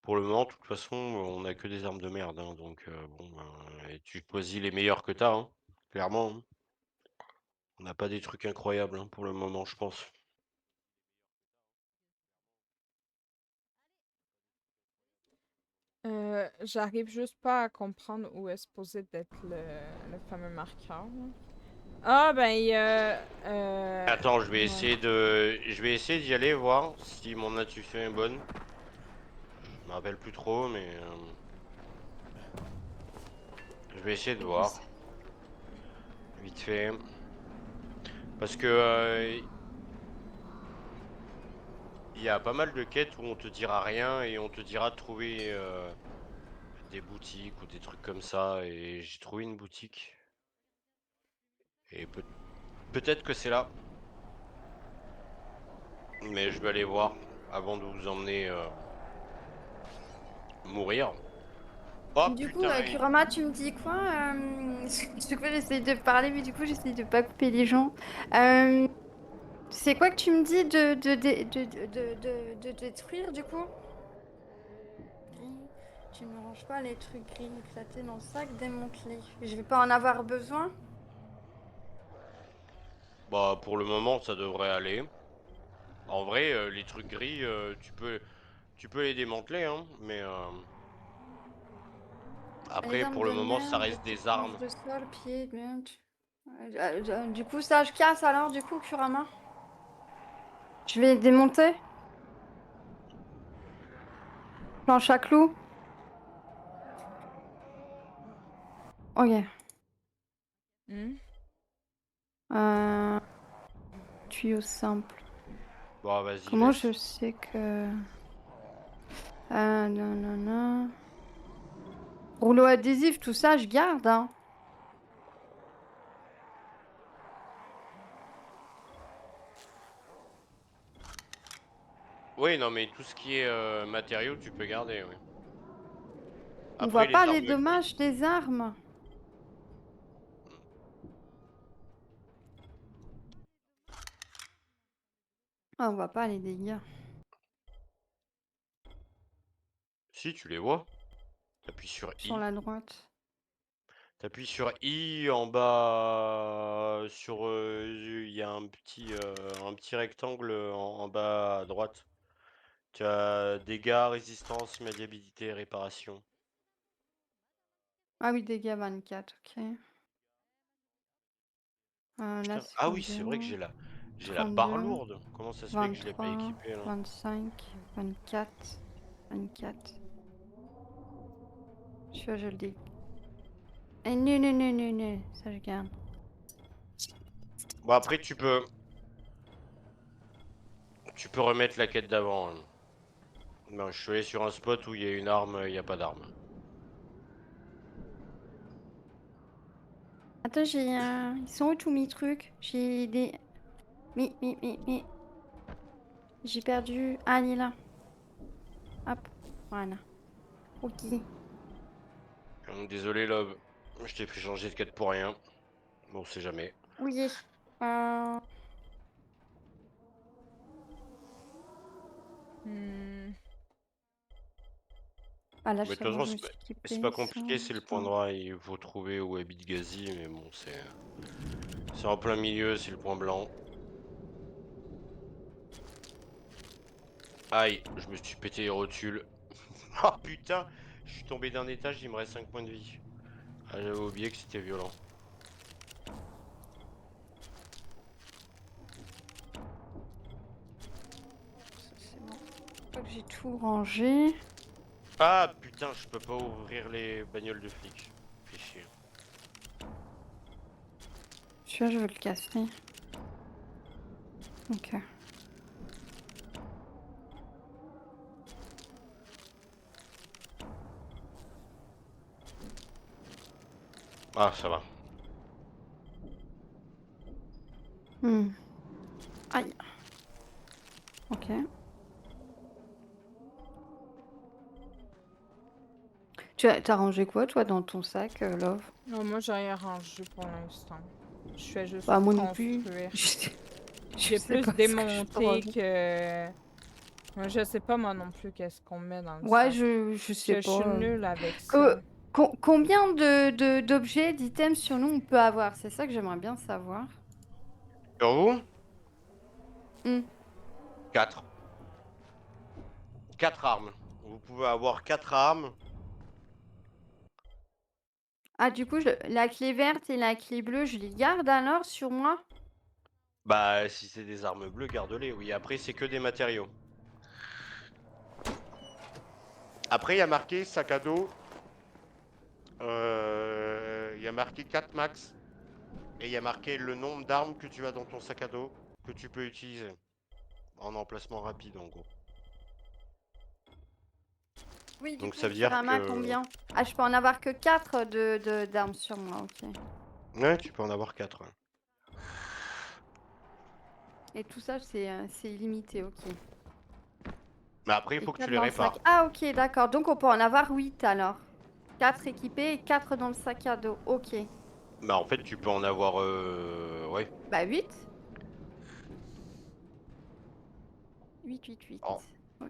Speaker 2: Pour le moment, de toute façon, on a que des armes de merde, hein, donc bon, et tu choisis les meilleures que t'as, hein, clairement. Hein. On n'a pas des trucs incroyables hein, pour le moment, je pense.
Speaker 5: J'arrive juste pas à comprendre où est supposé d'être le fameux marqueur. Là. Ah, ben, il y a...
Speaker 2: Attends, je vais
Speaker 5: ouais.
Speaker 2: essayer d'y aller voir si mon intuition est bonne. Je me rappelle plus trop, mais je vais essayer de voir. Vite fait. Parce que il y a pas mal de quêtes où on te dira rien et on te dira de trouver des boutiques ou des trucs comme ça. Et j'ai trouvé une boutique. Et peut-être que c'est là. Mais je vais aller voir avant de vous emmener mourir. Oh
Speaker 6: Du coup,
Speaker 2: putain,
Speaker 6: Kurama, tu me dis quoi? Du coup, j'essaye de parler, mais du coup, j'essaye de pas couper les gens. C'est quoi que tu me dis de détruire, du coup? Gris. Tu ne ranges pas les trucs gris éclatés dans le sac, démonte-les. Je vais pas en avoir besoin?
Speaker 2: bah pour le moment ça devrait aller. En vrai, les trucs gris, tu peux les démanteler, hein, mais
Speaker 6: Les
Speaker 2: après
Speaker 6: armes
Speaker 2: pour le
Speaker 6: de
Speaker 2: moment ça
Speaker 6: merde,
Speaker 2: reste
Speaker 6: petites
Speaker 2: des
Speaker 6: tranches
Speaker 2: armes.
Speaker 6: de sol, pieds, merde. Du coup, ça, je casse alors, du coup, Kurama? Je vais démonter? Planche à clous? Ok. Tuyau simple.
Speaker 2: Bon vas-y
Speaker 6: Comment
Speaker 2: laisse.
Speaker 6: je sais que... non, non, non. Rouleau adhésif, tout ça, je garde, hein.
Speaker 2: Oui non mais tout ce qui est matériaux tu peux garder, oui.
Speaker 6: On
Speaker 2: Après
Speaker 6: voit
Speaker 2: les
Speaker 6: pas les
Speaker 2: armes grises.
Speaker 6: dommages des armes. Ah, on voit pas les dégâts.
Speaker 2: Si tu les vois. T'appuies sur
Speaker 6: Sur
Speaker 2: I.
Speaker 6: la droite.
Speaker 2: T'appuies sur I en bas sur il y a un petit rectangle en bas à droite. Tu as dégâts, résistance, maniabilité, réparation.
Speaker 6: Ah oui, dégâts 24, ok. Là,
Speaker 2: Putain.
Speaker 6: c'est
Speaker 2: Ah oui, c'est vrai que
Speaker 6: combien?
Speaker 2: j'ai la barre
Speaker 6: 32,
Speaker 2: lourde. Comment ça se fait que je l'ai pas
Speaker 6: 23,
Speaker 2: équipée là?
Speaker 6: 25, 24, 24. Je le dis. Eh, non, non, non, non, non. Ça, je garde.
Speaker 2: Bon après tu peux remettre la quête d'avant. Hein. Non, je suis allé sur un spot où il y a une arme, il n'y a pas d'arme.
Speaker 6: Attends, j'ai un... Ils sont où tous mes trucs? J'ai des... Mais... J'ai perdu... Ah, il est là. Hop. Voilà. Ok.
Speaker 2: Désolé Love, je t'ai fait changer de quête pour rien. Bon, on sait jamais.
Speaker 6: Oui. Ah là,
Speaker 2: Mais de
Speaker 6: c'est
Speaker 2: toute
Speaker 6: bon,
Speaker 2: façon,
Speaker 6: je me suis
Speaker 2: c'est
Speaker 6: équipée.
Speaker 2: pas compliqué, c'est le point droit. Il faut trouver où habite Gazi, mais bon, c'est en plein milieu, c'est le point blanc. Aïe, je me suis pété les rotules. Oh putain, je suis tombé d'un étage, il me reste 5 points de vie. Ah, j'avais oublié que c'était violent.
Speaker 6: C'est bon. Je crois que j'ai tout rangé.
Speaker 2: Ah putain, je peux pas ouvrir les bagnoles de flics. Fais chier.
Speaker 6: Celui-là, je veux le casser. Ok.
Speaker 2: Ah, ça va.
Speaker 6: Aïe. Ok. T'as rangé quoi, toi, dans ton sac, Love?
Speaker 5: Non, moi, j'ai rien rangé pour l'instant. Je fais juste
Speaker 6: Bah, moi non plus.
Speaker 5: construire.
Speaker 6: Je
Speaker 5: J'ai
Speaker 6: sais
Speaker 5: plus
Speaker 6: pas ce que je peux
Speaker 5: démonté
Speaker 6: ranger.
Speaker 5: que... Moi, je sais pas, moi non plus, qu'est-ce qu'on met dans le
Speaker 6: Ouais,
Speaker 5: sac.
Speaker 6: je sais
Speaker 5: Je suis
Speaker 6: pas.
Speaker 5: nulle avec ça.
Speaker 6: Combien d'objets, d'items sur nous on peut avoir? C'est ça que j'aimerais bien savoir.
Speaker 2: Sur vous?
Speaker 6: Hmm.
Speaker 2: 4. 4 armes. Vous pouvez avoir 4 armes.
Speaker 6: Ah, du coup, la clé verte et la clé bleue, je les garde alors sur moi?
Speaker 2: Bah, si c'est des armes bleues, garde-les. Oui, après, c'est que des matériaux. Après, il y a marqué sac à dos. Il y a marqué 4 max. Et il y a marqué le nombre d'armes que tu as dans ton sac à dos que tu peux utiliser. En emplacement rapide, en gros.
Speaker 6: Oui, du
Speaker 2: Donc
Speaker 6: coup,
Speaker 2: ça veut
Speaker 6: sur
Speaker 2: dire
Speaker 6: un mât,
Speaker 2: que...
Speaker 6: combien? Ah, je peux en avoir que 4 d'armes sur moi, ok.
Speaker 2: Ouais, tu peux en avoir 4.
Speaker 6: Et tout ça, c'est illimité, ok.
Speaker 2: Mais après, il
Speaker 6: Et
Speaker 2: faut que
Speaker 6: 4
Speaker 2: tu les
Speaker 6: dans le
Speaker 2: répares.
Speaker 6: sac. Ah, ok, d'accord. Donc, on peut en avoir 8 alors. 4 équipés et 4 dans le sac à dos. Ok.
Speaker 2: Bah, en fait, tu peux en avoir... Ouais.
Speaker 6: Bah, 8. 8.
Speaker 2: Oh.
Speaker 6: Ok.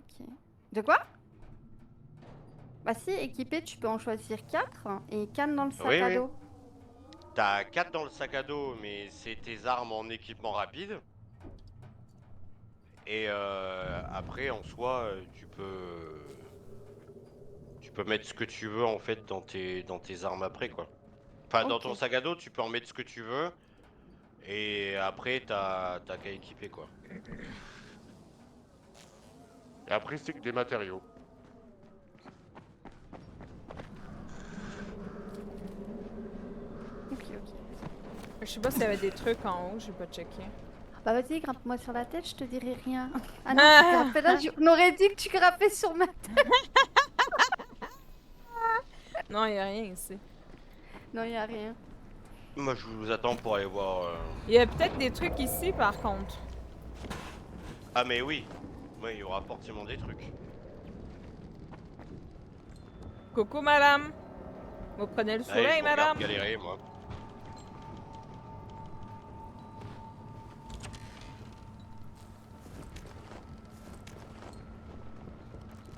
Speaker 6: De quoi? Bah si, équipé, tu peux en choisir 4 et 4 dans le sac
Speaker 2: Oui,
Speaker 6: à
Speaker 2: oui.
Speaker 6: dos.
Speaker 2: T'as 4 dans le sac à dos, mais c'est tes armes en équipement rapide. Et après, en soi, tu peux mettre ce que tu veux, en fait, dans tes armes après, quoi. Enfin, dans
Speaker 6: Ok.
Speaker 2: ton sac à dos, tu peux en mettre ce que tu veux. Et après, t'as qu'à équiper, quoi. Et après, c'est que des matériaux.
Speaker 6: Ok.
Speaker 5: Je sais pas s'il y avait des trucs en haut, j'ai pas checké.
Speaker 6: Bah vas-y, grimpe-moi sur la tête, je te dirai rien. Ah non, tu grimpais là, on aurait dit que tu grimpais sur ma tête.
Speaker 5: Non, y a rien ici.
Speaker 6: Non, y a rien.
Speaker 2: Moi, je vous attends pour aller voir...
Speaker 5: Il y a peut-être des trucs ici, par contre.
Speaker 2: Ah, mais oui. Oui, il y aura forcément des trucs.
Speaker 5: Coucou, madame. Vous prenez le soleil,
Speaker 2: Allez, je vous regarde
Speaker 5: madame?
Speaker 2: galérer, moi.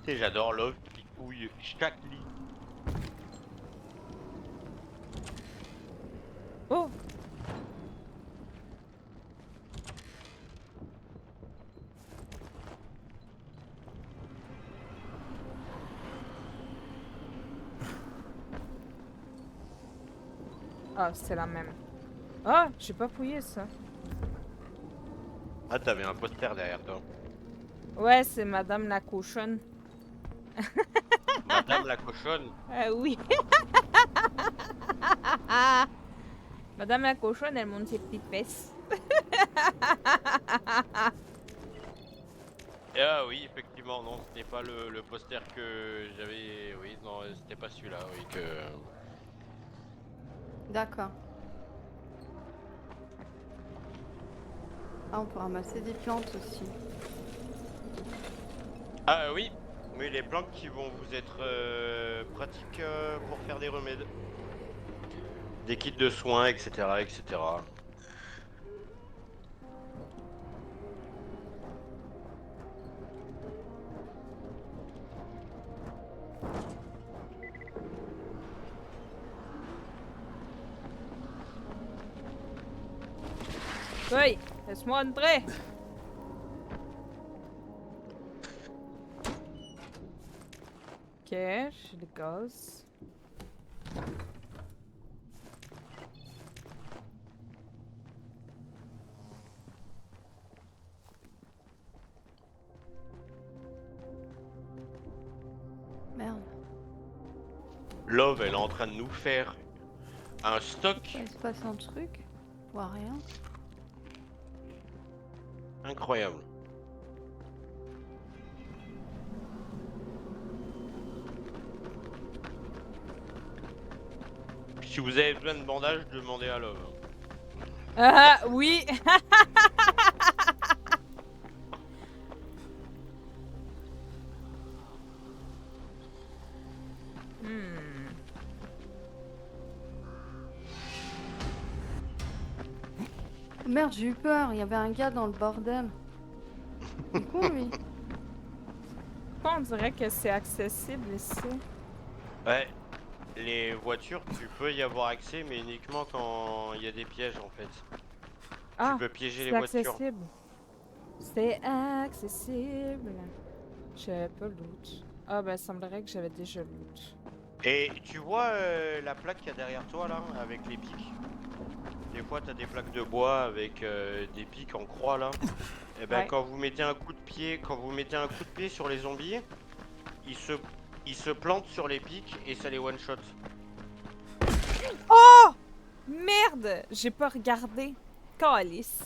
Speaker 2: Tu sais, j'adore Love qui couille chaque lit.
Speaker 5: Oh! Ah, c'est la même. Ah, j'ai pas fouillé ça.
Speaker 2: Ah, t'avais un poster derrière toi.
Speaker 5: Ouais, c'est Madame la cochonne.
Speaker 2: Madame la cochonne.
Speaker 5: Oui. Madame la cochonne, elle monte ses petites fesses.
Speaker 2: Ah oui, effectivement, non, c'était pas le poster que j'avais... Oui, non, c'était pas celui-là, oui, que...
Speaker 6: D'accord. Ah, on peut ramasser des plantes aussi.
Speaker 2: Ah oui, mais les plantes qui vont vous être pratiques pour faire des remèdes. Des kits de soins, etc., etc.
Speaker 5: Oui, laisse-moi entrer. Ok, j'ai le gaz.
Speaker 6: Merde.
Speaker 2: Love, elle est en train de nous faire un stock.
Speaker 6: Il se passe un truc. vois rien.
Speaker 2: Incroyable. Si vous avez besoin de bandages, demandez à Love.
Speaker 5: Ah, oui.
Speaker 6: Merde, j'ai eu peur, il y avait un gars dans le bordel. C'est con lui.
Speaker 5: On dirait que c'est accessible ici.
Speaker 2: Ouais. Les voitures, tu peux y avoir accès, mais uniquement quand il y a des pièges en fait.
Speaker 5: Ah,
Speaker 2: tu peux piéger les
Speaker 5: c'est
Speaker 2: voitures.
Speaker 5: accessible. C'est accessible. J'avais pas le loot. Ah ben, il semblerait que j'avais déjà le loot.
Speaker 2: Et tu vois la plaque qu'il y a derrière toi là, avec les pics. Des fois t'as des plaques de bois avec des pics en croix là. Et ben
Speaker 5: Ouais.
Speaker 2: quand vous mettez un coup de pied, sur les zombies, ils se plantent sur les pics et ça les one shot.
Speaker 5: Oh! Merde! J'ai pas regardé. Calice.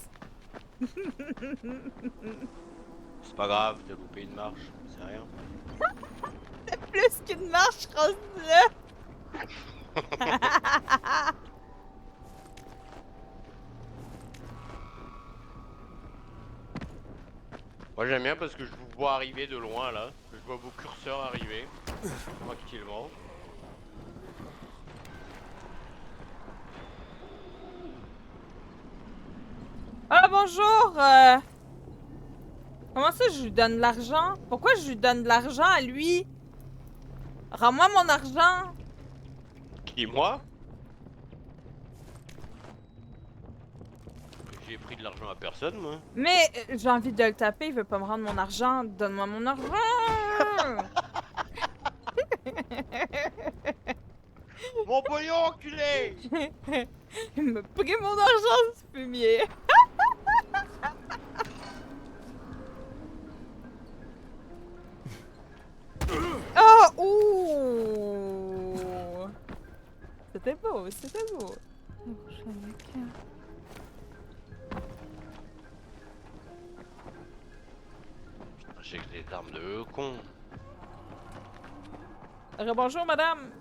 Speaker 2: C'est pas grave, t'as loupé une marche, c'est rien.
Speaker 5: C'est plus qu'une marche rose là.
Speaker 2: Moi j'aime bien parce que je vous vois arriver de loin là. Je vois vos curseurs arriver tranquillement.
Speaker 5: Ah bonjour! Comment ça je lui donne de l'argent? Pourquoi je lui donne de l'argent à lui? Rends-moi mon argent!
Speaker 2: Qui, moi? J'ai pris de l'argent à personne moi.
Speaker 5: Mais j'ai envie de le taper, il veut pas me rendre mon argent. Donne-moi mon argent!
Speaker 2: Mon pognon enculé!
Speaker 5: Il m'a pris mon argent, ce fumier! Oh! Ouh! C'était beau, c'était beau.
Speaker 2: J'ai que des armes de con.
Speaker 5: Bonjour, madame!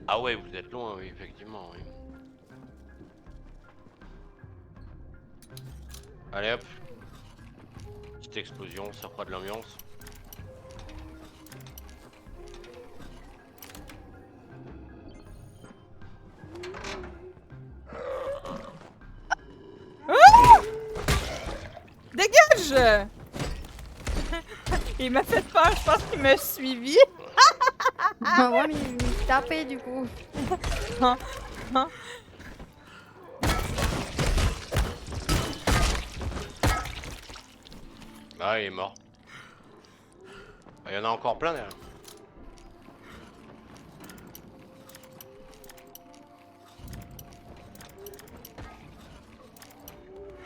Speaker 2: Ah ouais, vous êtes loin, oui, effectivement, oui. Allez hop. Petite explosion, ça fera de l'ambiance.
Speaker 5: Oh! Dégage! Il m'a fait peur, je pense qu'il m'a suivi.
Speaker 6: Ah ouais, mais il me tapait du coup.
Speaker 2: Ah, il est mort. Il y en a encore plein derrière.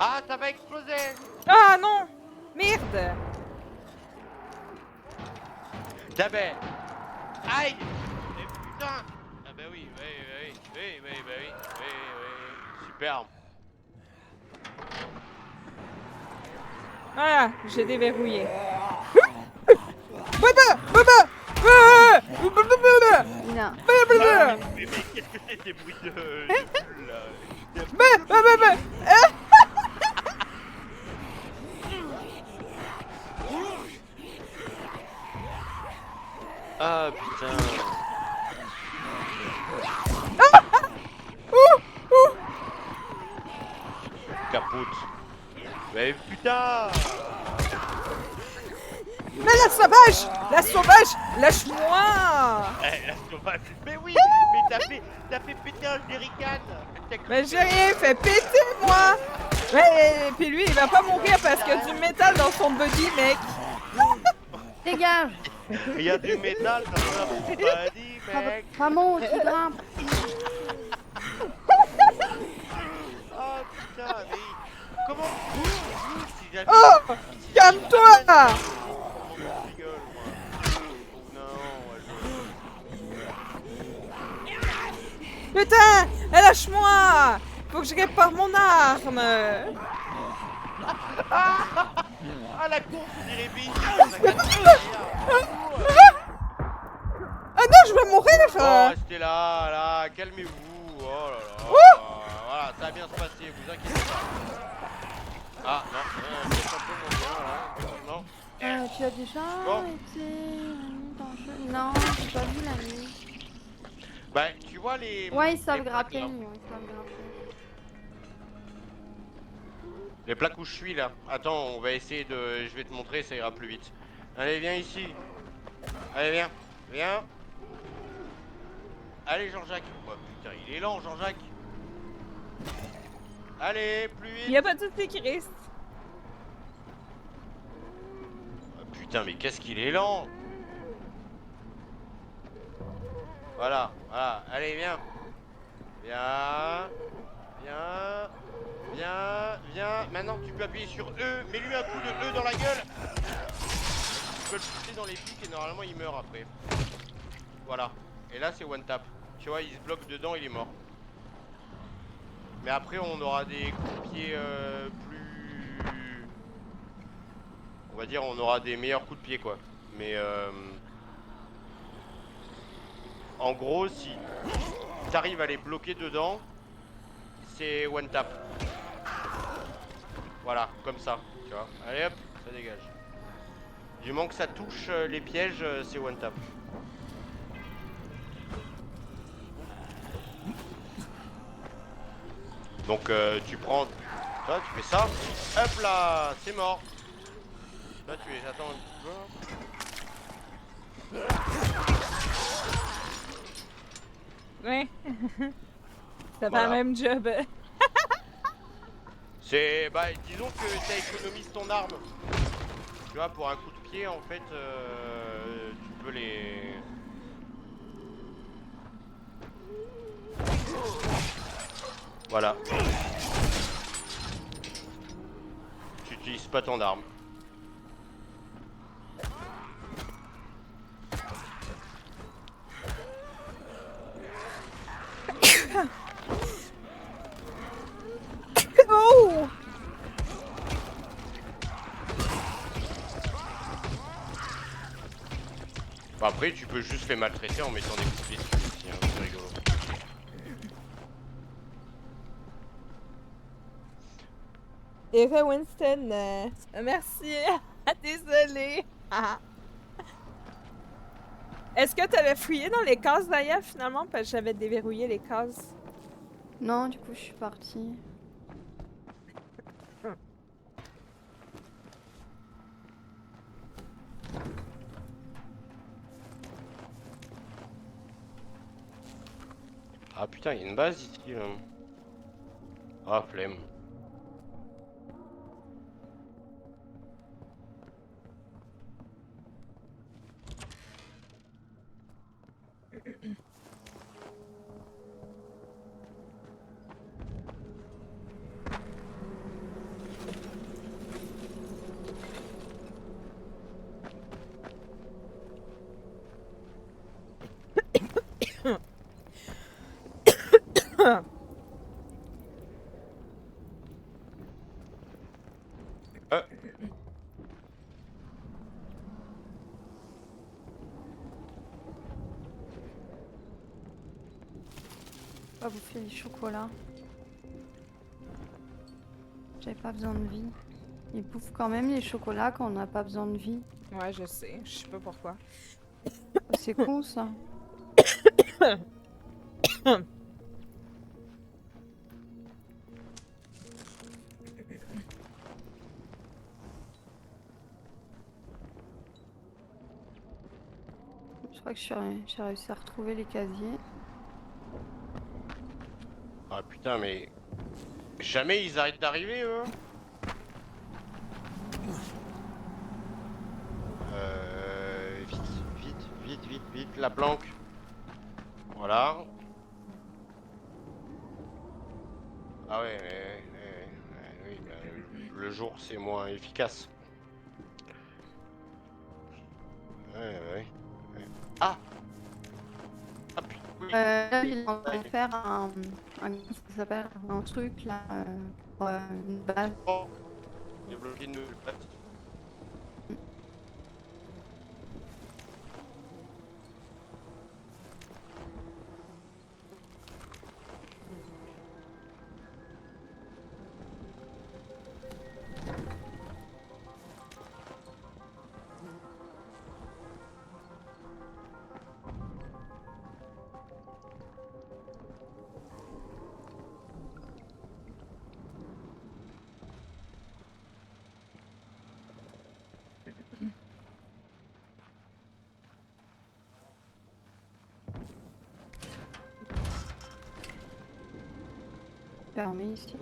Speaker 2: Ah, ça va exploser!
Speaker 5: Ah non! Merde!
Speaker 2: D'abord! Aïe! Et putain! Ah bah oui, oui. Superbe.
Speaker 5: Voilà, j'ai déverrouillé.
Speaker 6: Non.
Speaker 2: Mais qu'est-ce que c'est ces bruits de bulles là? Ah putain. Capote. Mais putain.
Speaker 5: Mais la sauvage! La sauvage! Lâche-moi!
Speaker 2: Eh, la sauvage. Mais oui, mais t'as fait péter un jerrycan.
Speaker 5: Mais j'ai rien fait péter, moi! Mais, et puis lui, il va pas mourir parce qu'il y a du métal dans son body, mec!
Speaker 6: Dégage!
Speaker 2: Il y a du métal dans son body, mec.
Speaker 6: Ramon, qui grimpe!
Speaker 2: Oh putain, mais comment si jamais...
Speaker 5: Oh! Calme-toi! attends! Lâche-moi! Faut que je répare mon arme!
Speaker 2: Ah la course, on dirait Billy.
Speaker 5: Ah non, je vais mourir!
Speaker 2: Oh, restez là, là, calmez-vous. Oh là là. Voilà, ça va bien se passer, vous inquiétez pas. Ah non, peut-être un peu moins bien là. Non.
Speaker 6: Tu as déjà
Speaker 2: Bon.
Speaker 6: été dans le jeu? Non, j'ai pas vu la nuit.
Speaker 2: Bah, tu vois les.
Speaker 6: Ouais, ils savent
Speaker 2: les
Speaker 6: grapper,
Speaker 2: plaques, là.
Speaker 6: ils savent grapper.
Speaker 2: Les plaques où je suis là. Attends, on va essayer de. Je vais te montrer, ça ira plus vite. Allez, viens ici. Allez, viens. Viens. Allez, Jean-Jacques. Oh putain, il est lent, Jean-Jacques. Allez, plus vite.
Speaker 5: Il y a pas de soucis, Chris.
Speaker 2: Oh, putain, mais qu'est-ce qu'il est lent. Voilà, voilà. Allez, viens. Viens. Viens. Viens. Viens. Maintenant, tu peux appuyer sur E. Mets-lui un coup de E dans la gueule. Tu peux le pousser dans les pics et normalement, il meurt après. Voilà. Et là, c'est one tap. Tu vois, il se bloque dedans, il est mort. Mais après, on aura des coups de pied plus... On va dire, on aura des meilleurs coups de pied, quoi. Mais en gros, si t'arrives à les bloquer dedans, c'est one tap. Voilà, comme ça, tu vois. Allez hop, ça dégage. Du moment que ça touche les pièges, c'est one tap. Donc tu prends, toi tu fais ça, hop là, c'est mort. Là tu les attends un petit peu.
Speaker 5: Ouais. Ça fait
Speaker 2: Voilà.
Speaker 5: le même job.
Speaker 2: C'est, bah disons que ça économise ton arme. Tu vois, pour un coup de pied en fait, tu peux les... Voilà. Tu utilises pas ton arme.
Speaker 5: Oh!
Speaker 2: Bon, après, tu peux juste les maltraiter en mettant des coups de pied dessus aussi, hein, c'est rigolo.
Speaker 5: Eva Winston, merci. Désolée. Est-ce que tu avais fouillé dans les cases d'ailleurs finalement? Parce que j'avais déverrouillé les cases.
Speaker 6: Non, du coup, je suis partie.
Speaker 2: Ah putain, il y a une base ici. Là. Ah, flemme.
Speaker 6: Pas bouffer les chocolats. J'avais pas besoin de vie. Ils bouffent quand même les chocolats quand on n'a pas besoin de vie.
Speaker 5: Ouais, je sais. Je sais pas pourquoi.
Speaker 6: C'est con ça. Je crois que j'ai réussi à retrouver les casiers.
Speaker 2: Ah putain, mais... Jamais ils arrêtent d'arriver, eux. Vite, la planque. Voilà. Ah ouais, oui, bah, le jour c'est moins efficace. Ouais. Ah! Ah putain.
Speaker 6: Là, il est en train de faire comment ça s'appelle, un truc là, pour une base.
Speaker 2: Débloquer une nouvelle place.
Speaker 6: Fermé ici.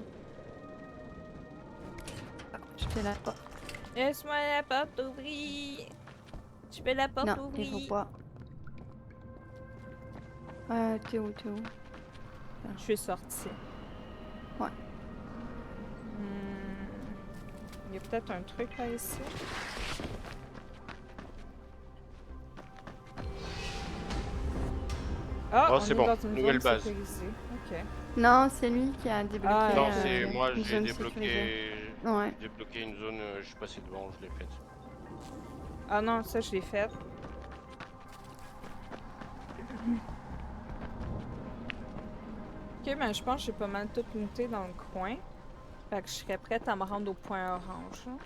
Speaker 6: J'étais la porte.
Speaker 5: Laisse-moi la porte ouvrir. Tu peux la porte
Speaker 6: Non,
Speaker 5: ouvrir.
Speaker 6: il faut pas. T'es où?
Speaker 5: Je suis sortie.
Speaker 6: Ouais.
Speaker 5: Il y a peut-être un truc là ici. Ah,
Speaker 2: Oh, c'est bon,
Speaker 5: dans une
Speaker 2: nouvelle
Speaker 5: zone
Speaker 2: base.
Speaker 5: sécurisée. Ok.
Speaker 6: Non, c'est lui qui a débloqué.
Speaker 5: Ah,
Speaker 2: Non, c'est moi,
Speaker 6: une
Speaker 2: j'ai
Speaker 6: zone
Speaker 2: débloqué...
Speaker 6: sécurisée. Ouais.
Speaker 2: J'ai débloqué une zone, je suis passé devant, je l'ai faite.
Speaker 5: Ah non, ça je l'ai fait. Ok, ben je pense que j'ai pas mal tout noté dans le coin. Fait que je serais prête à me rendre au point orange. Hein.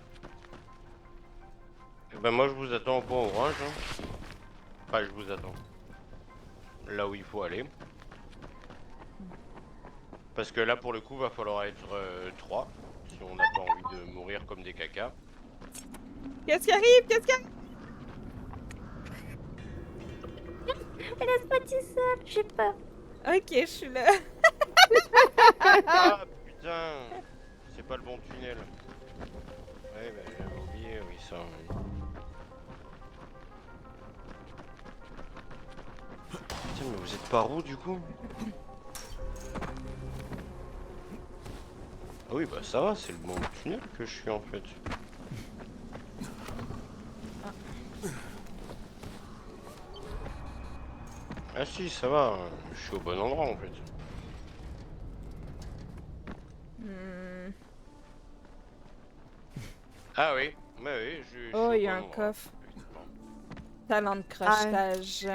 Speaker 2: Ben moi je vous attends au point orange. Hein. Enfin, je vous attends. Là où il faut aller. Parce que là pour le coup va falloir être 3. Si on n'a pas envie de mourir comme des cacas.
Speaker 5: Qu'est-ce qui arrive? Qu'est-ce qui arrive?
Speaker 6: Mais laisse-moi tout seul, j'ai peur.
Speaker 5: Ok, je suis là.
Speaker 2: Ah putain, c'est pas le bon tunnel. Ouais, bah j'avais oublié, oui, ça. Oui. Putain, mais vous êtes par où du coup? Ah oui, bah ça va, c'est le bon tunnel que je suis en fait. Ah si, ça va, je suis au bon endroit en fait. Ah oui, bah oui, je suis
Speaker 5: Oh,
Speaker 2: au
Speaker 5: il y a
Speaker 2: bon
Speaker 5: un
Speaker 2: endroit.
Speaker 5: coffre. Talent de crochetage.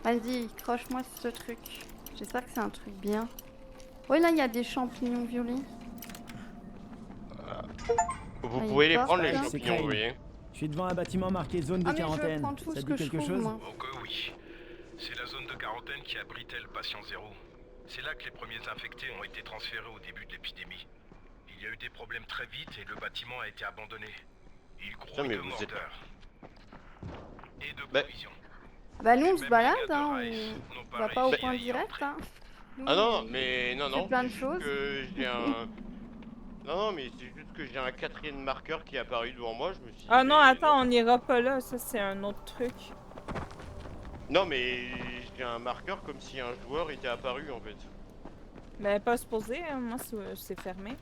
Speaker 6: Vas-y, croche-moi ce truc. J'espère que c'est un truc bien. Oui, là, il y a des champignons violets.
Speaker 2: Vous
Speaker 6: Ah,
Speaker 2: pouvez
Speaker 6: il
Speaker 2: les
Speaker 6: porte,
Speaker 2: prendre les
Speaker 6: là.
Speaker 2: champignons, vous voyez.
Speaker 17: Je suis devant un bâtiment marqué zone de
Speaker 6: Ah, mais je
Speaker 17: quarantaine.
Speaker 6: prends tout
Speaker 17: Ça
Speaker 6: ce
Speaker 17: dit
Speaker 6: que je
Speaker 17: quelque
Speaker 6: trouve,
Speaker 17: chose?
Speaker 6: moi.
Speaker 18: Oh que oui. C'est la zone de quarantaine qui abritait le patient zéro. C'est là que les premiers infectés ont été transférés au début de l'épidémie. Il y a eu des problèmes très vite et le bâtiment a été abandonné. Il grouille
Speaker 2: mais
Speaker 18: de
Speaker 2: vous êtes-
Speaker 18: mordeurs. Et de
Speaker 2: Bah-
Speaker 18: provisions.
Speaker 6: Bah, nous, on se
Speaker 18: Même
Speaker 6: balade,
Speaker 18: les gars de
Speaker 6: hein.
Speaker 18: Rice
Speaker 6: On va pas au
Speaker 2: Bah-
Speaker 6: point direct, hein. Nous,
Speaker 2: Ah non,
Speaker 6: on-
Speaker 2: mais non,
Speaker 6: on fait
Speaker 2: non.
Speaker 6: plein de
Speaker 2: c'est juste
Speaker 6: choses.
Speaker 2: que j'ai un... Non, mais c'est juste que j'ai un 4e marqueur qui est apparu devant moi, je me suis dit,
Speaker 5: Ah non,
Speaker 2: mais
Speaker 5: attends, on n'ira pas là. Ça, c'est un autre truc.
Speaker 2: Non, mais j'ai un marqueur comme si un joueur était apparu en fait.
Speaker 5: Mais pas supposé, hein. Moi, c'est fermé.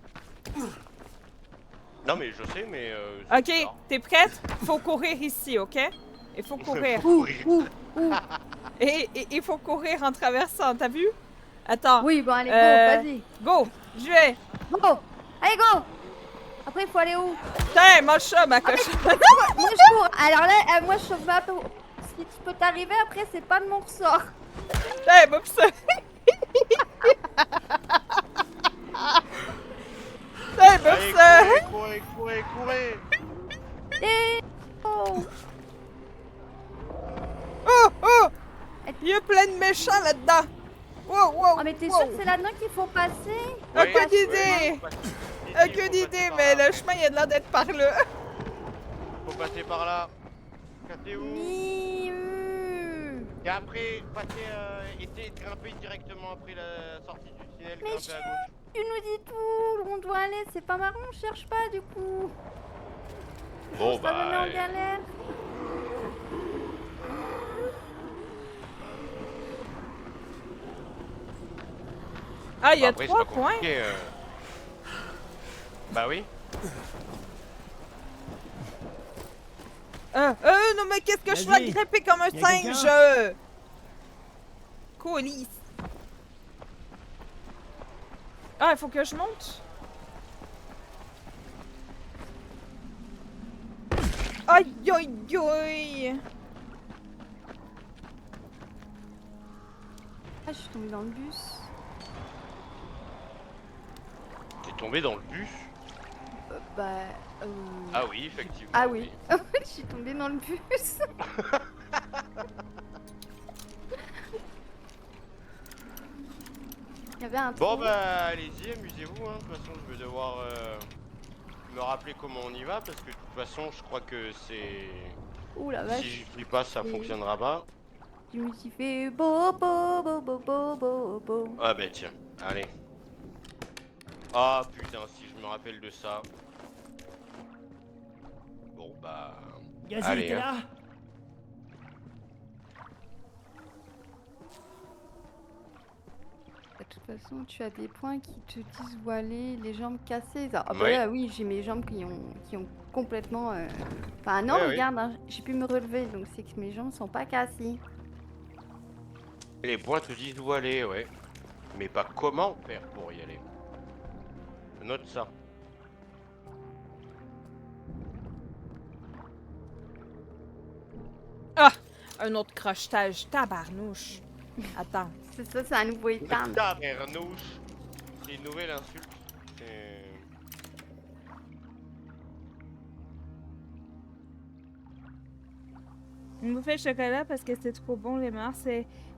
Speaker 2: Non, mais je sais, mais...
Speaker 5: Ok, t'es prête? Faut courir ici, ok? Il faut courir. Et il faut courir en traversant, t'as vu? Attends.
Speaker 6: Oui, bon, allez, go, vas-y.
Speaker 5: Go, je vais.
Speaker 6: Go! Allez, go! Après, il faut aller où?
Speaker 5: Tiens, mange ça, ma cochonne.
Speaker 6: Moi, je cours. Alors là, moi, je sauve pas. Ce qui peut t'arriver après, c'est pas de mon ressort.
Speaker 5: Tiens, boum ça. Tiens, boum ça.
Speaker 2: Allez, courez.
Speaker 6: Et... Oh!
Speaker 5: Oh! Il y a plein de méchants là-dedans. Wow.
Speaker 6: Ah, mais t'es sûr que c'est là-dedans qu'il faut passer?
Speaker 5: Aucune idée. Aucune idée, mais le chemin, il a l'air d'être par là.
Speaker 2: Faut passer par là. Cassez où? Et après, passer, grimper directement après la sortie du tunnel,
Speaker 6: Mais
Speaker 2: grimper à gauche.
Speaker 6: tu nous dis tout où on doit aller, c'est pas marrant, on cherche pas du coup.
Speaker 2: Bon,
Speaker 6: Ça me met en
Speaker 2: bah...
Speaker 6: galère.
Speaker 5: Ah, il y a
Speaker 2: Après, c'est
Speaker 5: 3
Speaker 2: pas
Speaker 5: points.
Speaker 2: compliqué, Bah oui.
Speaker 5: Non, mais qu'est-ce que je fais
Speaker 17: Vas-y.
Speaker 5: grimper comme un
Speaker 17: Y a quelqu'un?
Speaker 5: singe? Colis. Ah, il faut que je monte. Aïe, aïe, aïe.
Speaker 6: Ah, je suis tombée dans le bus.
Speaker 2: T'es tombé dans le bus?
Speaker 6: Bah...
Speaker 2: Ah oui, effectivement.
Speaker 6: Ah oui. Je suis tombée dans le bus. Il y avait un
Speaker 2: Bon
Speaker 6: trou.
Speaker 2: bah allez-y, amusez-vous, hein. De toute façon je vais devoir me rappeler comment on y va parce que de toute façon je crois que c'est...
Speaker 6: Ouh la vache.
Speaker 2: Si je fais pas ça fonctionnera pas.
Speaker 6: Je me suis fait bobo bobo bobo bobo.
Speaker 2: Ah bah tiens, allez. Ah putain, si je me rappelle de ça. Bon bah...
Speaker 17: Gazi,
Speaker 2: allez,
Speaker 17: t'es là?
Speaker 6: De toute façon, tu as des points qui te disent où aller, les jambes cassées. Ah bah
Speaker 2: Ouais.
Speaker 6: là, oui, j'ai mes jambes qui ont complètement... Enfin non,
Speaker 2: Ouais,
Speaker 6: regarde, hein, j'ai pu me relever, donc c'est que mes jambes sont pas cassées.
Speaker 2: Les points te disent où aller, ouais. Mais pas comment faire pour y aller. Note ça.
Speaker 5: Ah! Un autre crochetage. Tabarnouche. Attends.
Speaker 6: C'est ça, c'est un nouveau état.
Speaker 2: Tabernouche. C'est une nouvelle insulte. C'est...
Speaker 5: Une bouffée de chocolat parce que c'est trop bon, les mœurs.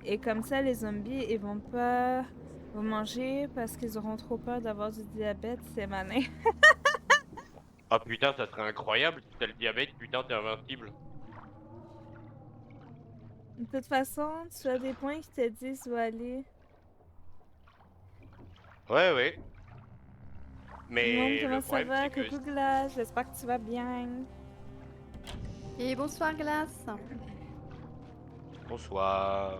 Speaker 5: Et comme ça, les zombies, ils vont pas vous manger parce qu'ils auront trop peur d'avoir du diabète. C'est malin.
Speaker 2: Ah putain, ça serait incroyable. Si t'as le diabète, putain, t'es invincible.
Speaker 5: De toute façon, tu as des points qui te disent où aller.
Speaker 2: Ouais, ouais.
Speaker 5: Monde,
Speaker 2: Mais
Speaker 5: comment
Speaker 2: le
Speaker 5: ça
Speaker 2: problème,
Speaker 5: va?
Speaker 2: c'est que...
Speaker 5: Coucou Glace, j'espère que tu vas bien.
Speaker 6: Et bonsoir Glace.
Speaker 2: Bonsoir.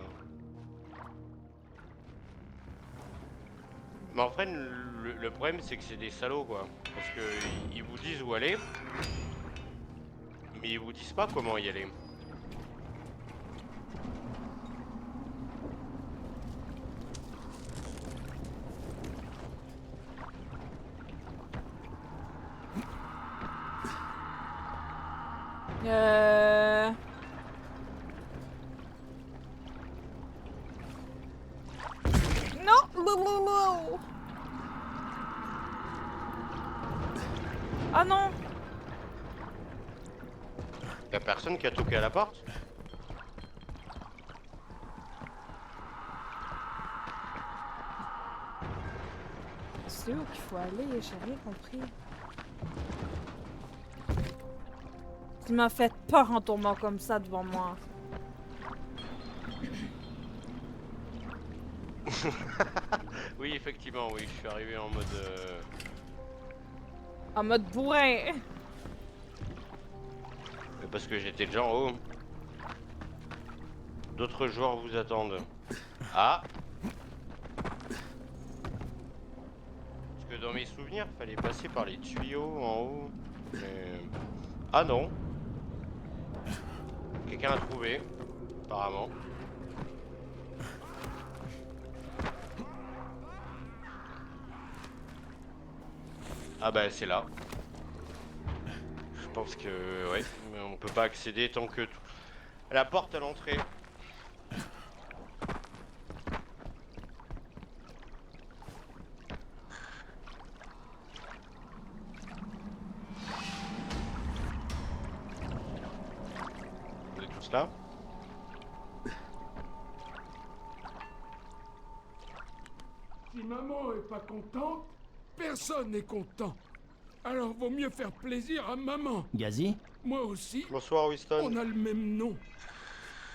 Speaker 2: Mais en fait, le problème, c'est que c'est des salauds, quoi. Parce que ils vous disent où aller, mais ils vous disent pas comment y aller.
Speaker 5: Non! Ah non!
Speaker 2: Y'a personne qui a toqué à la porte?
Speaker 5: C'est où qu'il faut aller? J'ai rien compris. Tu m'as fait peur en tombant comme ça devant moi.
Speaker 2: Oui, effectivement, oui, je suis arrivé en mode...
Speaker 5: En mode bourrin.
Speaker 2: Parce que j'étais déjà en haut. D'autres joueurs vous attendent. Ah! Parce que dans mes souvenirs, fallait passer par les tuyaux en haut. Mais... Ah non! Quelqu'un a trouvé, apparemment. Ah bah c'est là. Je pense que ouais, mais on peut pas accéder tant que la porte à l'entrée. Vous êtes tous là?
Speaker 9: Si maman est pas contente, personne n'est content. Alors vaut mieux faire plaisir à maman.
Speaker 17: Gazi?
Speaker 9: Moi aussi.
Speaker 2: Bonsoir Winston.
Speaker 9: On a le même nom.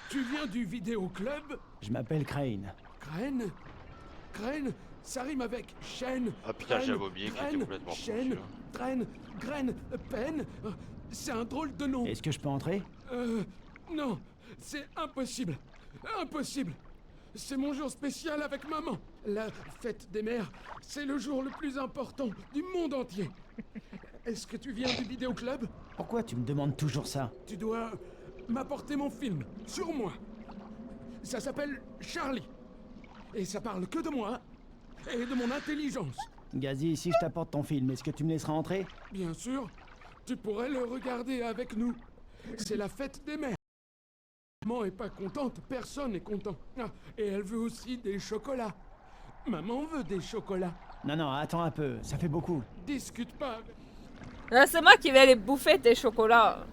Speaker 9: Tu viens du vidéoclub?
Speaker 17: Je m'appelle Crane.
Speaker 9: Crane? Crane, ça rime avec chaîne.
Speaker 2: Ah putain, j'avais oublié qu'il était complètement
Speaker 9: chaîne, traîne, graine, peine. C'est un drôle de nom.
Speaker 17: Est-ce que je peux entrer?
Speaker 9: Non, c'est impossible. Impossible. C'est mon jour spécial avec maman. La fête des mères, c'est le jour le plus important du monde entier. Est-ce que tu viens du vidéoclub?
Speaker 17: Pourquoi tu me demandes toujours ça?
Speaker 9: Tu dois m'apporter mon film, sur moi. Ça s'appelle Charlie. Et ça parle que de moi et de mon intelligence.
Speaker 17: Gazi, si je t'apporte ton film, est-ce que tu me laisseras entrer?
Speaker 9: Bien sûr, tu pourrais le regarder avec nous. C'est la fête des mères. Maman est pas contente, personne n'est content. Ah, et elle veut aussi des chocolats. Maman veut des chocolats.
Speaker 17: Non, non, attends un peu, ça fait beaucoup.
Speaker 9: Discute pas.
Speaker 5: Là, c'est moi qui vais aller bouffer tes chocolats.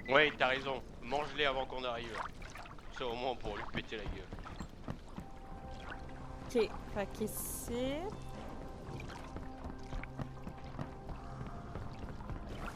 Speaker 2: Ouais, t'as raison. Mange-les avant qu'on arrive. Ça au moins pour lui péter la gueule.
Speaker 5: Ok, fait qu'ici...